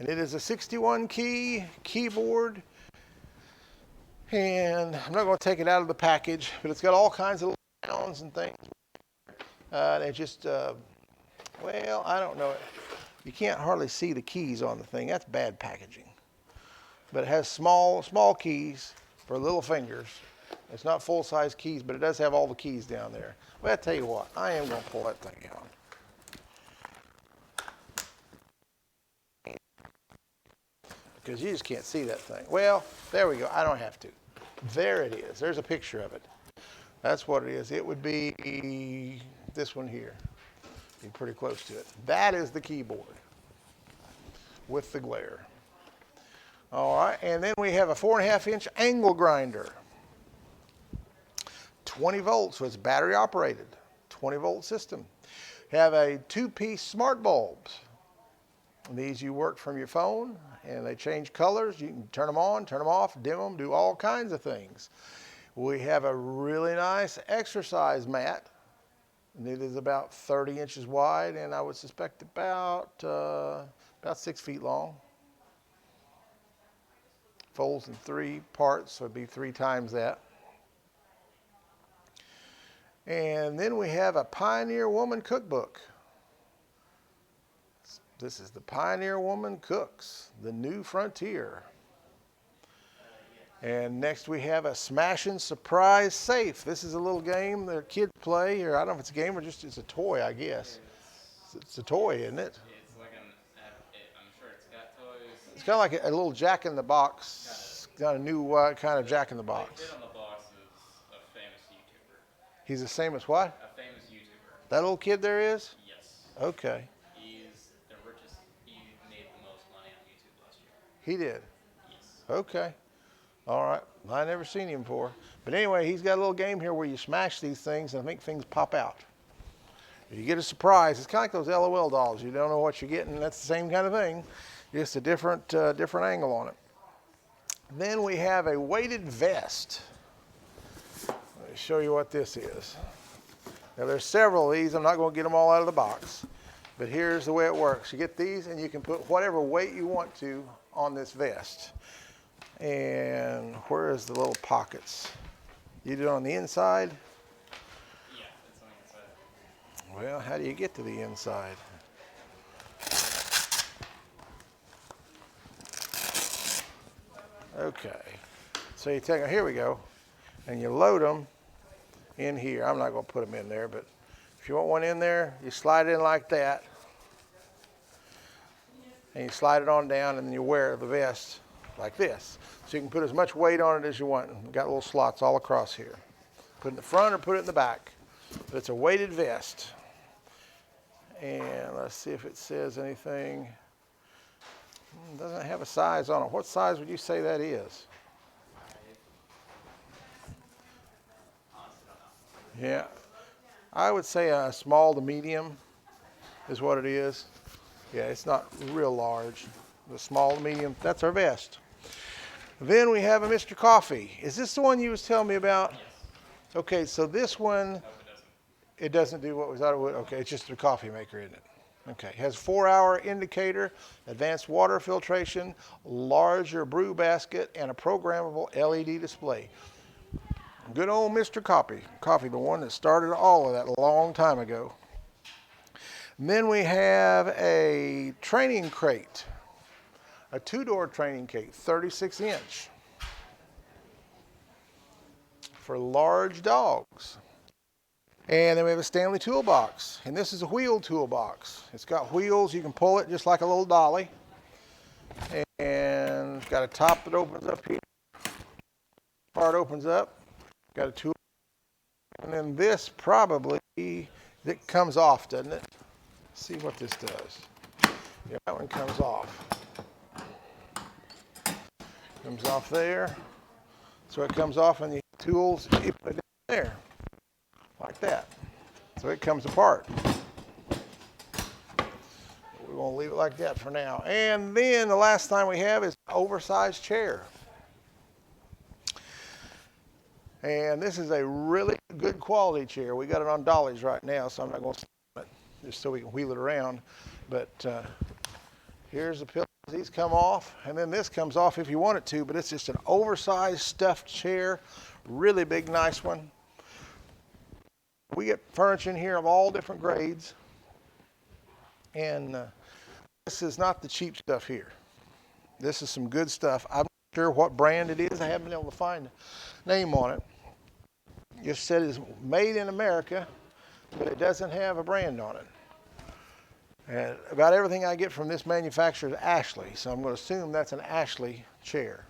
And it is a 61 key keyboard. And I'm not going to take it out of the package, but it's got all kinds of sounds and things. It just, well, I don't know. You can't hardly see the keys on the thing. That's bad packaging. But it has small keys for little fingers. It's not full-size keys, but it does have all the keys down there. Well, I tell you what, I am going to pull that thing out. Because you just can't see that thing. Well, there we go. I don't have to. There it is. There's a picture of it. That's what it is. It would be this one here. Be pretty close to it. That is the keyboard with the glare. All right, and then we have a 4.5-inch angle grinder. 20 volts, so it's battery operated. 20-volt system. Have a 2-piece smart bulbs. These you work from your phone, and they change colors. You can turn them on, turn them off, dim them, do all kinds of things. We have a really nice exercise mat. And it is about 30 inches wide, and I would suspect about 6 feet long. Folds in 3 parts, so it'd be 3 times that. And then we have a Pioneer Woman cookbook. This is the Pioneer Woman Cooks, the New Frontier. And next we have a Smashin' Surprise Safe. This is a little game that kids play, or I don't know if it's a game or just it's a toy, I guess. It's a toy, isn't it? It's like I'm sure it's got toys. It's kind of like a little Jack in the Box, got a new kind of Jack in the Box. The kid on the box is a famous YouTuber. He's the same as what? A famous YouTuber. That little kid there is? Yes. Okay. He's the richest. He made the most money on YouTube last year. He did? Yes. Okay. All right. I never seen him before. But anyway, he's got a little game here where you smash these things and make things pop out. If you get a surprise, it's kind of like those LOL dolls. You don't know what you're getting. That's the same kind of thing. Just a different angle on it. Then we have a weighted vest. Let me show you what this is. Now there's several of these. I'm not going to get them all out of the box. But here's the way it works. You get these and you can put whatever weight you want to on this vest. And where is the little pockets? You do it on the inside? Yeah, it's on the inside. Well, how do you get to the inside? Okay, so you take them, here we go, and you load them in here. I'm not going to put them in there, but if you want one in there, you slide it in like that, and you slide it on down, and then you wear the vest like this. So you can put as much weight on it as you want. We've got little slots all across here. Put it in the front or put it in the back. But it's a weighted vest. And let's see if it says anything. It doesn't have a size on it. What size would you say that is? Yeah, I would say a small to medium is what it is. Yeah, it's not real large. The small to medium, that's our vest. Then we have a Mr. Coffee. Is this the one you was telling me about? Yes. Okay, so this one, No, it doesn't. it doesn't do what we thought it would. Okay, it's just a coffee maker, isn't it? Okay, it has 4-hour indicator, advanced water filtration, larger brew basket, and a programmable LED display. Good old Mr. Coffee, the one that started all of that a long time ago. And then we have a training crate, a 2-door training crate, 36-inch, for large dogs. And then we have a Stanley toolbox, and this is a wheel toolbox. It's got wheels, you can pull it just like a little dolly. And it's got a top that opens up here. Part opens up, got a tool. And then this probably, it comes off, doesn't it? Let's see what this does. Yeah, that one comes off. Comes off there. So it comes off and the tools, you put it there. Like that. So it comes apart. We're going to leave it like that for now. And then the last thing we have is an oversized chair. And this is a really good quality chair. We got it on dollies right now, so I'm not going to stand it just so we can wheel it around. But here's the pillows. These come off, and then this comes off if you want it to, but it's just an oversized stuffed chair. Really big, nice one. We get furniture in here of all different grades, and this is not the cheap stuff here. This is some good stuff. I'm not sure what brand it is. I haven't been able to find a name on it. It just said it's made in America, but it doesn't have a brand on it. And about everything I get from this manufacturer is Ashley, so I'm going to assume that's an Ashley chair.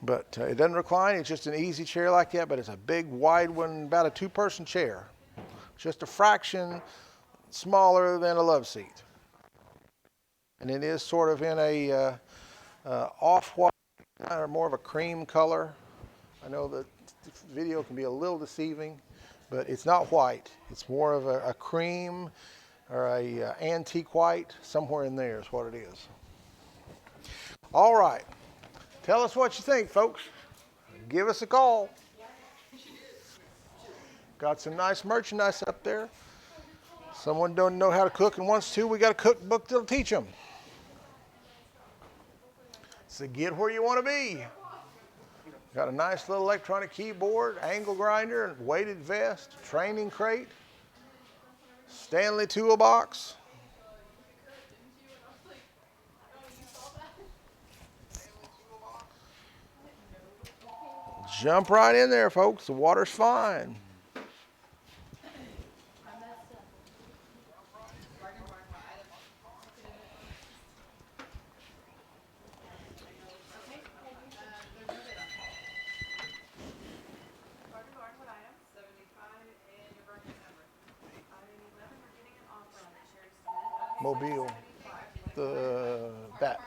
But it doesn't recline. It's just an easy chair like that, but it's a big, wide one, about a 2-person chair. Just a fraction smaller than a love seat. And it is sort of in a off-white, or more of a cream color. I know that the video can be a little deceiving, but it's not white. It's more of a cream or a antique white. Somewhere in there is what it is. All right. Tell us what you think, folks. Give us a call. Got some nice merchandise up there. Someone don't know how to cook and wants to, we got a cookbook that'll teach them. So get where you want to be. Got a nice little electronic keyboard, angle grinder, weighted vest, training crate, Stanley toolbox. Jump right in there, folks. The water's fine. Mobile. That.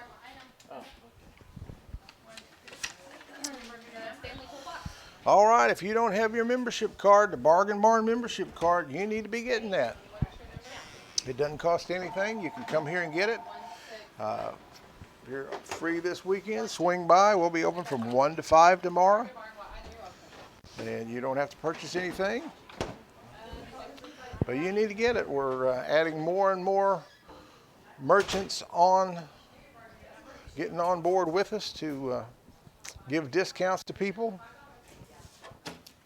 All right, if you don't have your membership card, the Bargain Barn membership card, you need to be getting that. It doesn't cost anything. You can come here and get it. you're free this weekend, swing by. We'll be open from 1 to 5 tomorrow. And you don't have to purchase anything. But you need to get it. We're adding more and more merchants on, getting on board with us to give discounts to people.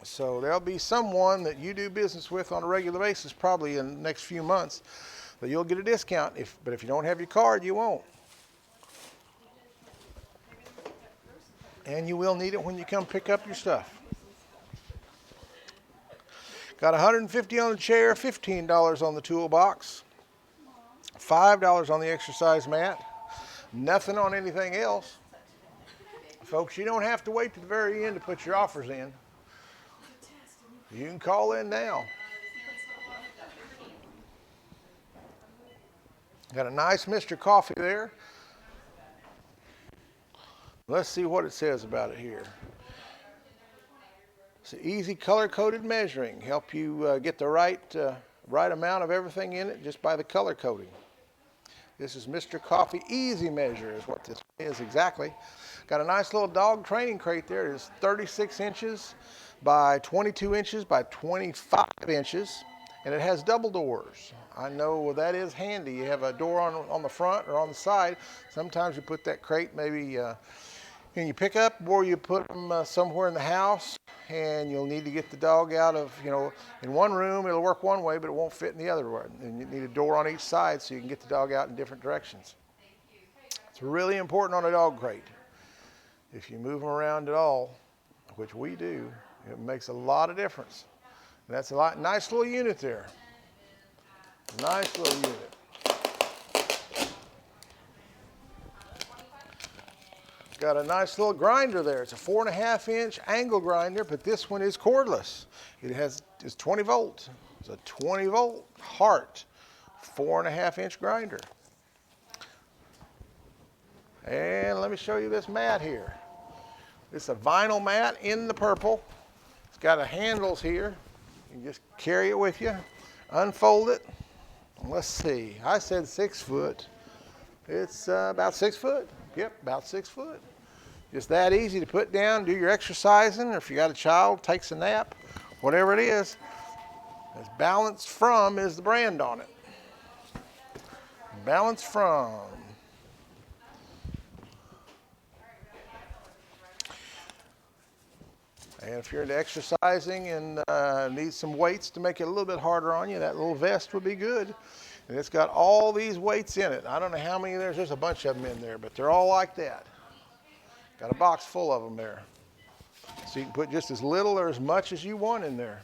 So there'll be someone that you do business with on a regular basis probably in the next few months that you'll get a discount. But if you don't have your card, you won't. And you will need it when you come pick up your stuff. Got $150 on the chair, $15 on the toolbox, $5 on the exercise mat, nothing on anything else. Folks, you don't have to wait to the very end to put your offers in. You can call in now. Got a nice Mr. Coffee there. Let's see what it says about it here. It's easy color-coded measuring. Help you get the right amount of everything in it just by the color coding. This is Mr. Coffee Easy Measure is what this is exactly. Got a nice little dog training crate there. It's 36 inches by 22 inches by 25 inches, and it has double doors. I know that is handy. You have a door on the front or on the side. Sometimes you put that crate maybe in your pickup, or you put them somewhere in the house, and you'll need to get the dog out of, in one room it'll work one way, but it won't fit in the other one. And you need a door on each side so you can get the dog out in different directions. It's really important on a dog crate. If you move them around at all, which we do, it makes a lot of difference. And that's a nice little unit there. Nice little unit. Got a nice little grinder there. It's a 4.5-inch angle grinder, but this one is cordless. It's 20 volts. It's a 20 volt Hart 4.5-inch grinder. And let me show you this mat here. It's a vinyl mat in the purple. It's got handles here. You can just carry it with you. Unfold it. Let's see. I said 6 foot. It's about 6 foot. Yep, about 6 foot. Just that easy to put down, do your exercising, or if you got a child, takes a nap, whatever it is. It's Balance From is the brand on it. Balance From. And if you're into exercising and need some weights to make it a little bit harder on you, that little vest would be good. And it's got all these weights in it. I don't know how many there's a bunch of them in there, but they're all like that. Got a box full of them there. So you can put just as little or as much as you want in there.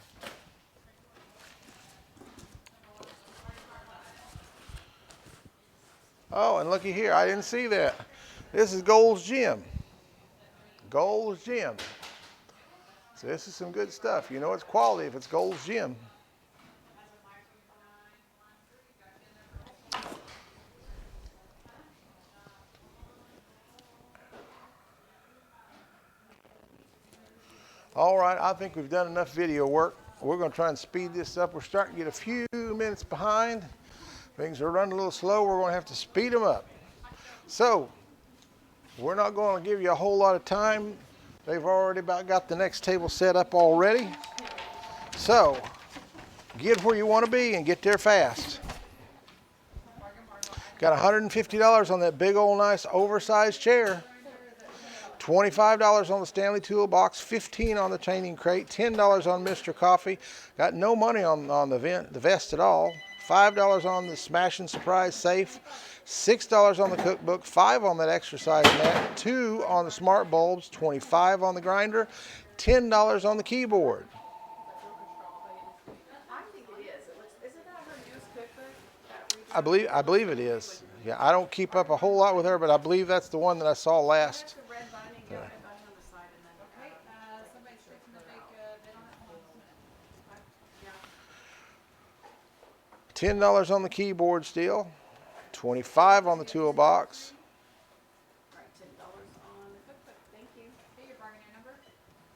Oh, and looky here, I didn't see that. This is Gold's Gym. Gold's Gym. So this is some good stuff. You know it's quality if it's Gold's Gym. All right, I think we've done enough video work. We're going to try and speed this up. We're starting to get a few minutes behind. Things are running a little slow. We're going to have to speed them up. So, we're not going to give you a whole lot of time. They've already about got the next table set up already. So, get where you want to be and get there fast. Got $150 on that big old nice oversized chair. $25 on the Stanley Toolbox, $15 on the training crate, $10 on Mr. Coffee. Got no money on the vest at all. $5 on the Smashin' Surprise Safe, $6 on the cookbook, $5 on that exercise mat, $2 on the smart bulbs, $25 on the grinder, $10 on the keyboard. I think it is. Isn't that her newest cookbook? I believe it is. Yeah, I don't keep up a whole lot with her, but I believe that's the one that I saw last. The red binding, got red binding on the side, and then Okay, somebody's fixing to make a bid on it. Hold on a minute. yeah. $10 on the keyboard still, $25 on the toolbox. All right, $10 on the cookbook. Thank you. Okay, your bargaining number.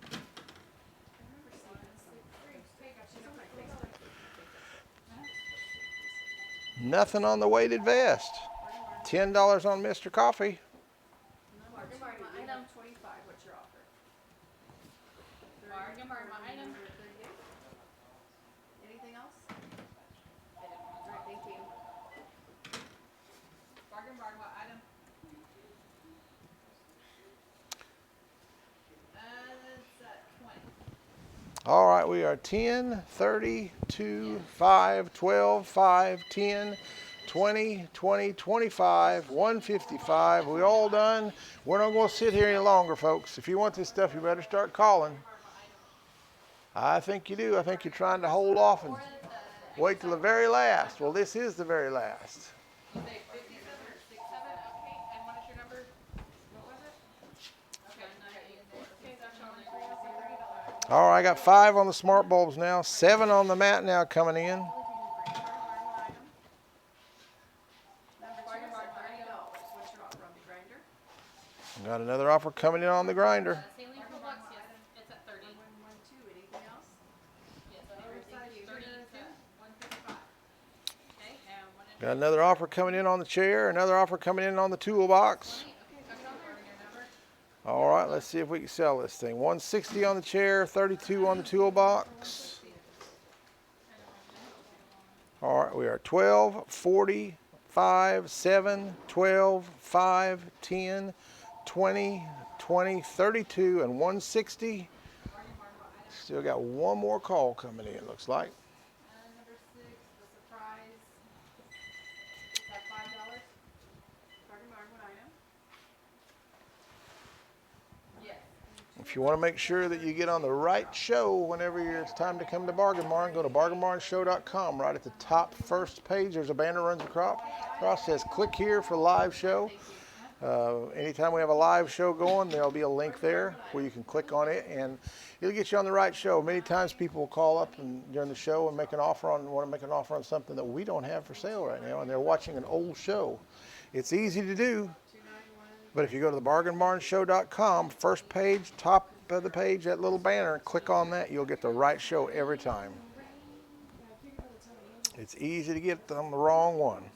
I remember seeing this. Okay, got you. Nothing on the weighted vest. $10 on Mr. Coffee. Bargain barn item. Number 38. Anything else? All right, thank you. Bargain barn item. It's 20. All right, we are 10, 30, 2, 5, 12, 5, 10, 20, 20, 25, 155. We all done. We're not going to sit here any longer, folks. If you want this stuff, you better start calling. I think you do. I think you're trying to hold off and wait till the very last. Well, this is the very last. You say 57 or 67? Okay. And what is your number? What was it? Okay, 984. Okay, that's all $30. All right, I got 5 on the smart bulbs now, 7 on the mat now coming in. Number 2 is at $30. What's your offer on the grinder? Got another offer coming in on the grinder. Saline Toolbox, yes, it's at 30. 112. Anything else? Yes, 30 to 155. Okay, and what is Got another offer coming in on the chair, another offer coming in on the toolbox. okay, that's all there. Your number? All right, let's see if we can sell this thing. 160 on the chair, 32 on the toolbox. All right, we are 12, 40, 5, 7, 12, 5, 10, 20, 20, 32, and 160. Still got one more call coming in, looks like. Number 6, the surprise. Is that $5? Bargain barn, what item? Yes. If you want to make sure that you get on the right show whenever it's time to come to Bargain Barn, go to bargainbarnshow.com. Right at the top first page, there's a banner runs across. Says click here for live show. Anytime we have a live show going, there'll be a link there where you can click on it and it'll get you on the right show. Many times people will call up and during the show and want to make an offer on something that we don't have for sale right now, and they're watching an old show. It's easy to do, but if you go to the bargainbarnshow.com, first page, top of the page, that little banner, and click on that, you'll get the right show every time. It's easy to get on the wrong one. Yeah,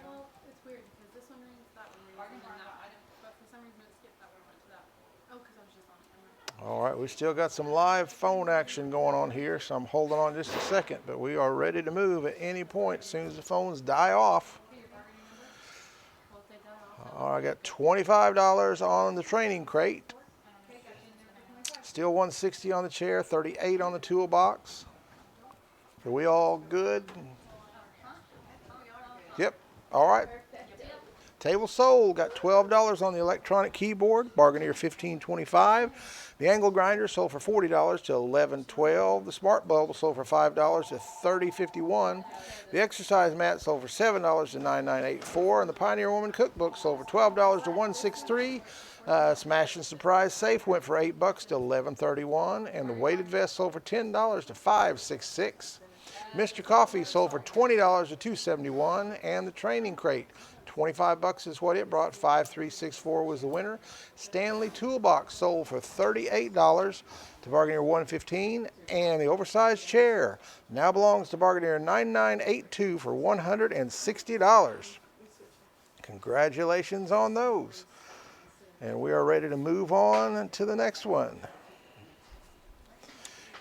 well, it's weird because this one rings, that one rings, and then that item, but for some reason it skipped that one, went to that one. Oh, because I was just on camera. All right, we still got some live phone action going on here, so I'm holding on just a second, but we are ready to move at any point as soon as the phones die off. Well, if they die off. All right, I got $25 on the training crate. Still 160 on the chair, 38 on the toolbox. Are we all good? Yep. All right. Table sold. Got $12 on the electronic keyboard. Bargainer $15.25. The angle grinder sold for $40 to $11.12. The smart bulb sold for $5 to $30.51. The exercise mat sold for $7 to $9.984. And the Pioneer Woman cookbook sold for $12 to $163. Smash and Surprise safe went for $8 to $11.31. And the weighted vest sold for $10 to $5.66. Mr. Coffee sold for $20 to $2.71, and the training crate, $25 is what it brought. 5364 was the winner. Stanley Toolbox sold for $38 to Bargainer $115, and the oversized chair now belongs to Bargainer 9982 for $160. Congratulations on those. And we are ready to move on to the next one.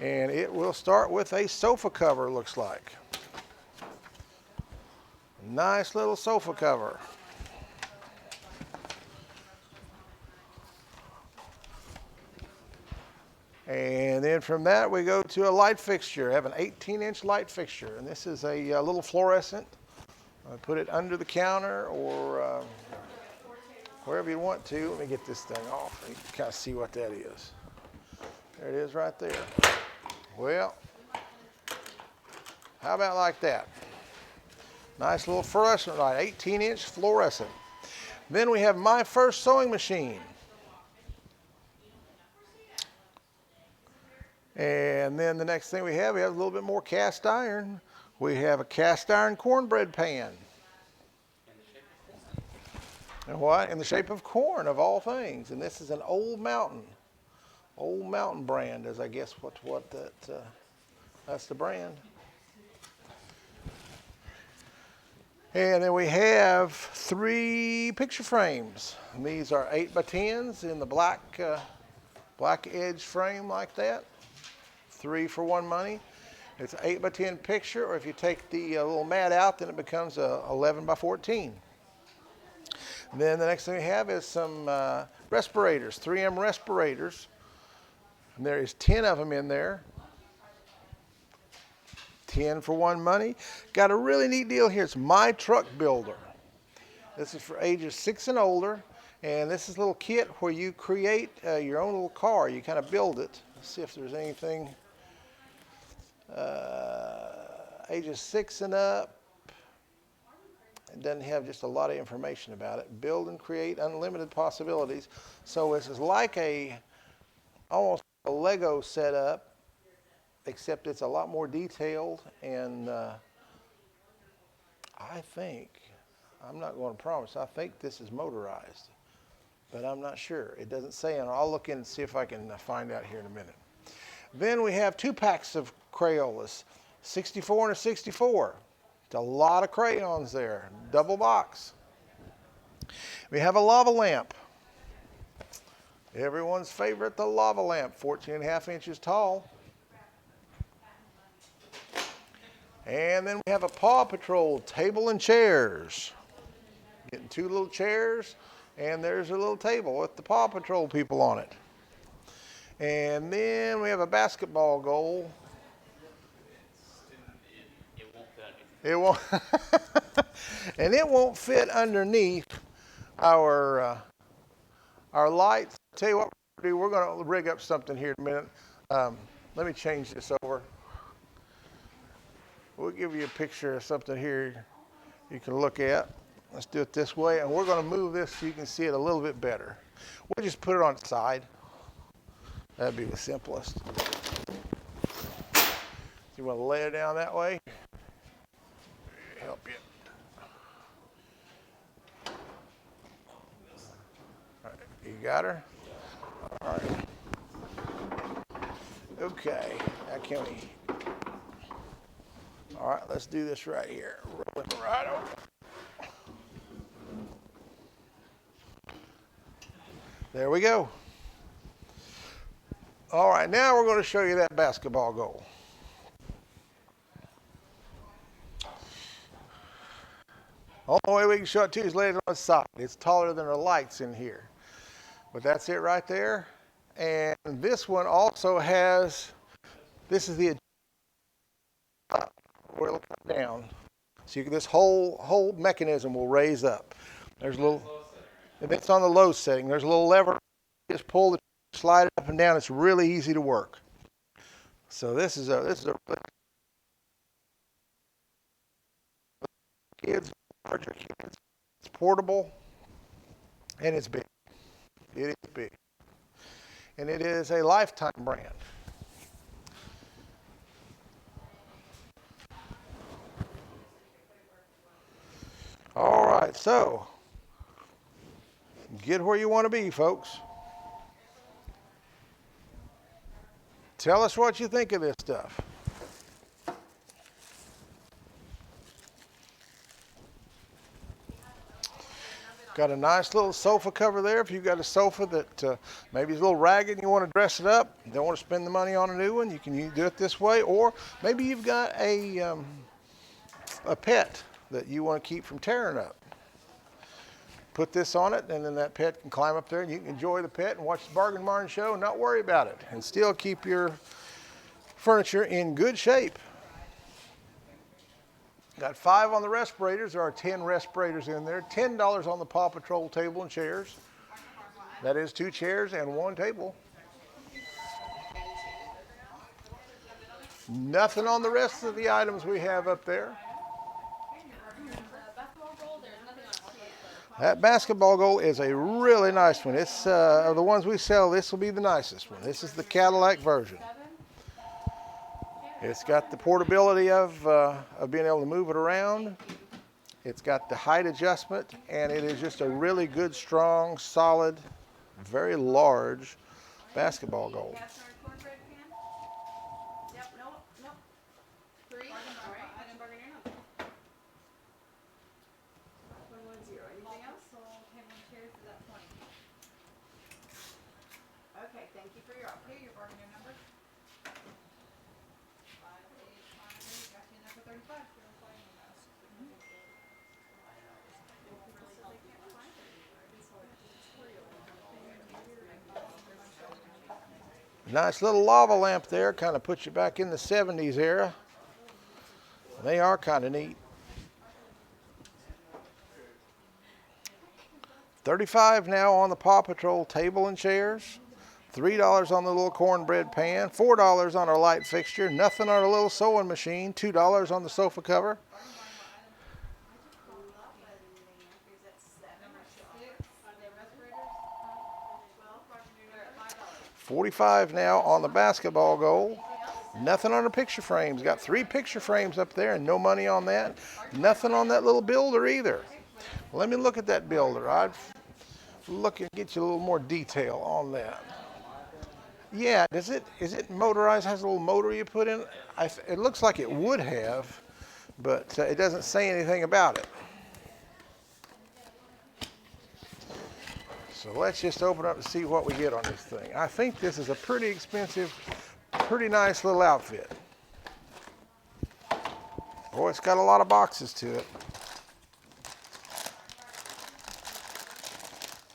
And it will start with a sofa cover, looks like. Nice little sofa cover. And then from that we go to a light fixture. I have an 18-inch light fixture, and this is a little fluorescent. Put it under the counter or wherever you want to. Let me get this thing off. You can kind of see what that is. There it is right there. Well, how about like that? Nice little fluorescent light, 18-inch fluorescent. Then we have my first sewing machine. And then the next thing we have a little bit more cast iron. We have a cast iron cornbread pan. And what? In the shape of corn, of all things. And this is an Old Mountain brand, as I guess that's the brand. And then we have 3 picture frames. And these are 8x10s in the black black edge frame like that. 3 for 1 money. It's an 8 by 10 picture, or if you take the little mat out, then it becomes a 11 by 14. And then the next thing we have is some respirators, 3M respirators. And there is 10 of them in there. 10 for 1 money. Got a really neat deal here. It's My Truck Builder. This is for ages 6 and older. And this is a little kit where you create your own little car. You kind of build it. Let's see if there's anything. Ages 6 and up. It doesn't have just a lot of information about it. Build and create unlimited possibilities. So this is like almost a Lego setup, except it's a lot more detailed. And I think, I'm not going to promise, I think this is motorized, but I'm not sure. It doesn't say, and I'll look in and see if I can find out here in a minute. Then we have 2 packs of Crayolas, 64 and a 64. It's a lot of crayons there, double box. We have a lava lamp. Everyone's favorite, the lava lamp, 14.5 inches tall. And then we have a Paw Patrol table and chairs. Getting 2 little chairs, and there's a little table with the Paw Patrol people on it. And then we have a basketball goal. It won't, and it won't fit underneath our lights. I'll tell you what we're going to do. We're going to rig up something here in a minute. Let me change this over. We'll give you a picture of something here you can look at. Let's do it this way, and we're going to move this so you can see it a little bit better. We'll just put it on its side. That'd be the simplest. You want to lay it down that way? Help you. All right, you got her? All right. Okay, now can we? All right, let's do this right here. Roll it right over. There we go. All right, now we're going to show you that basketball goal. Only way we can show it to you is lay it on the side. It's taller than our lights in here. But that's it right there. And this one also has, this is the where it'll come down. So you can, this whole mechanism will raise up. There's a little, if it's on the low setting, there's a little lever. Just pull it, slide it up and down. It's really easy to work. So this is a kids, larger kids. It's portable and it's big. It is big. And it is a Lifetime brand. All right, so get where you want to be, folks. Tell us what you think of this stuff. Got a nice little sofa cover there. If you've got a sofa that maybe is a little ragged and you want to dress it up, don't want to spend the money on a new one, you can do it this way. Or maybe you've got a pet that you want to keep from tearing up. Put this on it, and then that pet can climb up there, and you can enjoy the pet and watch the Bargain Barn show and not worry about it, and still keep your furniture in good shape. Got 5 on the respirators. There are 10 respirators in there. $10 on the Paw Patrol table and chairs. That is 2 chairs and 1 table. Nothing on the rest of the items we have up there. That basketball goal is a really nice one. It's of the ones we sell, this will be the nicest one. This is the Cadillac version. It's got the portability of being able to move it around. It's got the height adjustment, and it is just a really good, strong, solid, very large basketball goal. Yep, nope. 3. All right, I didn't bargain your number. 110. Anything else? Okay, thank Thank you for your offer. Okay, your bargain your number. 5853, got you in there for 35. Nice little lava lamp there, kind of puts you back in the 70s era. They are kind of neat. 35 now on the Paw Patrol table and chairs. $3 on the little cornbread pan. $4 on our light fixture. Nothing on our little sewing machine. $2 on the sofa cover. $45 now on the basketball goal. Nothing on the picture frames. Got 3 picture frames up there and no money on that. Nothing on that little builder either. Let me look at that builder. I'd look and get you a little more detail on that. Yeah, is it motorized? Has a little motor you put in? It looks like it would have, but it doesn't say anything about it. So let's just open up and see what we get on this thing. I think this is a pretty expensive, pretty nice little outfit. Boy, it's got a lot of boxes to it.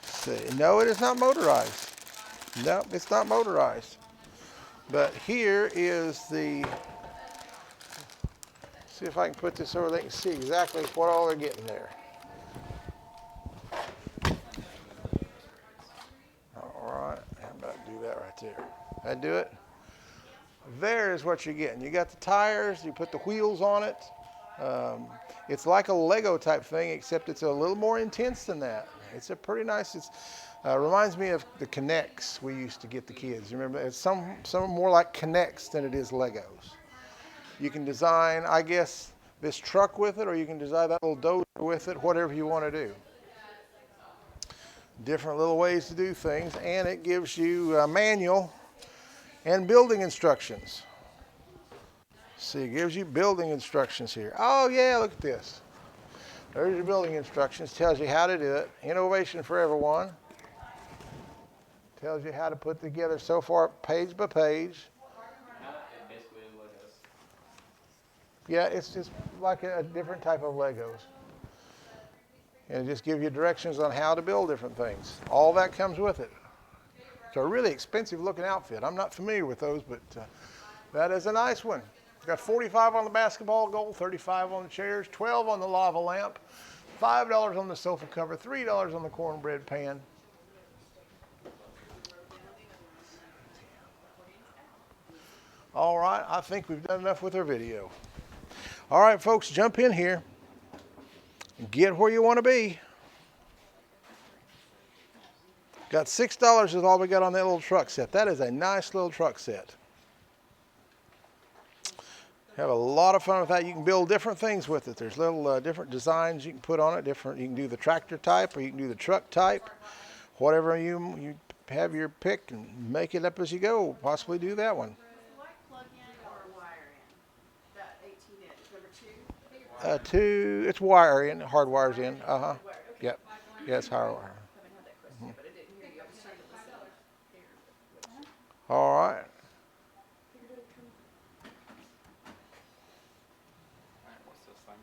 See, no, it is not motorized. No, it's not motorized. But here is the, see if I can put this over, they can see exactly what all they're getting there. How about do that right there? That do it? There is what you're getting. You got the tires, you put the wheels on it. It's like a Lego type thing, except it's a little more intense than that. It's a pretty nice, reminds me of the Connects we used to get the kids. Remember, it's some more like Connects than it is Legos. You can design, I guess, this truck with it, or you can design that little dozer with it, whatever you want to do. Different little ways to do things, and it gives you a manual and building instructions. See, it gives you building instructions here. Oh yeah, look at this. There's your building instructions. Tells you how to do it. Innovation for everyone. Tells you how to put together so far page by page. Basically Legos. Yeah, it's just like a different type of Legos. And it just gives you directions on how to build different things. All that comes with it. It's a really expensive looking outfit. I'm not familiar with those, but that is a nice one. It's got 45 on the basketball goal, 35 on the chairs, 12 on the lava lamp, $5 on the sofa cover, $3 on the cornbread pan. All right, I think we've done enough with our video. All right, folks, jump in here. Get where you want to be. Got $6 is all we got on that little truck set. That is a nice little truck set. Have a lot of fun with that. You can build different things with it. There's little different designs you can put on it. You can do the tractor type, or you can do the truck type. Whatever you have your pick and make it up as you go. Possibly do that one. Like plug in or wire in? That 18 inch, number 2? 2. It's wire in, hard wires in. Wire, okay. Yep. Yeah, it's hard wire. Haven't had that question yet, but I didn't hear you. I was trying to listen. All right. What's this thing?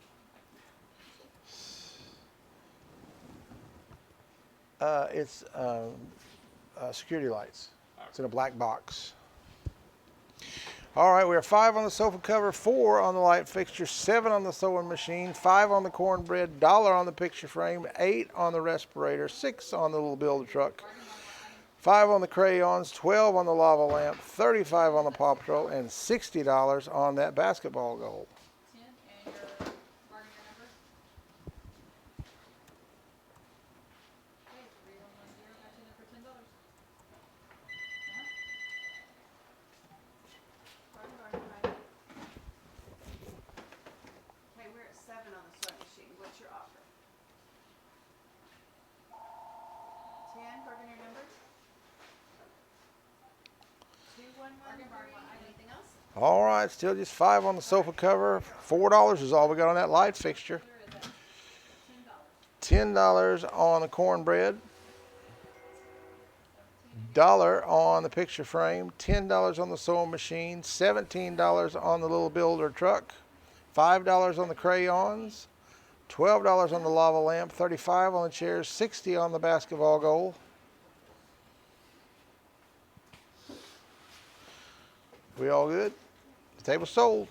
It's security lights. It's in a black box. All right, we are 5 on the sofa cover, 4 on the light fixture, 7 on the sewing machine, 5 on the cornbread, $1 on the picture frame, 8 on the respirator, 6 on the little builder truck, 5 on the crayons, 12 on the lava lamp, 35 on the Paw Patrol, and $60 on that basketball goal. 10, and your bargain your number. Okay, 3110, got you in there for $10. Okay, we're at 7 on the sewing machine. What's your offer? 10, bargain your number? 2113. Anything else? All right, still just 5 on the sofa cover, $4 is all we got on that light fixture. $10 on the cornbread, $1 on the picture frame, $10 on the sewing machine, $17 on the little builder truck, $5 on the crayons, $12 on the lava lamp, $35 on the chairs, $60 on the basketball goal. We all good? The table sold.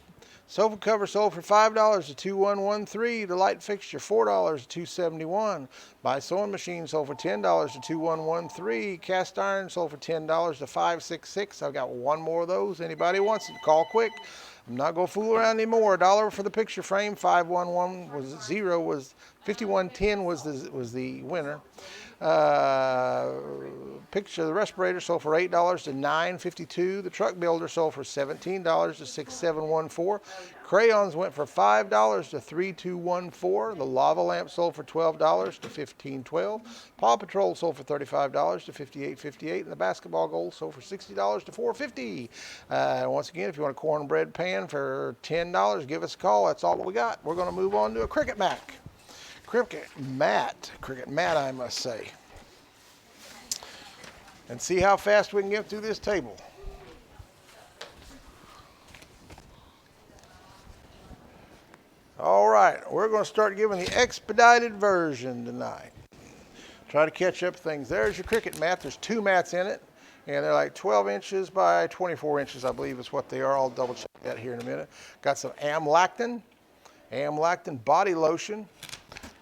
Sofa cover sold for $5 to 2113. The light fixture $4 to 271. Buy sewing machine sold for $10 to 2113. Cast iron sold for $10 to 566. I've got one more of those. Anybody wants it? Call quick. I'm not gonna fool around anymore. $1 for the picture frame. 511 was 0 was 5110 was the winner. Picture the respirator sold for $8 to 952. The truck builder sold for $17 to 6714. Crayons went for $5 to 3214. The lava lamp sold for $12 to 1512. Paw Patrol sold for $35 to 5858. And the basketball goal sold for $60 to 450. Once again, if you want a cornbread pan for $10, give us a call. That's all that we got. We're going to move on to a Cricut mat. Cricut mat, I must say. And see how fast we can get through this table. All right, we're going to start giving the expedited version tonight. Try to catch up things. There's your Cricut mat. There's 2 mats in it, and they're like 12 inches by 24 inches, I believe is what they are. I'll double check that here in a minute. Got some Amlactin body lotion.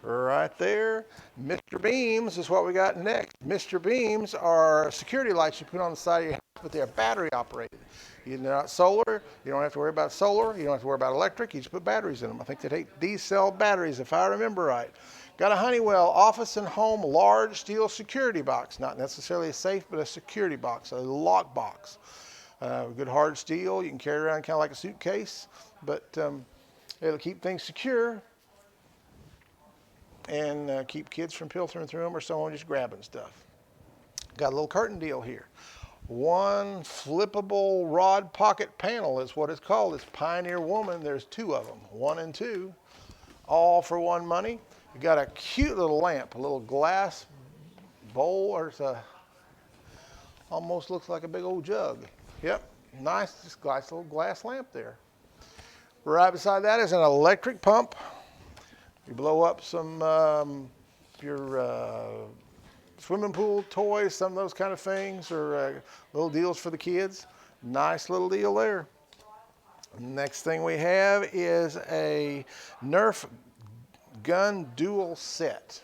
Right there. Mr. Beams is what we got next. Mr. Beams are security lights you put on the side of your house, but they're battery operated. They're not solar. You don't have to worry about solar. You don't have to worry about electric. You just put batteries in them. I think they take D-cell batteries, if I remember right. Got a Honeywell office and home large steel security box. Not necessarily a safe, but a security box, a lock box. Good hard steel. You can carry around kind of like a suitcase, but it'll keep things secure and keep kids from pilfering through them or someone just grabbing stuff. Got a little curtain deal here. One flippable rod pocket panel is what it's called. It's Pioneer Woman. There's 2 of them, 1 and 2, all for one money. You got a cute little lamp, a little glass bowl, or it's almost looks like a big old jug. Yep, nice, just nice little glass lamp there. Right beside that is an electric pump. You blow up some your swimming pool toys, some of those kind of things, or little deals for the kids. Nice little deal there. Next thing we have is a Nerf gun dual set.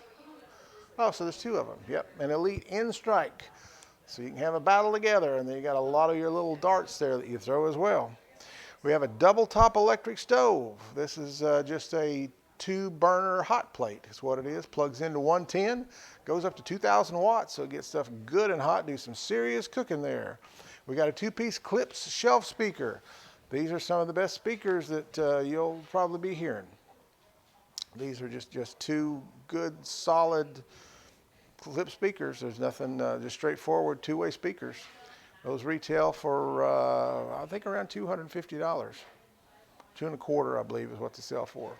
Oh, so there's 2 of them. Yep, an Elite N-Strike. So you can have a battle together, and then you got a lot of your little darts there that you throw as well. We have a double top electric stove. This is just a 2-burner hot plate is what it is. Plugs into 110, goes up to 2,000 watts, so it gets stuff good and hot. Do some serious cooking there. We got a 2-piece Klipsch shelf speaker. These are some of the best speakers that you'll probably be hearing. These are just 2 good, solid Klipsch speakers. There's nothing, just straightforward 2-way speakers. Those retail for I think around $250. $225, I believe, is what they sell for.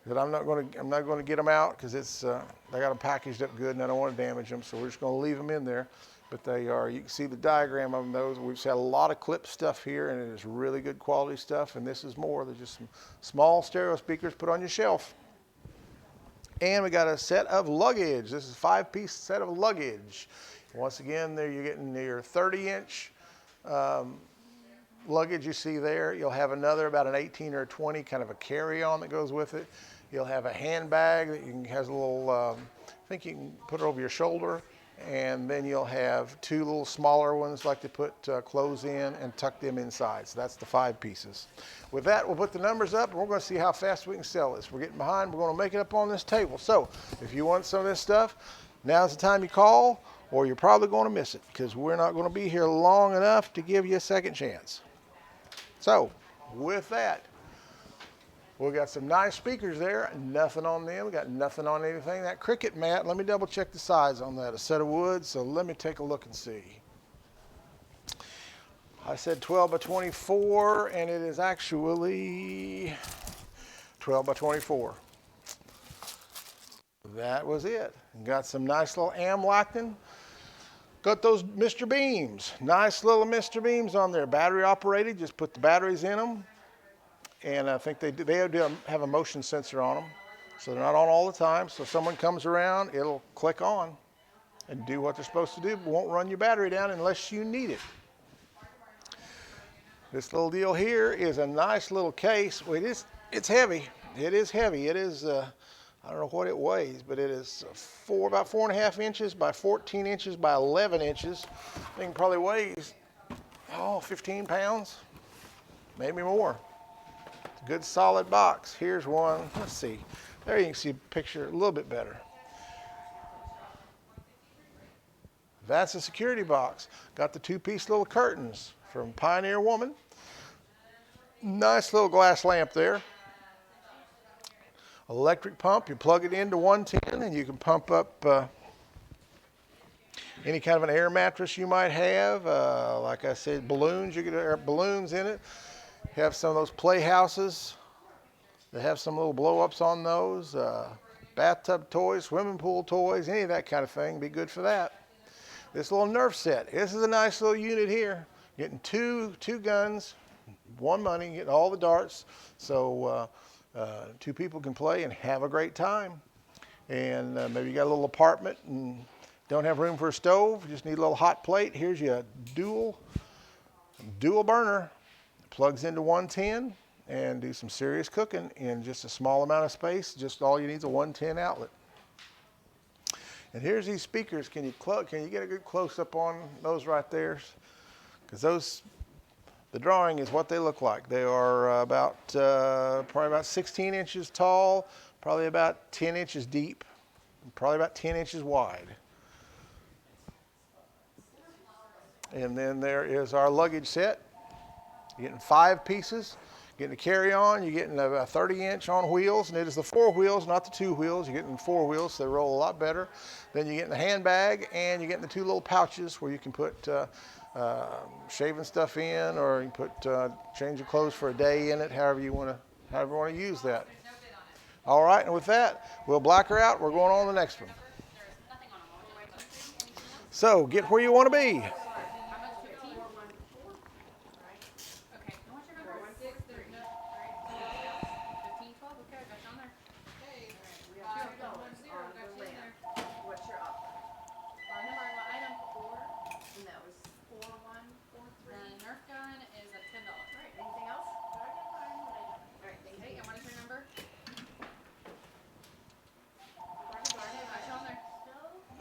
But I'm not going to get them out because it's they got them packaged up good and I don't want to damage them, so we're just going to leave them in there. But they are, you can see the diagram of those. We've had a lot of Klipsch stuff here, and it is really good quality stuff. And this is more. They're just some small stereo speakers put on your shelf. And we got a set of luggage. This is a 5-piece set of luggage. Once again, there you're getting your 30-inch luggage you see there. You'll have another about an 18 or 20 kind of a carry-on that goes with it. You'll have a handbag that has a little, I think you can put it over your shoulder. And then you'll have 2 little smaller ones like to put clothes in and tuck them inside. So that's the 5 pieces. With that, we'll put the numbers up and we're going to see how fast we can sell this. We're getting behind. We're going to make it up on this table. So if you want some of this stuff, now's the time you call, or you're probably going to miss it because we're not going to be here long enough to give you a second chance. So with that, we got some nice speakers there, nothing on them, we got nothing on anything. That Cricut mat, let me double check the size on that, a set of wood, so let me take a look and see. I said 12 by 24, and it is actually 12 by 24. That was it. Got some nice little Amlactin Got those Mr. Beams. Nice little Mr. Beams on there. Battery operated. Just put the batteries in them. And I think they have a motion sensor on them. So they're not on all the time. So if someone comes around, it'll click on and do what they're supposed to do, but won't run your battery down unless you need it. This little deal here is a nice little case. Well, it's heavy. It is heavy. It is, I don't know what it weighs, but it is about 4.5 inches by 14 inches by 11 inches. I think it probably weighs, 15 pounds, maybe more. It's a good solid box. Here's one. Let's see. There you can see a picture a little bit better. That's a security box. Got the 2-piece little curtains from Pioneer Woman. Nice little glass lamp there. Electric pump. You plug it into 110 and you can pump up any kind of an air mattress you might have. Like I said, balloons. You get balloons in it. Have some of those playhouses. They have some little blow-ups on those. Bathtub toys, swimming pool toys, any of that kind of thing. Be good for that. This little Nerf set. This is a nice little unit here. Getting two guns, one money, getting all the darts. So 2 people can play and have a great time. And maybe you got a little apartment and don't have room for a stove. Just need a little hot plate. Here's your dual burner. Plugs into 110 and do some serious cooking in just a small amount of space. Just all you need is a 110 outlet. And here's these speakers. Can you get a good close up on those right there? Because the drawing is what they look like. They are probably about 16 inches tall, probably about 10 inches deep, and probably about 10 inches wide. And then there is our luggage set. You're getting 5 pieces. Getting a carry-on, you're getting a 30-inch on wheels, and it is the 4 wheels, not the 2 wheels. You're getting 4 wheels, so they roll a lot better. Then you're getting the handbag, and you're getting the 2 little pouches where you can put shaving stuff in, or you can put change your clothes for a day in it, however you want to use that. All right, and with that, we'll black her out. We're going on to the next one. So get where you want to be.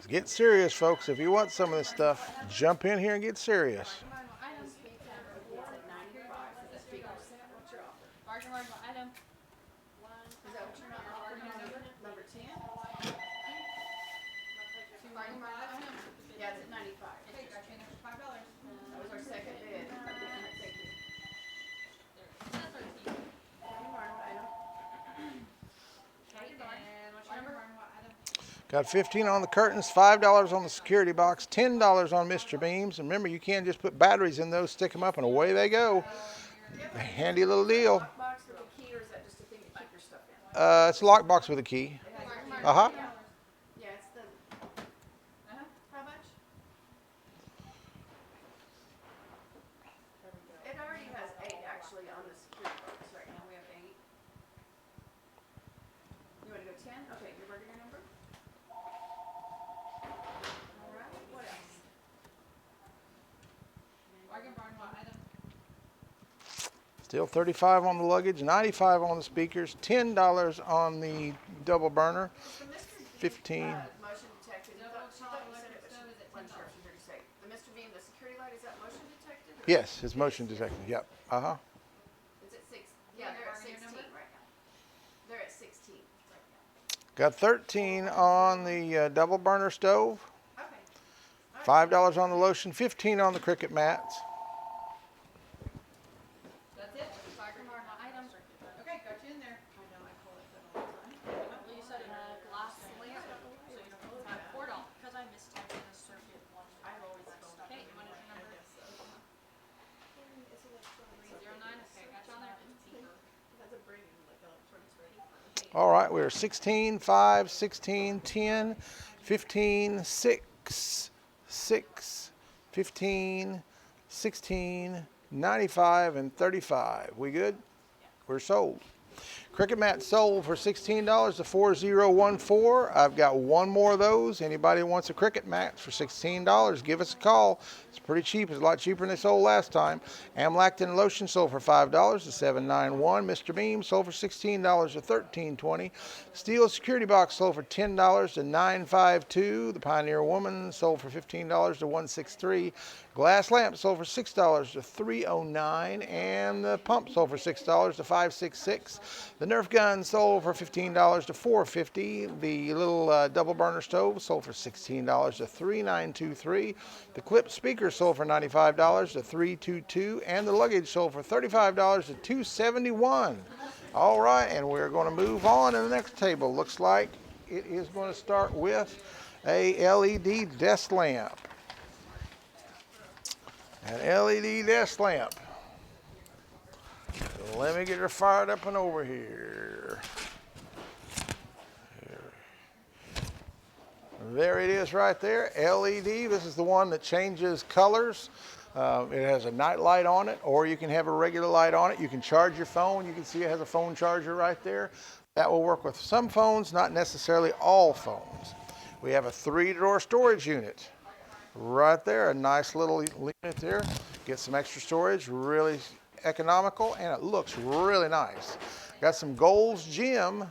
Get serious, folks. If you want some of this stuff, jump in here and get serious. Yeah, it's at 95. Okay, got you an extra $5. That was our second bid. Thank you. And what's your number? Got 15 on the curtains, $5 on the security box, $10 on Mr. Beams. And remember, you can just put batteries in those, stick them up, and away they go. Handy little deal. Box with a key, or is that just a thing to keep your stuff in? It's a lockbox with a key. Uh-huh. Yeah, it's the. How much? It already has 8 actually on the security box right now. We have 8. You want to go 10? Okay, your burger number. All right. What else? Bargain barn, what item? Still 35 on the luggage, 95 on the speakers, $10 on the double burner, So Mr. 15. Motion detected. She thought you said it, but she wasn't sure if she heard you say. The Mr. Beam, the security light, is that motion detected? Or Yes, it's motion detected. Yep. Uh-huh. Is it 6? Yeah, they're at 16 right now. They're at 16 right now. Got 13 on the double burner stove, Okay. $5 on the lotion, 15 on the Cricut mats. That's it. Bargain barn, what item? Okay, got you in there. I know, I call it that all the time. Lisa, glass lamp. So you don't have $4. Because I mistyped in the circuit one. I always call it. Okay, what is your number? 309. Okay, got you on there. That's a brain, like electronics, right? All right, we're 16, 5, 16, 10, 15, 6, 6, 15, 16, 95, and 35. We good? We're sold. Cricket mat sold for $16 to 4014. I've got one more of those. Anybody wants a cricket mat for $16, give us a call. It's pretty cheap. It's a lot cheaper than they sold last time. Amlactin lotion sold for $5 to 791. Mr. Beam sold for $16 to 1320. Steel security box sold for $10 to 952. The Pioneer Woman sold for $15 to 163. Glass lamp sold for $6 to 309, and the pump sold for $6 to 566. The Nerf gun sold for $15 to 450. The little double burner stove sold for $16 to 3923. The clip speaker sold for $95 to 322, and the luggage sold for $35 to 271. All right, and we're going to move on to the next table. Looks like it is going to start with a LED desk lamp. An LED desk lamp. Let me get her fired up and over here. There it is right there, LED. This is the one that changes colors. It has a night light on it, or you can have a regular light on it. You can charge your phone. You can see it has a phone charger right there. That will work with some phones, not necessarily all phones. We have a 3-drawer storage unit. Right there, a nice little unit there. Get some extra storage, really economical, and it looks really nice. Got some Gold's Gym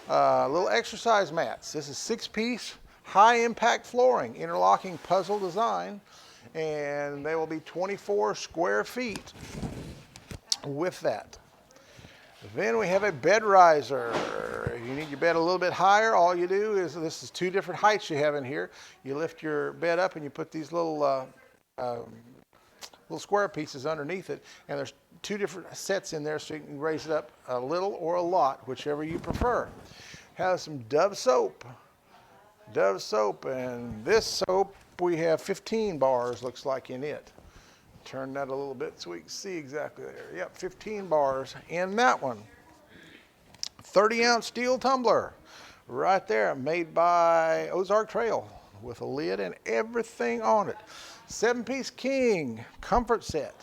little exercise mats. This is 6-piece, high-impact flooring, interlocking puzzle design, and they will be 24 square feet with that. Then we have a bed riser. If you need your bed a little bit higher, all you do is, this is 2 different heights you have in here. You lift your bed up and you put these little square pieces underneath it, and there's 2 different sets in there, so you can raise it up a little or a lot, whichever you prefer. Has some Dove soap. Dove soap, and this soap we have 15 bars, looks like, in it. Turn that a little bit so we can see exactly there. Yep, 15 bars in that one. 30-ounce steel tumbler right there, made by Ozark Trail with a lid and everything on it. 7-piece king comfort set.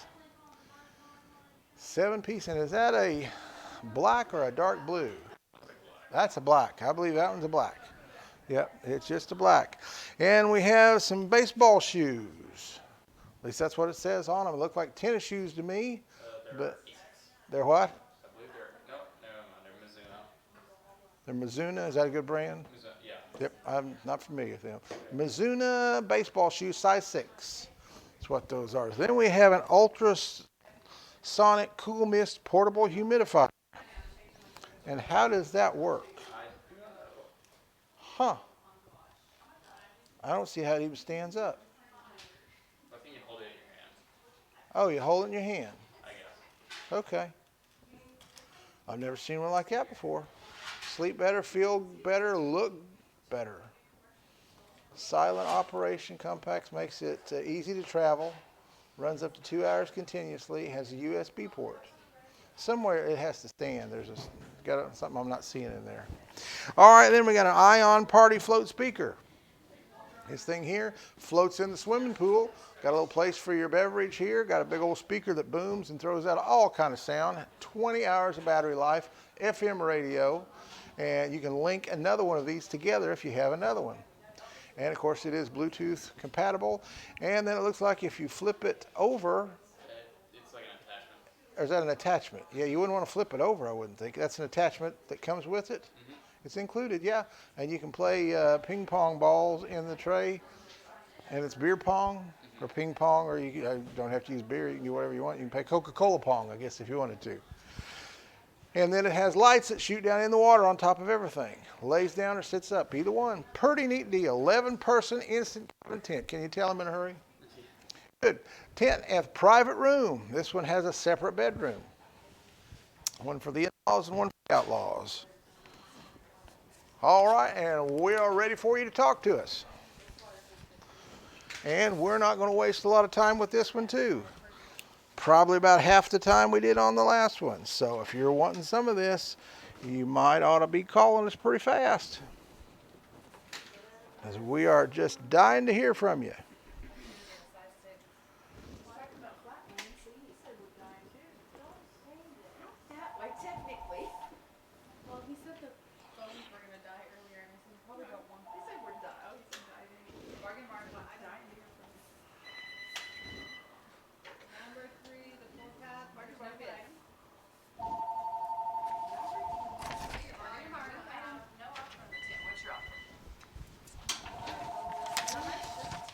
7-piece, and is that a black or a dark blue? That's a black. I believe that one's a black. Yep, it's just a black. And we have some baseball shoes. At least that's what it says on them. It look like tennis shoes to me, but they're what? I believe they're They're Mizuno. Is that a good brand? yeah. Yep, I'm not familiar with them. Mizuno baseball shoes, size 6. That's what those are. Then we have an ultrasonic cool mist portable humidifier. And how does that work? Huh. I don't see how it even stands up. I think you hold it in your hand, Oh, you hold it in your hand. I guess. Okay. I've never seen one like that before. Sleep better, feel better, look better. Silent operation, compact, makes it easy to travel. Runs up to 2 hours continuously. Has a USB port. Somewhere it has to stand. There's something I'm not seeing in there. All right, then we got an Ion Party float speaker. This thing here floats in the swimming pool. Got a little place for your beverage here. Got a big old speaker that booms and throws out all kind of sound. 20 hours of battery life, FM radio, and you can link another one of these together if you have another one. And of course it is Bluetooth compatible. And then it looks like if you flip it over, It's like an attachment. or is that an attachment? Yeah, you wouldn't want to flip it over, I wouldn't think. That's an attachment that comes with it? Mm-hmm. It's included, yeah. And you can play ping pong balls in the tray. And it's beer pong or ping pong, or you don't have to use beer. You can do whatever you want. You can play Coca-Cola pong, I guess, if you wanted to. And then it has lights that shoot down in the water on top of everything. Lays down or sits up, either one. Pretty neat deal. 11-person instant tent. Can you tell them in a hurry? Good. Tent and private room. This one has a separate bedroom. One for the in-laws and one for the outlaws. All right, and we are ready for you to talk to us. And we're not going to waste a lot of time with this one too. Probably about half the time we did on the last one. So if you're wanting some of this, you might ought to be calling us pretty fast, as we are just dying to hear from you.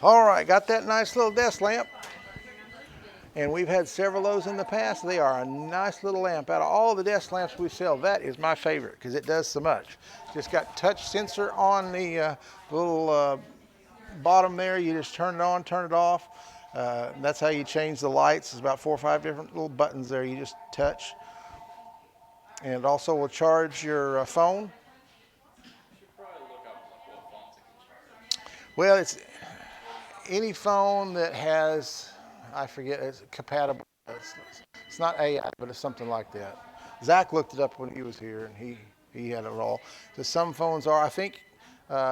All right, got that nice little desk lamp. And we've had several of those in the past. They are a nice little lamp. Out of all the desk lamps we sell, that is my favorite because it does so much. Just got touch sensor on the little bottom there. You just turn it on, turn it off. That's how you change the lights. There's about 4 or 5 different little buttons there you just touch. And it also will charge your phone. Well, it's any phone that has, I forget, it's compatible. It's not AI, but it's something like that. Zach looked it up when he was here, and he had it all. So some phones are, I think,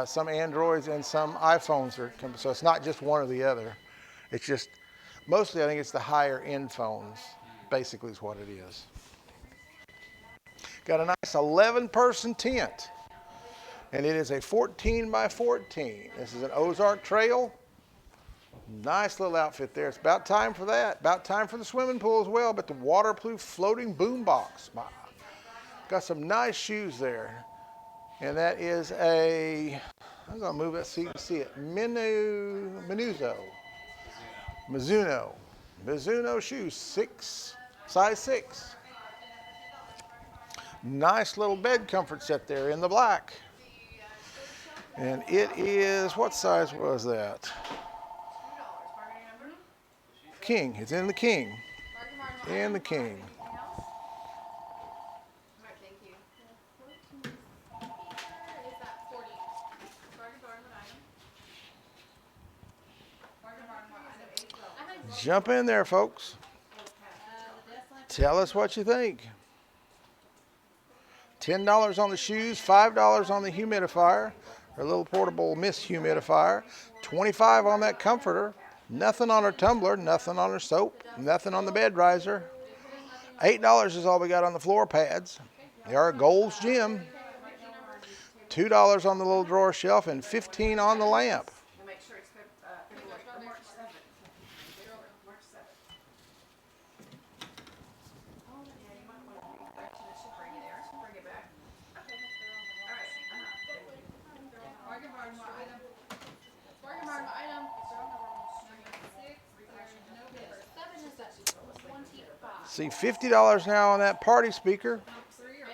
some Androids and some iPhones are, so it's not just one or the other. It's just, mostly I think it's the higher end phones, basically is what it is. Got a nice 11-person tent, and it is a 14 by 14. This is an Ozark Trail. Nice little outfit there. It's about time for that. About time for the swimming pool as well, but the waterproof floating boom box. Got some nice shoes there. And that is a, I'm going to move it so you can see it, Mizuno shoes, size 6. Nice little bed comfort set there in the black. And it is, what size was that? King. It's in the king. In the king. Alright, thank you. 14 is that 40. Bargain barn item. Bargain barn item. Jump in there, folks. The desk lamp. Tell us what you think. $10 on the shoes, $5 on the humidifier, or a little portable mist humidifier, $25 on that comforter, nothing on our tumbler, nothing on our soap, nothing on the bed riser. $8 is all we got on the floor pads. They are Gold's Gym. $2 on the little drawer shelf and $15 on the lamp. And make sure it's February, March 7th. March 7th. Oh, yeah, you might want to read that. That should bring you there. Bring it back. Okay. All right. Bargain barn item. Bargain barn item. 6, there's no bid. 7 is at 25. See, $50 now on that party speaker. 3 or 4. And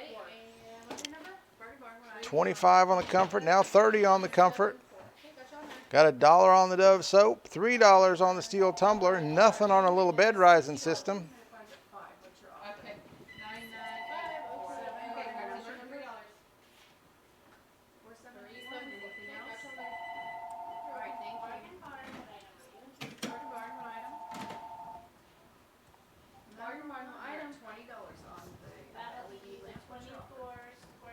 what's your number? Bargain barn item. 25 on the comfort, now 30 on the comfort. Okay, got you on there. Got $1 on the Dove soap, $3 on the steel tumbler, nothing on a little bed rising system. Okay. 995. Okay, what's your number? 374. Anything else? All right, thank you. Bargain barn item. Bargain barn item. $20 on the LED lamp.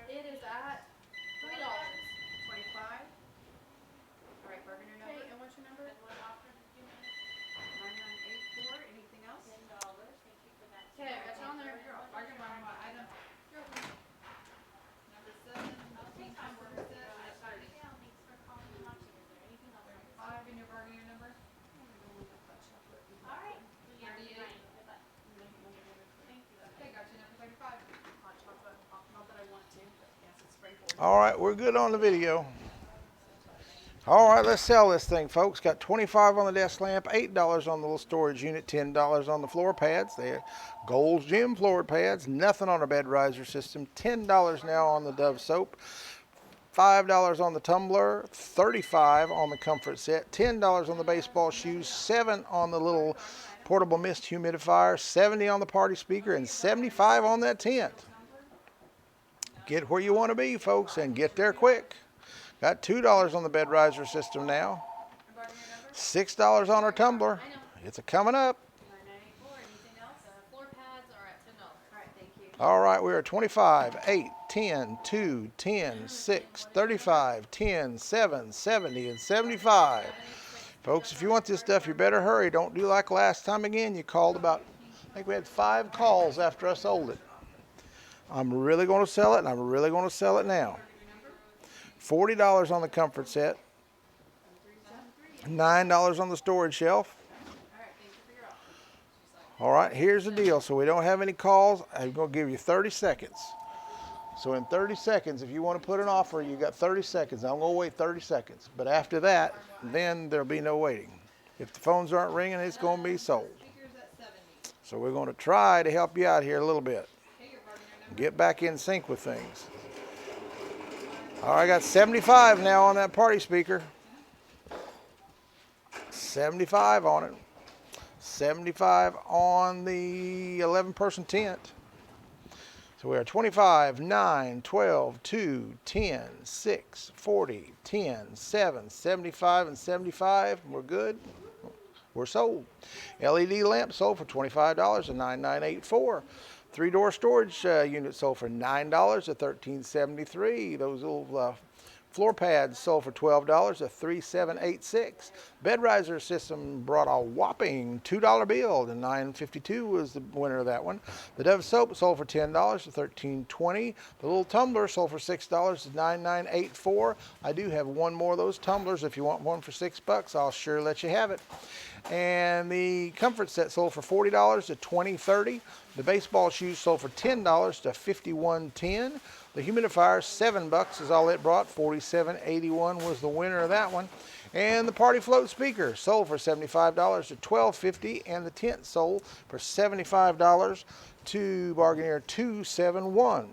It is at $3. 25. All right, bargain your number. Okay, and what's your number? 9984. Anything else? Okay, I got you on there. Bargain barn item. Number 7. Number 6. At 30. 5 in your bargain your number. 38. Okay, got you number 35. Hot chocolate. Not that I want to, but yes, it's sprinkled. All right, we're good on the video. All right, let's sell this thing, folks. Got $25 on the desk lamp, $8 on the little storage unit, $10 on the floor pads. They're Gold's Gym floor pads, nothing on our bed riser system, $10 now on the Dove soap, $5 on the tumbler, $35 on the comfort set, $10 on the baseball shoes, $7 on the little portable mist humidifier, $70 on the party speaker, and $75 on that tent. Get where you want to be, folks, and get there quick. Got $2 on the bed riser system now, $6 on our tumbler. It's a coming up. 994. Anything else? Floor pads are at $10. All right, thank you. All right, we are 25, 8, 10, 2, 10, 6, 35, 10, 7, 70, and 75. Folks, if you want this stuff, you better hurry. Don't do like last time again. You called about, I think we had 5 calls after I sold it. I'm really going to sell it, and I'm really going to sell it now. $40 on the comfort set, $9 on the storage shelf. All right, thank you for your offer. All right, here's the deal. So we don't have any calls. I'm going to give you 30 seconds. So in 30 seconds, if you want to put an offer, you got 30 seconds. I'm going to wait 30 seconds. But after that, then there'll be no waiting. If the phones aren't ringing, it's going to be sold. So we're going to try to help you out here a little bit. Get back in sync with things. All right, I got 75 now on that party speaker. 75 on it. 75 on the 11-person tent. So we are 25, 9, 12, 2, 10, 6, 40, 10, 7, 75, and 75. We're good. We're sold. LED lamp sold for $25 at $9,984. 3-door storage unit sold for $9 at $13.73. Those little floor pads sold for $12 at $3,786. Bed riser system brought a whopping $2 bill, and $9.52 was the winner of that one. The Dove soap sold for $10 at $13.20. The little tumbler sold for $6 at $9,984. I do have one more of those tumblers. If you want one for $6, I'll sure let you have it. And the comfort set sold for $40 at $20.30. The baseball shoes sold for $10 to $51.10. The humidifier, $7 is all it brought. $47.81 was the winner of that one. And the party float speaker sold for $75 to $12.50, and the tent sold for $75 to Bargainier 271.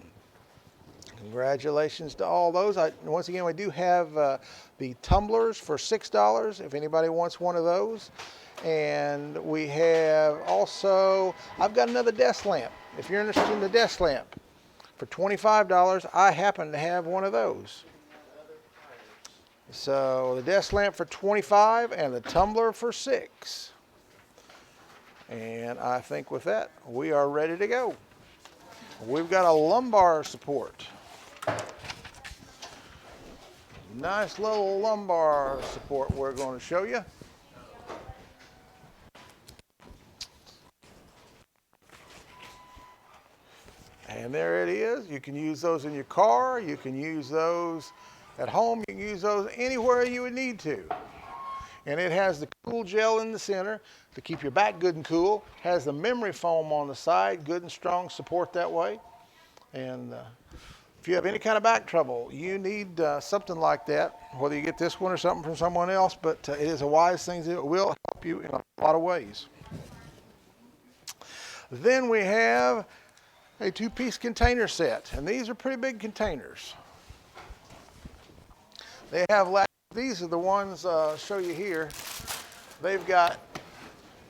Congratulations to all those. Once again, we do have the tumblers for $6 if anybody wants one of those. And we have also, I've got another desk lamp. If you're interested in the desk lamp, for $25, I happen to have one of those. So the desk lamp for $25 and the tumbler for $6. And I think with that, we are ready to go. We've got a lumbar support. Nice little lumbar support we're going to show you. And there it is. You can use those in your car. You can use those at home. You can use those anywhere you would need to. And it has the cool gel in the center to keep your back good and cool. Has the memory foam on the side, good and strong support that way. And if you have any kind of back trouble, you need something like that, whether you get this one or something from someone else, but it is a wise thing. It will help you in a lot of ways. Then we have a 2-piece container set, and these are pretty big containers. They have, these are the ones I'll show you here. They've got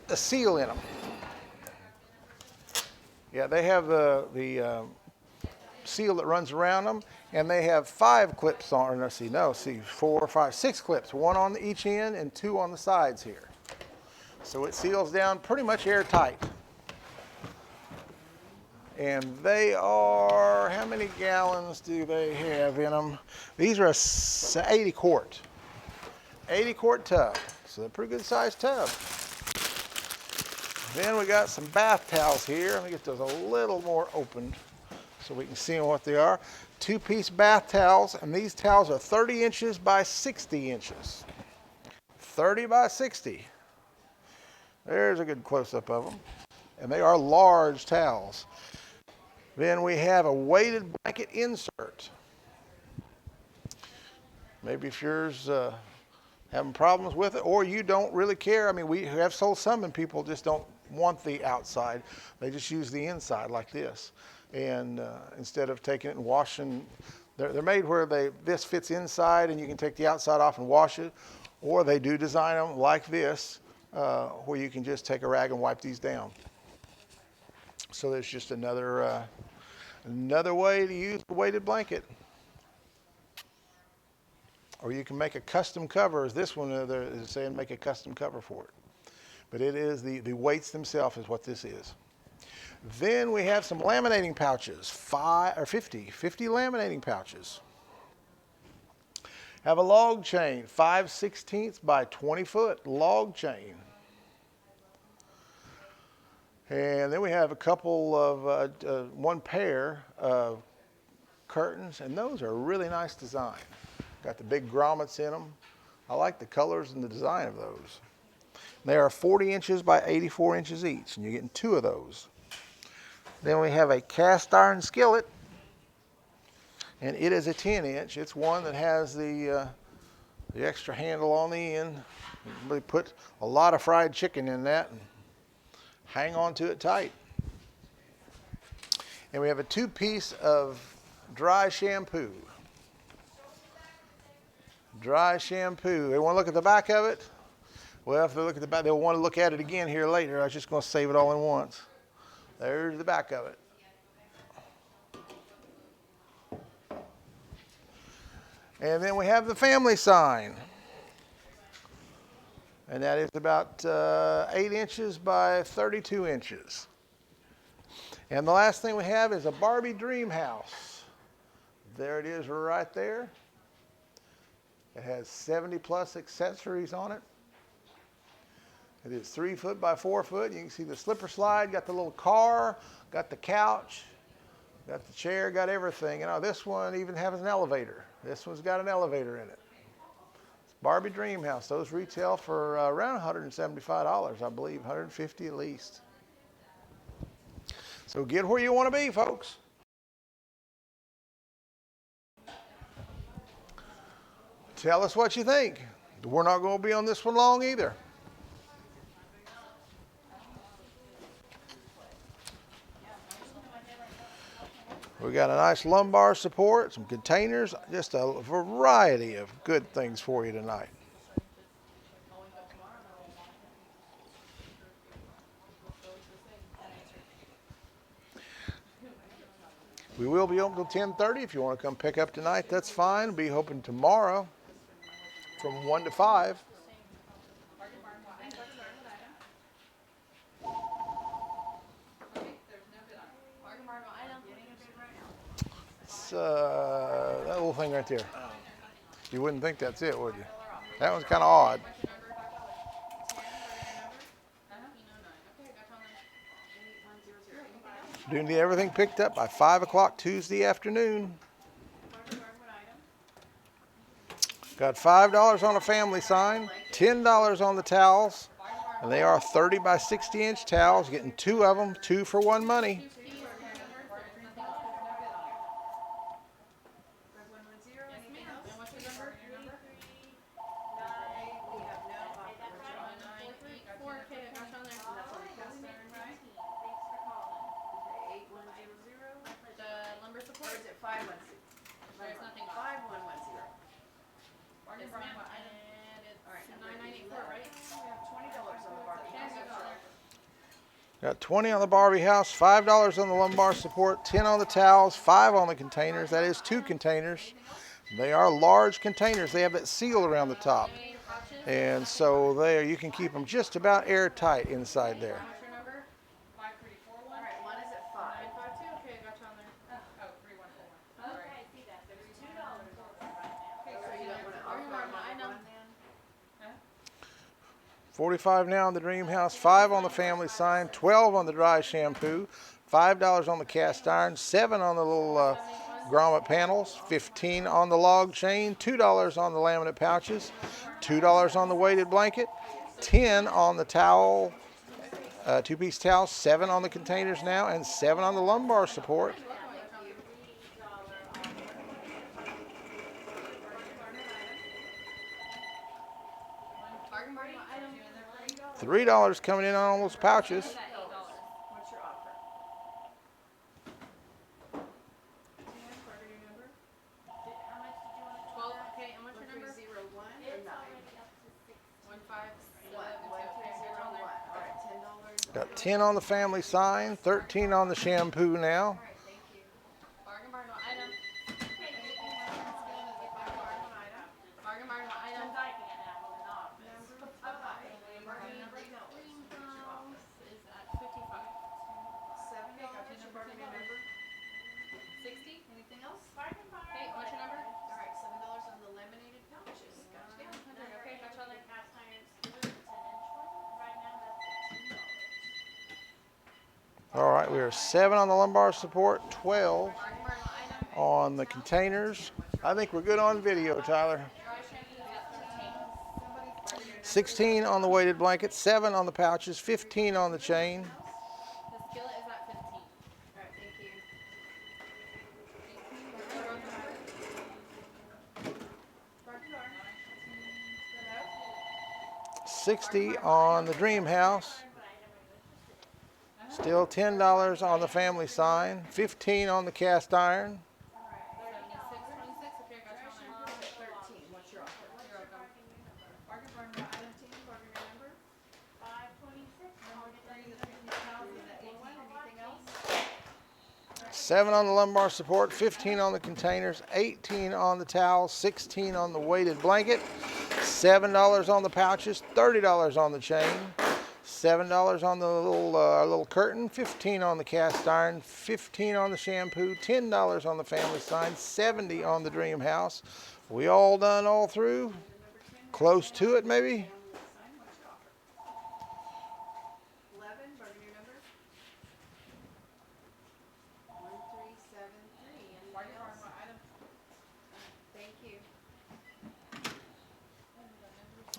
a seal in them. Yeah, they have the seal that runs around them, and they have 5 clips on, or no, 4, 5, 6 clips, 1 on each end and 2 on the sides here. So it seals down pretty much airtight. And they are, how many gallons do they have in them? These are a 80 quart tub. So they're a pretty good sized tub. Then we got some bath towels here. Let me get those a little more open so we can see what they are. 2-piece bath towels, and these towels are 30 inches by 60 inches. 30 by 60. There's a good close-up of them. And they are large towels. Then we have a weighted blanket insert. Maybe if yours having problems with it, or you don't really care. I mean, we have sold some and people just don't want the outside. They just use the inside like this. And instead of taking it and washing, they're made where this fits inside and you can take the outside off and wash it. Or they do design them like this, where you can just take a rag and wipe these down. So there's just another way to use the weighted blanket. Or you can make a custom cover, as this one is saying, make a custom cover for it. But it is the weights themselves is what this is. Then we have some laminating pouches, 50 laminating pouches. Have a log chain, 5/16 by 20 foot log chain. And then we have a couple of, 1 pair of curtains, and those are a really nice design. Got the big grommets in them. I like the colors and the design of those. They are 40 inches by 84 inches each, and you're getting 2 of those. Then we have a cast iron skillet, And it is a 10-inch. It's one that has the extra handle on the end. You can really put a lot of fried chicken in that and hang on to it tight. And we have a 2-piece of dry shampoo. Dry shampoo. They want to look at the back of it? Well, if they look at the back, they'll want to look at it again here later. I was just going to save it all in once. There's the back of it. And then we have the family sign. And that is about 8 inches by 32 inches. And the last thing we have is a Barbie Dream House. There it is right there. It has 70 plus accessories on it. It is 3 foot by 4 foot. You can see the slipper slide, got the little car, got the couch, got the chair, got everything. And this one even has an elevator. This one's got an elevator in it. It's Barbie Dream House. Those retail for around $175, I believe, $150 at least. So get where you want to be, folks. Tell us what you think. We're not going to be on this one long either. We got a nice lumbar support, some containers, just a variety of good things for you tonight. We will be open till 10:30. If you want to come pick up tonight, that's fine. We'll be open tomorrow from 1 to 5. It's that little thing right there. You wouldn't think that's it, would you? That one's kind of odd. Do need everything picked up by 5 o'clock Tuesday afternoon. Got $5 on a family sign, $10 on the towels, and they are 30 by 60 inch towels, getting 2 of them, 2 for 1 money. Got 20 on the Barbie house, $5 on the lumbar support, 10 on the towels, 5 on the containers. That is 2 containers. They are large containers. They have that seal around the top. And so there you can keep them just about airtight inside there. $45 now on the Dream House, $5 on the family sign, $12 on the dry shampoo, $5 on the cast iron, $7 on the little grommet panels, $15 on the log chain, $2 on the laminate pouches, $2 on the weighted blanket, $10 on the towel, 2-piece towel, $7 on the containers now, and $7 on the lumbar support. $3 coming in on all those pouches. What's your offer? Okay, and what's your number? 1301 or 9? 157. All right, $10. Got 10 on the family sign, 13 on the shampoo now. Bargain item. Bargain item. Is at 55. 60. Anything else? Okay, what's your number? All right, $7 on the laminated pouches. Gotcha. 100. Okay, got you on there. All right, we are 7 on the lumbar support, 12 Bargain item. on the containers. I think we're good on video, Tyler. Dry shampoo is at 15. 16 on the weighted blanket, 7 on the pouches, 15 on the chain. The skillet is at 15. All right, thank you. $60 on the Dream House. Still $10 on the family sign, $15 on the cast iron. 76.26 if you're going to 13, what's your offer? You're welcome. Bargain barn by item 10, bargain your number. 526. Number 3, the 50,000, is that one, anything else? 7 on the lumbar support, 15 on the containers, 18 on the towels, 16 on the weighted blanket, $7 on the pouches, $30 on the chain, $7 on the little curtain, 15 on the cast iron, 15 on the shampoo, $10 on the family sign, 70 on the Dream House. We all done all through? Close to it maybe? 11, bargain your number. 1373, anything Bargain barn else? by item. Thank you.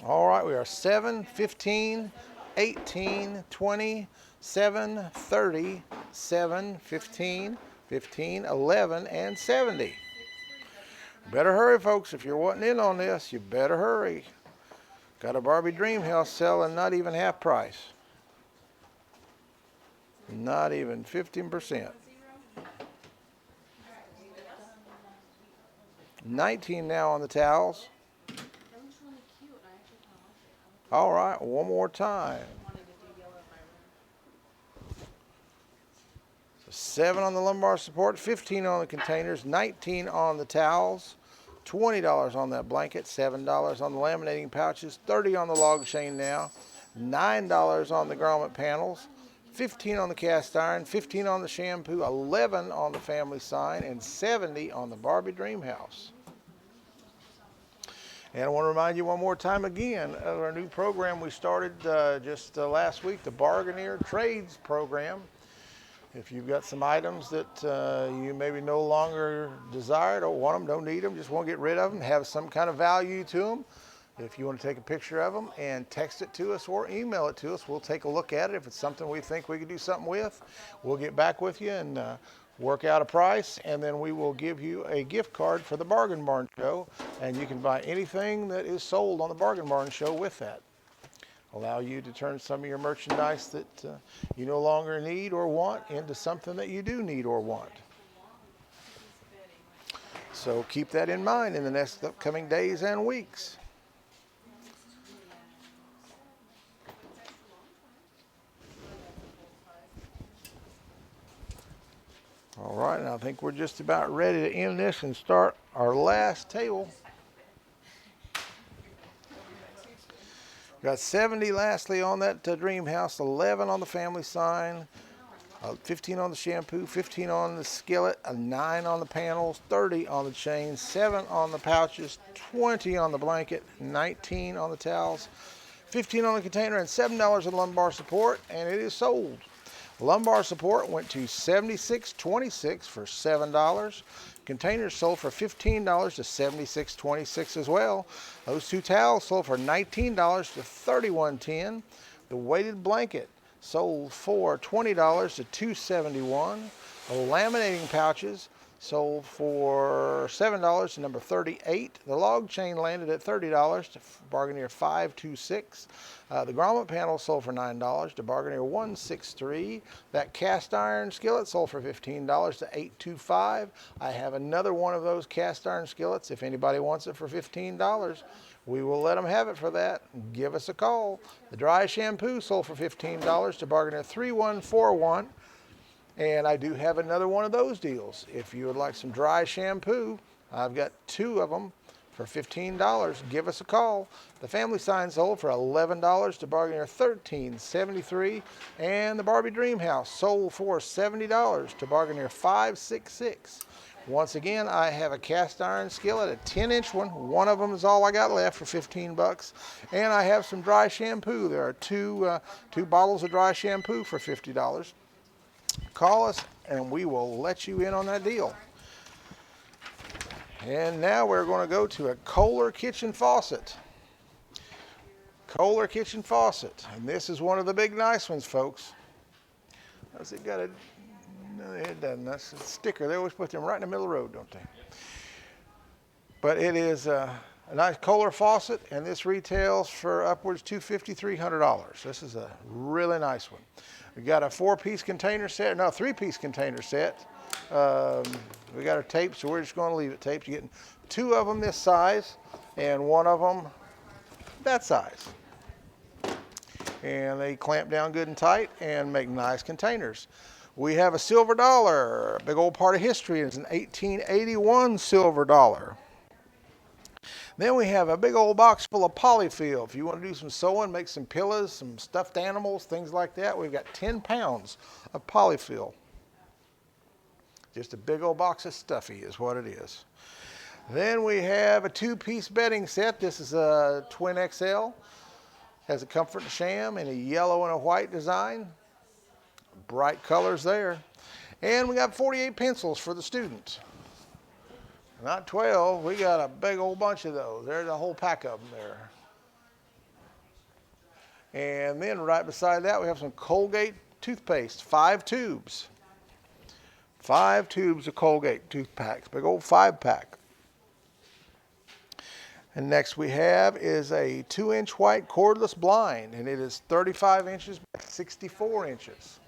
All right, we are 7, 15, 18, 20, 7, 30, 7, 15, 15, 11, and 70. Better hurry, folks. If you're wanting in on this, you better hurry. Got a Barbie Dream House selling not even half price. Not even 15%. 19 now on the towels. That looks really cute, and I actually kind of like it. All right, one more time. I wanted to do yellow in my room. So 7 on the lumbar support, 15 on the containers, 19 on the towels, $20 on that blanket, $7 on the laminating pouches, 30 on the log chain now, $9 on the grommet panels, 15 on the cast iron, 15 on the shampoo, 11 on the family sign, and 70 on the Barbie Dream House. And I want to remind you one more time again of our new program we started just last week, the Bargainier Trades program. If you've got some items that you maybe no longer desire, don't want them, don't need them, just want to get rid of them, have some kind of value to them, if you want to take a picture of them and text it to us or email it to us, we'll take a look at it. If it's something we think we could do something with, we'll get back with you and work out a price, and then we will give you a gift card for the Bargain Barn Show, and you can buy anything that is sold on the Bargain Barn Show with that. Allow you to turn some of your merchandise that you no longer need or want into something that you do need or want. So keep that in mind in the next upcoming days and weeks. All right, and I think we're just about ready to end this and start our last table. Got 70 lastly on that Dream House, 11 on the family sign, 15 on the shampoo, 15 on the skillet, 9 on the panels, 30 on the chain, 7 on the pouches, 20 on the blanket, 19 on the towels, 15 on the container, and $7 in lumbar support, and it is sold. Lumbar support went to $76.26 for $7. Containers sold for $15 to $76.26 as well. Those two towels sold for $19 to $31.10. The weighted blanket sold for $20 to $271. The laminating pouches sold for $7 to number 38. The log chain landed at $30 to Bargainier 526. The grommet panel sold for $9 to Bargainier 163. That cast iron skillet sold for $15 to 825. I have another one of those cast iron skillets. If anybody wants it for $15, we will let them have it for that. Give us a call. The dry shampoo sold for $15 to Bargainier 3141. And I do have another one of those deals. If you would like some dry shampoo, I've got 2 of them for $15. Give us a call. The family sign sold for $11 to Bargainier 1373. And the Barbie Dream House sold for $70 to Bargainier 566. Once again, I have a cast iron skillet, a 10-inch one. One of them is all I got left for $15. And I have some dry shampoo. There are two bottles of dry shampoo for $50. Call us and we will let you in on that deal. And now we're going to go to a Kohler kitchen faucet. Kohler kitchen faucet. And this is one of the big nice ones, folks. Has it got a... No, it doesn't. That's a sticker. They always put them right in the middle of the road, don't they? But it is a A nice Kohler faucet, and this retails for upwards $250, $300. This is a really nice one. We got a 4-piece container set, no, 3-piece container set. We got our tapes, so we're just going to leave it taped. You're getting 2 of them this size, and 1 of them that size. And they clamp down good and tight and make nice containers. We have a silver dollar, a big old part of history. It's an 1881 silver dollar. Then we have a big old box full of polyfill. If you want to do some sewing, make some pillows, some stuffed animals, things like that, we've got 10 pounds of polyfill. Just a big old box of stuffy is what it is. Then we have a 2-piece bedding set. This is a twin XL. Has a comfort and sham in a yellow and a white design. Bright colors there. And we got 48 pencils for the students. Not 12, we got a big old bunch of those. There's a whole pack of them there. And then right beside that we have some Colgate toothpaste, 5 tubes. 5 tubes of Colgate toothpacks, big old 5-pack. And next we have is a 2-inch white cordless blind, and it is 35 inches by 64 inches.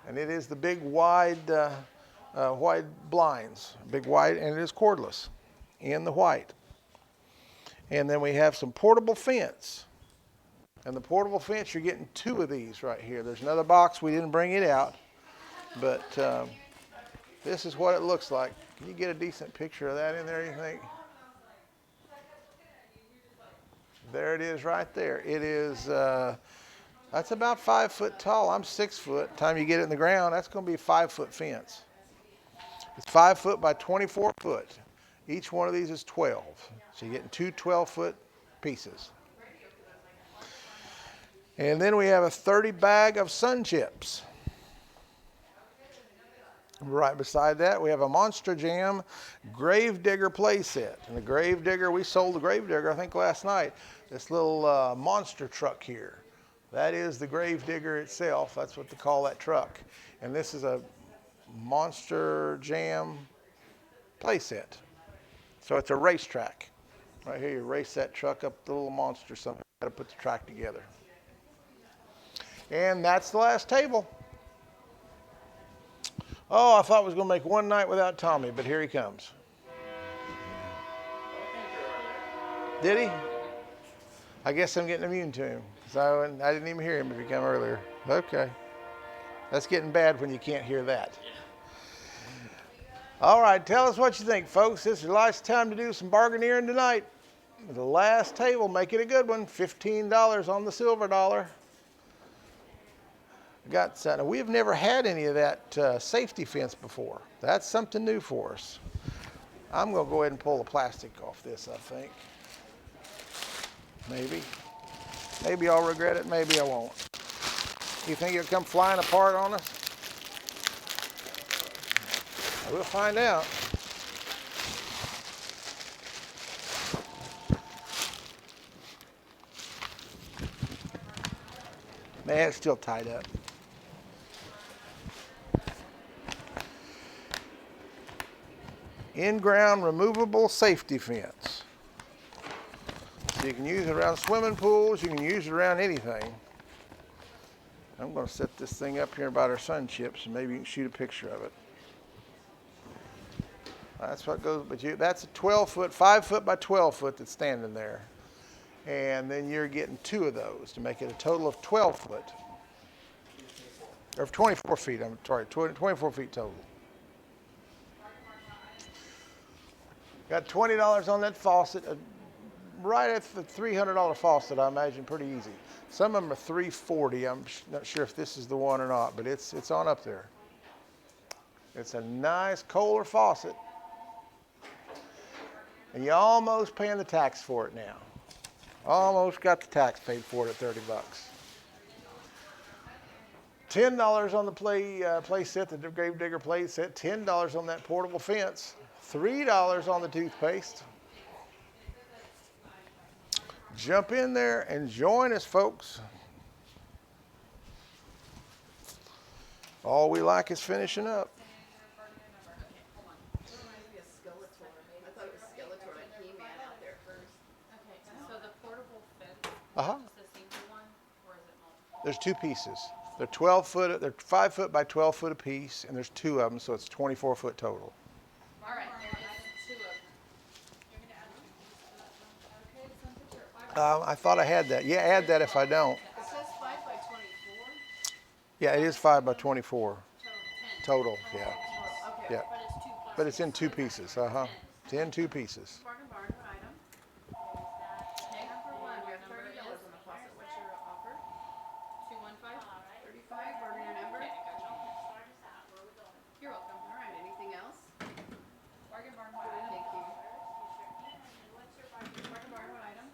And it is the big wide wide blinds, big wide, and it is cordless in the white. And then we have some portable fence. And the portable fence, you're getting 2 of these right here. There's another box, we didn't bring it out, but this is what it looks like. Can you get a decent picture of that in there, you think? There it is right there. It is, that's about 5 foot tall. I'm 6 foot. Time you get it in the ground, that's going to be a 5-foot fence. It's 5 foot by 24 foot. Each one of these is 12. So you're getting 2 12-foot pieces. And then we have a 30 bag of Sun Chips. Right beside that, we have a Monster Jam Grave Digger play set. And the Grave Digger, we sold the Grave Digger, I think, last night. This little monster truck here. That is the Grave Digger itself. That's what they call that truck. And this is a Monster Jam play set. So it's a racetrack. Right here, you race that truck up the little monster something. Got to put the track together. And that's the last table. Oh, I thought I was going to make one night without Tommy, but here he comes. Did he? I guess I'm getting immune to him. So I didn't even hear him if he came earlier. Okay. That's getting bad when you can't hear that. All right, tell us what you think, folks. This is your last time to do some bargaineering tonight. The last table, make it a good one. $15 on the silver dollar. Now, we have never had any of that safety fence before. That's something new for us. I'm going to go ahead and pull the plastic off this, I think. Maybe. Maybe I'll regret it, maybe I won't. You think it'll come flying apart on us? We'll find out. Man, it's still tied up. In-ground removable safety fence. So you can use it around swimming pools, you can use it around anything. I'm going to set this thing up here about our Sun Chips and maybe you can shoot a picture of it. That's what goes, but that's a 12-foot, 5 foot by 12 foot that's standing there. And then you're getting 2 of those to make it a total of 12 foot. Or 24 feet, I'm sorry, 24 feet total. Got $20 on that faucet, right at the $300 faucet, I imagine, pretty easy. Some of them are $340. I'm not sure if this is the one or not, but it's on up there. It's a nice Kohler faucet. And you're almost paying the tax for it now. Almost got the tax paid for it at 30 bucks. $10 on the play set, the Grave Digger play set. $10 on that portable fence. $3 on the toothpaste. Jump in there and join us, folks. All we like is finishing up. It reminds me of Skeletor. I thought it was Uh-huh. Just the single one, or is it multiple? There's two pieces. They're 12 foot, they're 5 foot by 12 foot apiece, and there's two of them, so it's 24 foot total. All right, there is two of them. You're gonna add one? Okay, some picture, I thought I had that. Yeah, add that if I don't. It says 5 by 24. Yeah, it is 5 by 24 total. total. Yeah, Okay. yeah. But it's two plus. But it's in two pieces. Uh-huh. It's in two pieces. Bargain barn, what item? Okay, number one, we have $30 on the faucet. What's your offer? 215? 35, bargain your number. Okay, I gotcha. Start us out, where are we going? You're welcome. All right, anything else? Bargain barn, what item? Thank you. And what's your budget? Bargain barn, what item?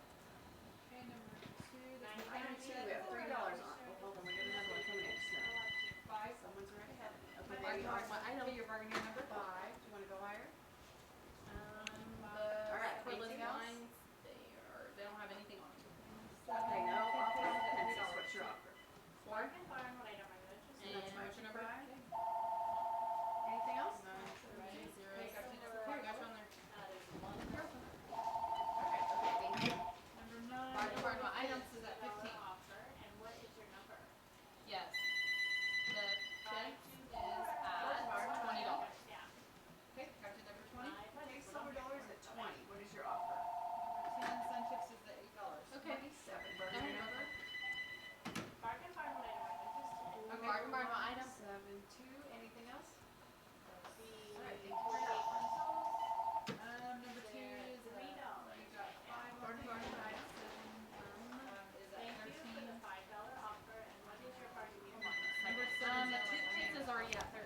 Okay, number two, Item two, we have $3 on. Oh, hold on, we got another one coming in just now. five. Someone's already had it. Okay, Bargain there you barn, are. what item? Your bargaining number? 5. Do you want to go higher? The All right, cordless anything else? blinds, they don't have anything on them. Okay, no offer on the pencils. What's your offer? Bargain barn, what item are you interested in? That's And my what's your number? Anything else? 930. Okay, got you on there. That is one. All right, okay, thank you. Number nine. Bargain barn, what items is at $15 15? offer, and what is your number? Yes. The fence is at $20. Yeah. Okay, got you number 20? Okay, silver dollars at 20. What is your offer? 10 sun chips is at $8. Okay. 27. Bargain your number. Bargain barn, what item are you interested in? Okay, bargain barn, what item? 7.2. Anything else? The All right, thank you very much. Number 2 is $3. you got 5 Bargain barn, what item? is at Thank you for 13. the $5 offer, and what is your bargaining number? The toothpaste is already at 13.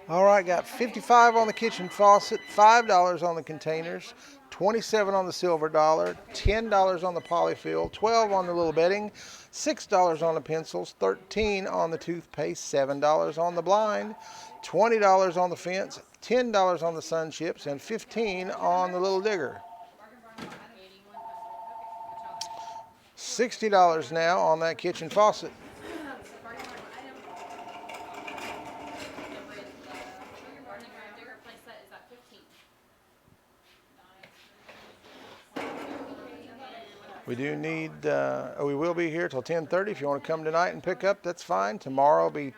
All right, got 55 on the kitchen faucet, $5 on the containers, 27 on the silver dollar, $10 on the polyfill, 12 on the little bedding, $6 on the pencils, 13 on the toothpaste, $7 on the blind, $20 on the fence, $10 on the sun chips, and 15 on the little digger. Bargain barn, what item? 8100. Okay, got you on there. $60 now on that kitchen faucet. Bargain barn, what item? Number is the bargain barn digger play set is at 15. We do need, we will be here till 10:30. If you want to come tonight and pick up, that's fine. Tomorrow will be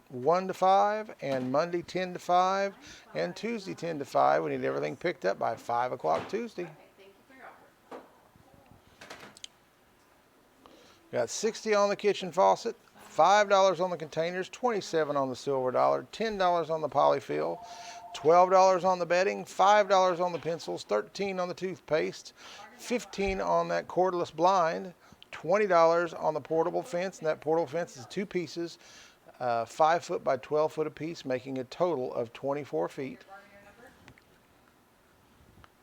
1 to 5, and Monday 10 to 5, and Tuesday 10 to 5. We need everything picked up by 5 o'clock Tuesday. Okay, thank you for your offer. Got 60 on the kitchen faucet, $5 on the containers, 27 on the silver dollar, $10 on the polyfill, $12 on the bedding, $5 on the pencils, 13 on the toothpaste, 15 on that cordless blind, $20 on the portable fence, and that portable fence is two pieces, 5 foot by 12 foot apiece, making a total of 24 feet.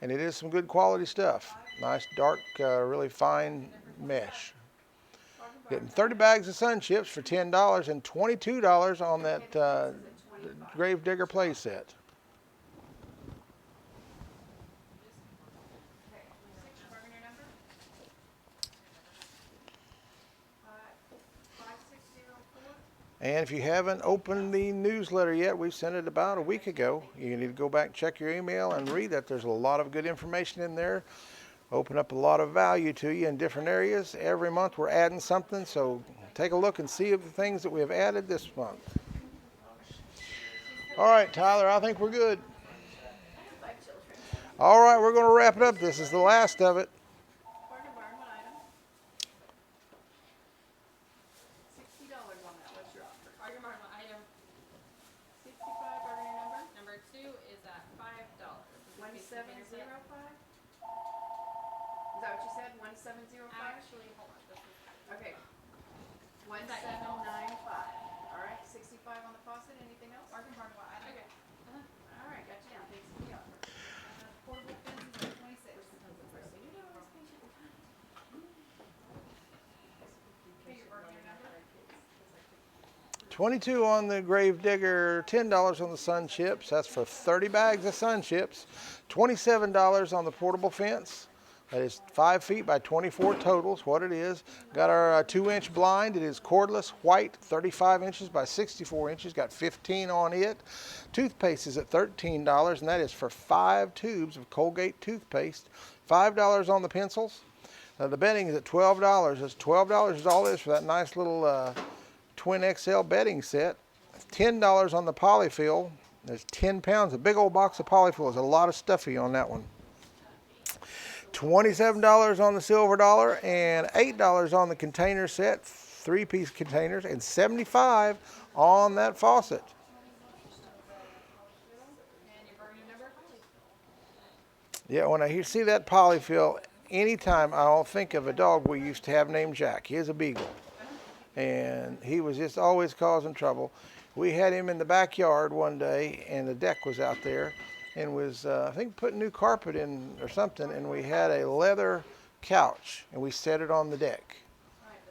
And it is some good quality stuff. Nice, dark, really fine mesh. Getting 30 bags of sun chips for $10 and $22 on that Grave Digger play set. Okay, 6, bargain your number. 5604. And if you haven't opened the newsletter yet, we sent it about a week ago. You need to go back, check your email, and read that. There's a lot of good information in there. Open up a lot of value to you in different areas. Every month we're adding something, so take a look and see the things that we have added this month. All right, Tyler, I think we're good. All right, we're going to wrap it up. This is the last of it. Bargain barn, what item? $60 on that. What's your offer? Bargain barn, what item? 65, bargain your number. Number 2 is at $5. This is the container set. 1705. Is that what you said? 1705? Actually, hold on. This is Okay. 1795. All right, 65 on the faucet. Anything else? bargain barn, what item? Okay. All right, got you down. Thanks for the offer. Portable fence is at 26. Okay, your bargaining number? 22 on the Grave Digger, $10 on the sun chips. That's for 30 bags of sun chips. $27 on the portable fence. That is 5 feet by 24 totals, what it is. Got our 2-inch blind. It is cordless, white, 35 inches by 64 inches. Got 15 on it. Toothpaste is at $13, and that is for 5 tubes of Colgate toothpaste. $5 on the pencils. The bedding is at $12. It's $12 is all it is for that nice little twin XL bedding set. $10 on the polyfill. There's 10 pounds. A big old box of polyfill. There's a lot of stuffy on that one. $27 on the silver dollar and $8 on the container set, 3-piece containers, and $75 on that faucet. And your bargain number? Yeah, when I see that polyfill, anytime I'll think of a dog we used to have named Jack. He is a beagle, and he was just always causing trouble. We had him in the backyard one day, and the deck was out there, and was, I think, putting new carpet in or something, and we had a leather couch, and we set it on the deck.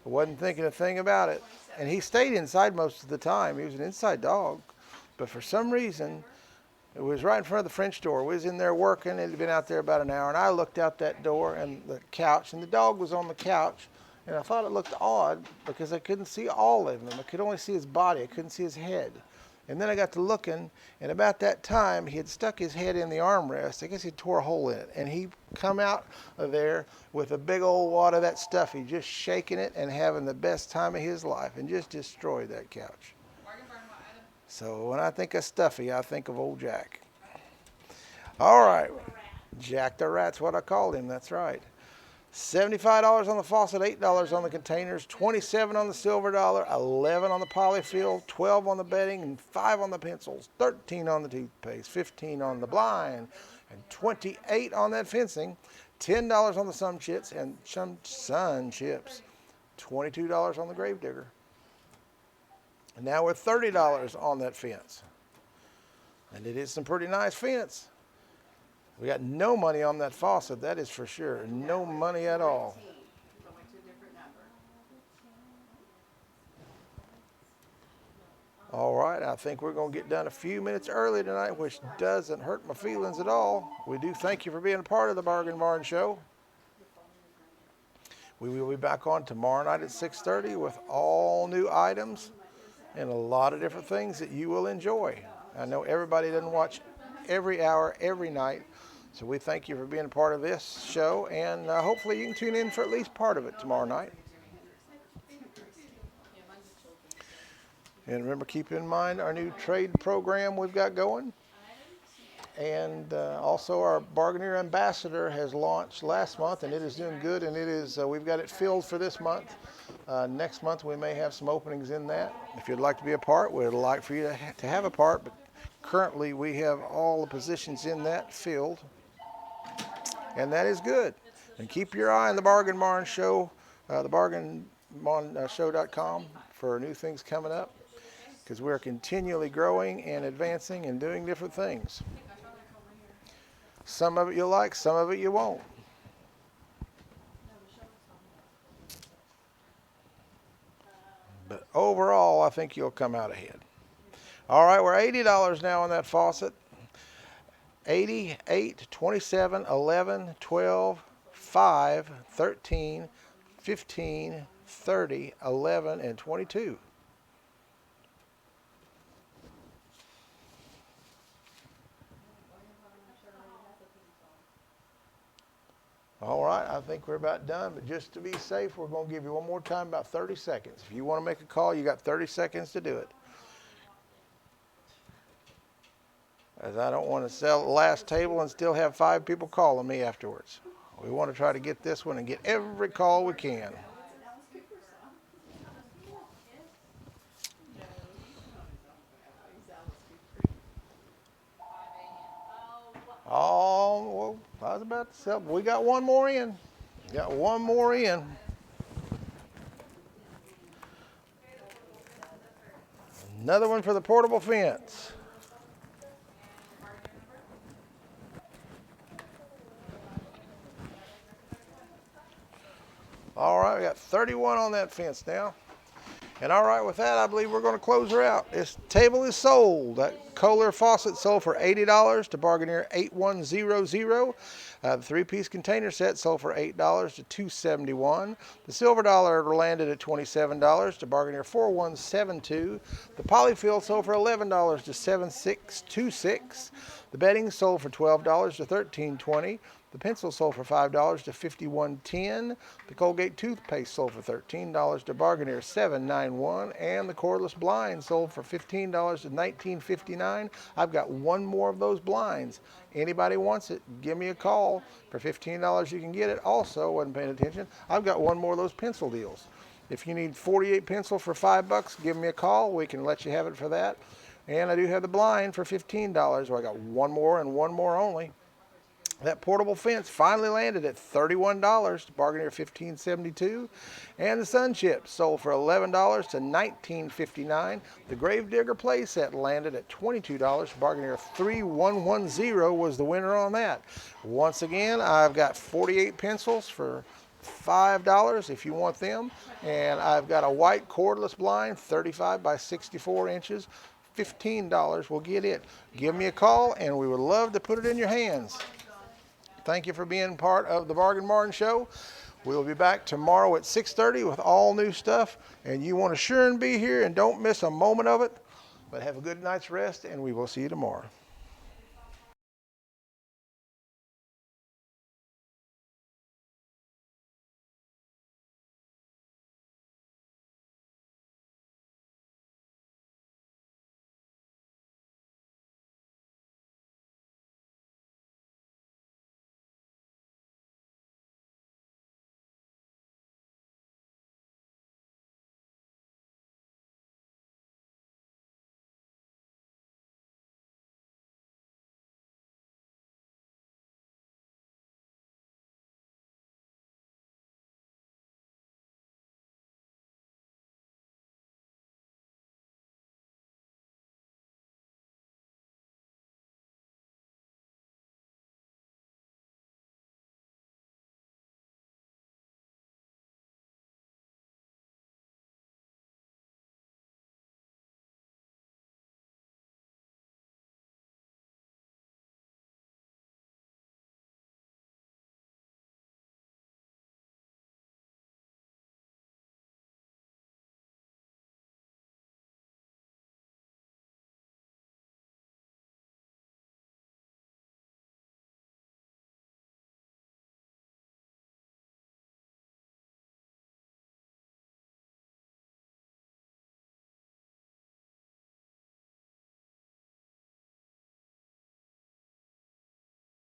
I wasn't thinking a thing about it, and he stayed inside most of the time. He was an inside dog, but for some reason, it was right in front of the French door. We was in there working. It had been out there about an hour, and I looked out that door and the couch, and the dog was on the couch, and I thought it looked odd because I couldn't see all of him. I could only see his body. I couldn't see his head. And then I got to looking, and about that time, he had stuck his head in the armrest. I guess he tore a hole in it, and he come out of there with a big old wad of that stuff. He just shaking it and having the best time of his life, and just destroyed that couch. Bargain barn, what item? So when I think of stuffy, I think of old Jack. All right, Jack the Rat's what I called him. That's right. $75 on the faucet, $8 on the containers, $27 on the silver dollar, $11 on the polyfill, $12 on the bedding, and $5 on the pencils, $13 on the toothpaste, $15 on the blind, and $28 on that fencing, $10 on the sun chips, and some sun chips, $22 on the gravedigger. And now we're $30 on that fence. And it is some pretty nice fence. We got no money on that faucet, that is for sure. No money at all. Going to a different number. All right, I think we're going to get done a few minutes early tonight, which doesn't hurt my feelings at all. We do thank you for being a part of the Bargain Barn Show. We will be back on tomorrow night at 6:30 with all new items and a lot of different things that you will enjoy. I know everybody doesn't watch every hour, every night. So we thank you for being a part of this show, and hopefully you can tune in for at least part of it tomorrow night. And remember, keep in mind our new trade program we've got going. And also our Bargainer Ambassador has launched last month, and it is doing good, and it is we've got it filled for this month. Next month we may have some openings in that. If you'd like to be a part, we'd like for you to have a part, but currently we have all the positions in that filled. And that is good. And keep your eye on the Bargain Barn Show, thebargainbarnshow.com for new things coming up, because we're continually growing and advancing and doing different things. Some of it you'll like, some of it you won't. But overall, I think you'll come out ahead. All right, we're $80 now on that faucet. 80, 8, 27, 11, 12, 5, 13, 15, 30, 11, and 22. All right, I think we're about done, but just to be safe, we're going to give you one more time, about 30 seconds. If you want to make a call, you got 30 seconds to do it. As I don't want to sell the last table and still have 5 people calling me afterwards. We want to try to get this one and get every call we can. Oh, well, I was about to sell. We got one more in. Got one more in. Another one for the portable fence. All right, we got 31 on that fence now. And all right, with that, I believe we're going to close her out. This table is sold. That Kohler faucet sold for $80 to Bargainer 8100. The 3-piece container set sold for $8 to $271. The silver dollar landed at $27 to Bargainer 4172. The polyfill sold for $11 to $7626. The bedding sold for $12 to $13.20. The pencil sold for $5 to $51.10. The Colgate toothpaste sold for $13 to Bargainier $7.91. And the cordless blinds sold for $15 to $19.59. I've got one more of those blinds. Anybody wants it, give me a call. For $15 you can get it. Also, wasn't paying attention, I've got one more of those pencil deals. If you need 48 pencil for $5, give me a call. We can let you have it for that. And I do have the blind for $15. So I got one more and one more only. That portable fence finally landed at $31 to Bargainier $15.72, and the sun chips sold for $11 to $19.59. The Gravedigger playset landed at $22 to Bargainier $3,110 was the winner on that. Once again, I've got 48 pencils for $5 if you want them, and I've got a white cordless blind 35 by 64 inches. $15 will get it. Give me a call and we would love to put it in your hands. Thank you for being part of the Bargain Barn Show. We'll be back tomorrow at 6:30 with all new stuff, and you want to sure and be here and don't miss a moment of it. But have a good night's rest, and we will see you tomorrow.